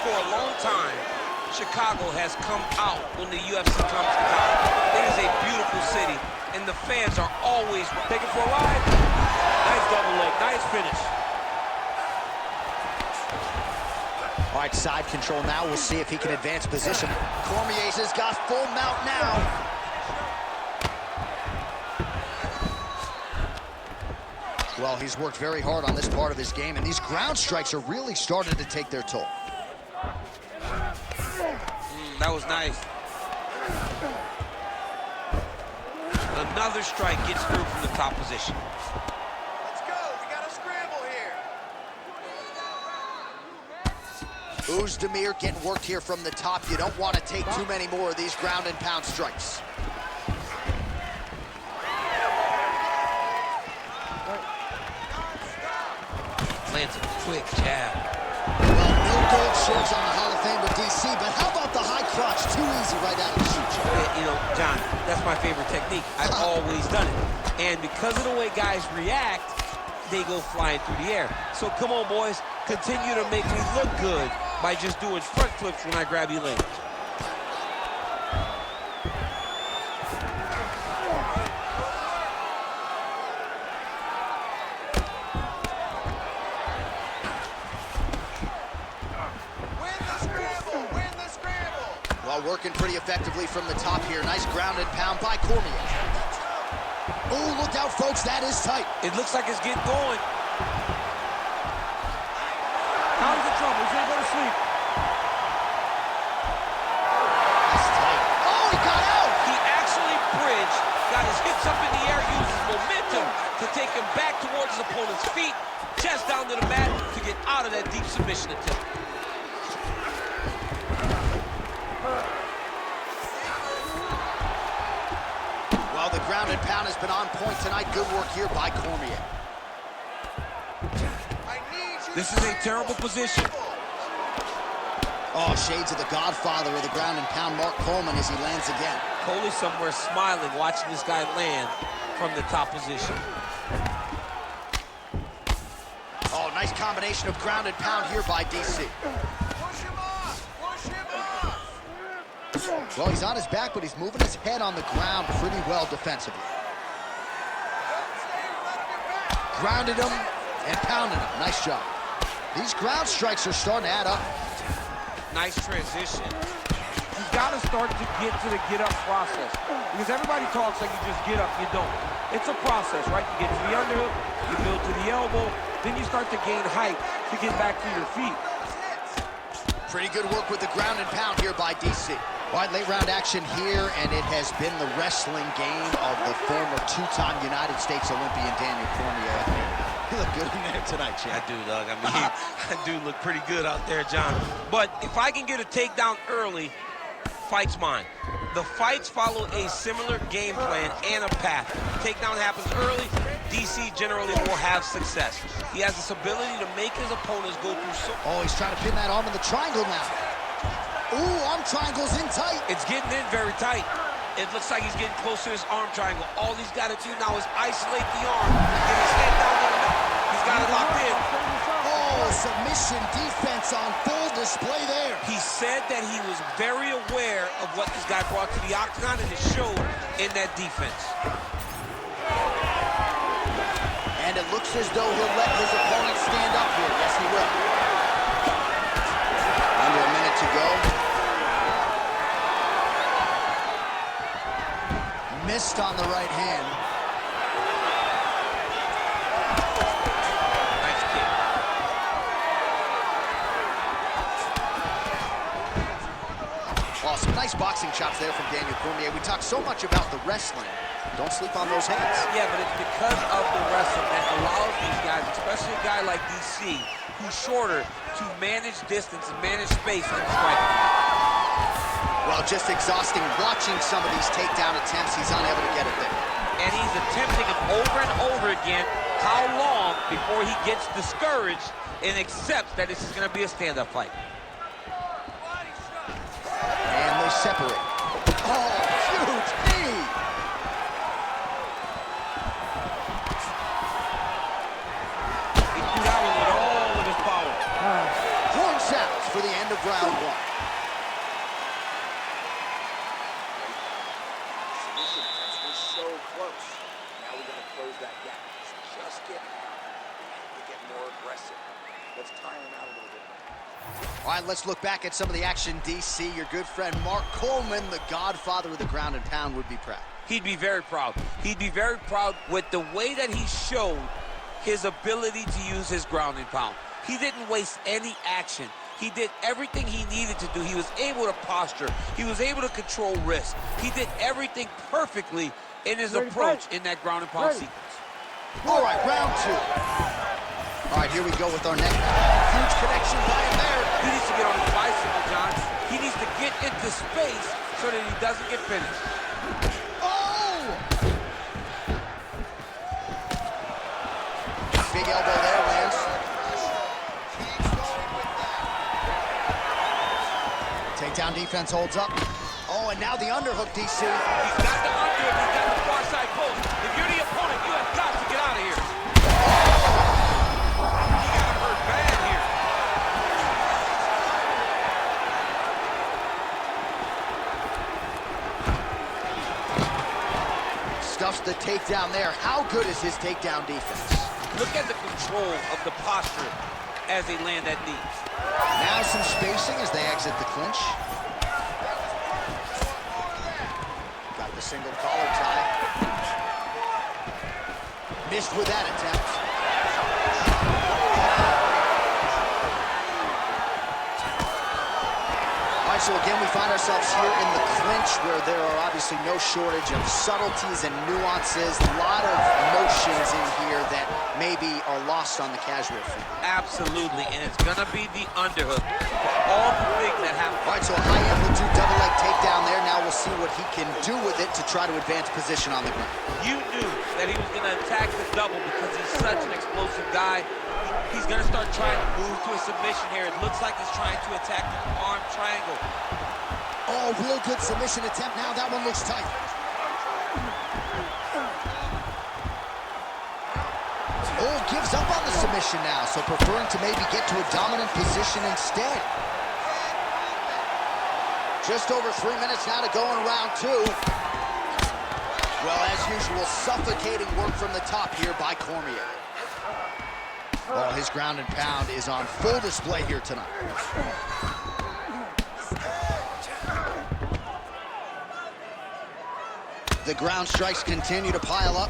for a long time, Chicago has come out when the UFC comes to town. It is a beautiful city, and the fans are always taking for a ride. Nice double leg, nice finish. All right, side control now. We'll see if he can advance position. Cormier's has got full mount now. Well, he's worked very hard on this part of his game, and these ground strikes are really starting to take their toll. That was nice. Another strike gets through from the top position. Let's go. We got a scramble here. Uzdemir getting worked here from the top. You don't want to take too many more of these ground and pound strikes. Lands a quick jab. Well, no gold shirts on the Hall of Fame with DC, but how about the high crotch? Too easy right out of the shoot. You know, John, that's my favorite technique. I've always done it. And because of the way guys react, they go flying through the air. So come on, boys. Continue to make me look good by just doing front flips when I grab your leg. Working pretty effectively from the top here. Nice ground and pound by Cormier. Oh, look out, folks. That is tight. It looks like it's getting going. Out of the trouble. He's going to go to sleep. That's tight. Oh, he got out. He actually bridged, got his hips up in the air, uses momentum to take him back towards his opponent's feet, chest down to the mat to get out of that deep submission attempt. Well, the ground and pound has been on point tonight. Good work here by Cormier. This is a terrible position. Oh, shades of the godfather of the ground and pound, Mark Coleman, as he lands again. Coley's somewhere smiling, watching this guy land from the top position. Oh, nice combination of ground and pound here by DC. Push him Well, he's on his back, but he's moving his head on the ground pretty well defensively. Grounded him and pounded him. Nice job. These ground strikes are starting to add up. Nice transition. You've got to start to get to the get-up process. Because everybody talks like you just get up, you don't. It's a process, right? You get to the underhook, you build to the elbow, then you start to gain height to get back to your feet. Pretty good work with the ground and pound here by DC. All right, late round action here, and it has been the wrestling game of the former two-time United States Olympian Daniel Cormier. You look good in there tonight, champ. I do, Doug. I mean, I do look pretty good out there, John. But if I can get a takedown early, fight's mine. The fights follow a similar game plan and a path. Takedown happens early, DC generally will have success. He has this ability to make his opponents go through so... Oh, he's trying to pin that arm in the triangle now. Ooh, arm triangle's in tight. It's getting in very tight. It looks like he's getting close to his arm triangle. All he's got to do now is isolate the arm, get his head down on it. He's got it locked in. Oh, submission defense on full display there. He said that he was very aware of what this guy brought to the octagon, and it showed in that defense. And it looks as though he'll let his opponent stand up here. Yes, he will. Under a minute to go. Missed on the right hand. Nice kick. Awesome. Nice boxing chops there from Daniel Cormier. We talk so much about the wrestling. Don't sleep on those hands. Yeah, but it's because of the wrestling that allows these guys, especially a guy like DC, who's shorter, to manage distance and manage space in the striking. Well, just exhausting watching some of these takedown attempts. He's unable to get it there. And he's attempting them over and over again. How long before he gets discouraged and accepts that this is going to be a stand-up fight? And they separate. Oh, huge knee! He threw that one with all of his power. Horn sounds for the end of round one. Submission attempts were so close. Now we're going to close that gap. It's just getting out. We have to get more aggressive. Let's tire him out a little bit. All right, let's look back at some of the action, DC. Your good friend Mark Coleman, the godfather of the ground and pound, would be proud. He'd be very proud. He'd be very proud with the way that he showed his ability to use his ground and pound. He didn't waste any action. He did everything he needed to do. He was able to posture. He was able to control risk. He did everything perfectly in his approach in that ground and pound sequence. All right, round two. All right, here we go with our next huge connection by him there. He needs to get on his bicycle, John. He needs to get into space so that he doesn't get finished. Oh! Big elbow there, Lance. Takedown defense holds up. Oh, and now the underhook, DC. He's got the underhook. He's got the far side post. If you're the opponent, you have got to get out of here. He got hurt bad here. Stuffs the takedown there. How good is his takedown defense? Look at the control of the posture as they land that knee. Now some spacing as they exit the clinch. Got the single collar tie. Missed with that attempt. All right, so again, we find ourselves here in the clinch where there are obviously no shortage of subtleties and nuances. A lot of motions in here that maybe are lost on the casual field. Absolutely, and it's gonna be the underhook. All the things that happen. All right, so a high amplitude double leg takedown there. Now we'll see what he can do with it to try to advance position on the ground. You knew that he was gonna attack the double because he's such an explosive guy. He's gonna start trying to move to a submission here. It looks like he's trying to attack the arm triangle. Oh, real good submission attempt. Now that one looks tight. Oh, gives up on the submission now, so preferring to maybe get to a dominant position instead. Just over 3 minutes now to go in round 2. Well, as usual, suffocating work from the top here by Cormier. Oh, his ground and pound is on full display here tonight. The ground strikes continue to pile up.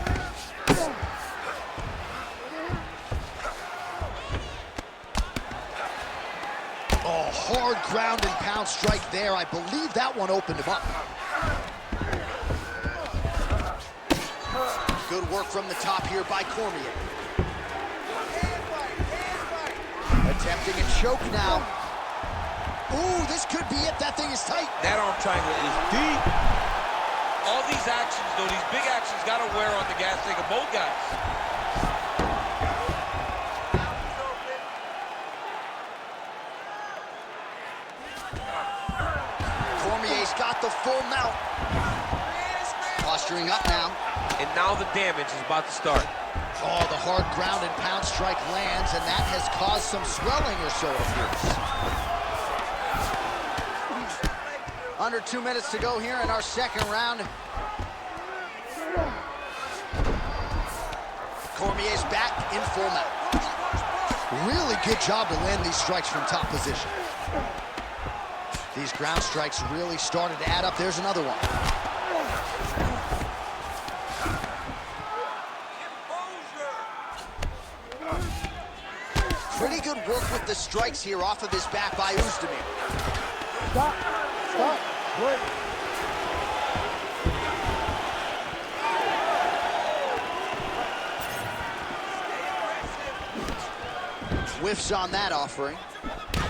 Oh, hard ground and pound strike there. I believe that one opened him up. Good work from the top here by Cormier. Attempting a choke now. Ooh, this could be it. That thing is tight. That arm triangle is deep. All these actions, though, these big actions got to wear on the gas tank of both guys. Cormier's got the full mount. Posturing up now. And now the damage is about to start. Oh, the hard ground and pound strike lands, and that has caused some swelling or so, it appears. Under 2 minutes to go here in our second round. Cormier's back in full mount. Really good job to land these strikes from top position. These ground strikes really started to add up. There's another one. Pretty good work with the strikes here off of his back by Oezdemir. Stop. Stop. Break. Whiffs on that offering.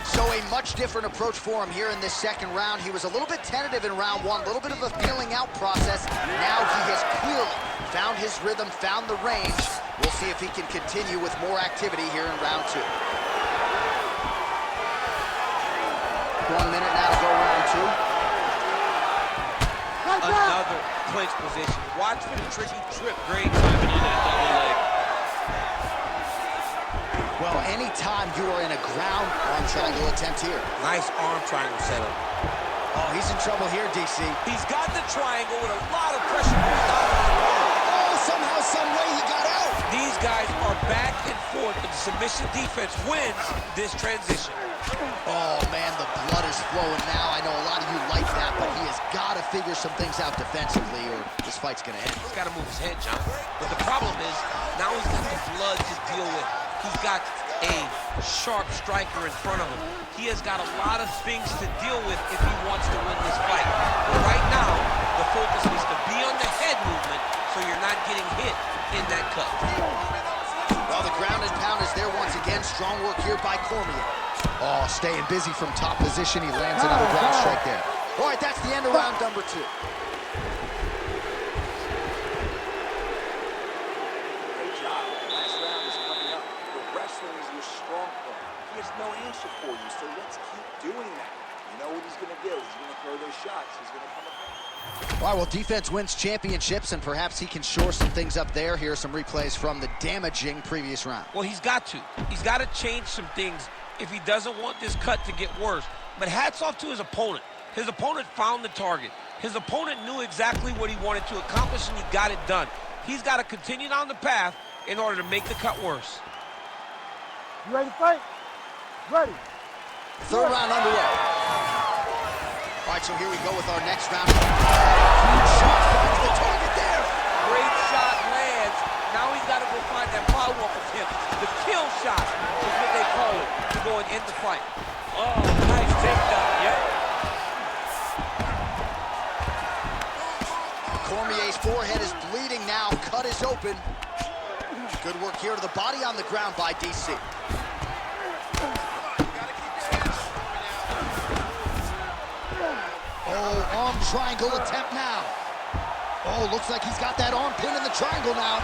So a much different approach for him here in this second round. He was a little bit tentative in round 1, a little bit of a feeling out process. Now he has clearly found his rhythm, found the range. We'll see if he can continue with more activity here in round 2. 1 minute now to go round 2. Another clinch position. Watch for the tricky trip. Great timing on that double leg. Well, anytime you are in a ground arm triangle attempt here. Nice arm triangle setup. Oh, he's in trouble here, DC. He's got the triangle with a lot of pressure pushed out of his body. Oh, somehow, some way he got out. These guys are back and forth, but the submission defense wins this transition. Oh, man, the blood is flowing now. I know a lot of you like that, but he has got to figure some things out defensively or this fight's going to end. He's got to move his head, John. But the problem is, now he's got the blood to deal with. He's got a sharp striker in front of him. He has got a lot of things to deal with if he wants to win this fight. But right now, the focus is to be on the head movement so you're not getting hit in that cut. Well, the ground and pound is there once again. Strong work here by Cormier. Oh, staying busy from top position. He lands another ground strike there. All right, that's the end of round number 2. No answer for you, so let's keep doing that. You know what he's going to do. He's going to throw those shots. He's going to come up. All right, well, defense wins championships, and perhaps he can shore some things up there. Here are some replays from the damaging previous round. Well, he's got to. He's got to change some things if he doesn't want this cut to get worse. But hats off to his opponent. His opponent found the target. His opponent knew exactly what he wanted to accomplish, and he got it done. He's got to continue down the path in order to make the cut worse. You ready to fight? Ready. Third round underway. All right, so here we go with our next round. Huge shot finds the target there. Great shot lands. Now he's got to go find that follow-up attempt. The kill shot is what they call it to go and end the fight. Oh, nice takedown. Yep. Cormier's forehead is bleeding now. Cut is open. Good work here to the body on the ground by DC. Oh, arm triangle attempt now. Oh, looks like he's got that arm pin in the triangle now.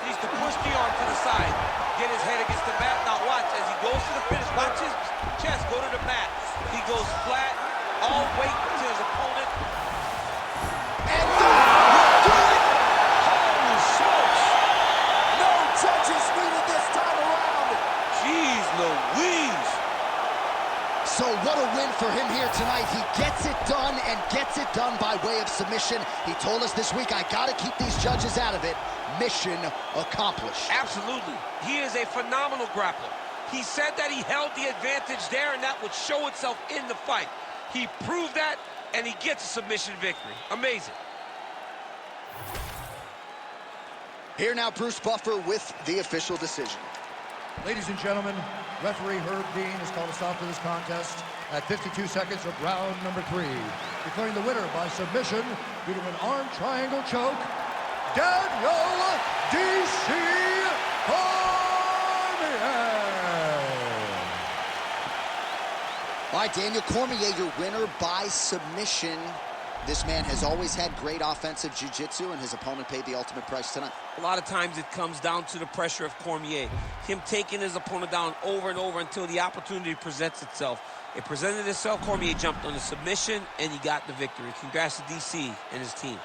Needs to push the arm to the side. Get his head against the mat. Now watch as he goes to the finish. Watch his chest go to the mat. He goes flat, all weight to his opponent. And do it! Holy smokes! No judges needed this time around. Jeez Louise! gets it done and gets it done by way of submission. He told us this week, I gotta keep these judges out of it. Mission accomplished. Absolutely. He is a phenomenal grappler. He said that he held the advantage there, and that would show itself in the fight. He proved that, and he gets a submission victory. Amazing. Here now, Bruce Buffer with the official decision. Ladies and gentlemen, referee Herb Dean has called a stop to this contest at 52 seconds of round number 3, declaring the winner by submission due to an arm triangle choke, Daniel D.C. Cormier. All right, Daniel Cormier, your winner by submission. This man has always had great offensive jiu-jitsu, and his opponent paid the ultimate price tonight. A lot of times it comes down to the pressure of Cormier. Him taking his opponent down over and over until the opportunity presents itself. It presented itself, Cormier jumped on the submission, and he got the victory. Congrats to DC and his team.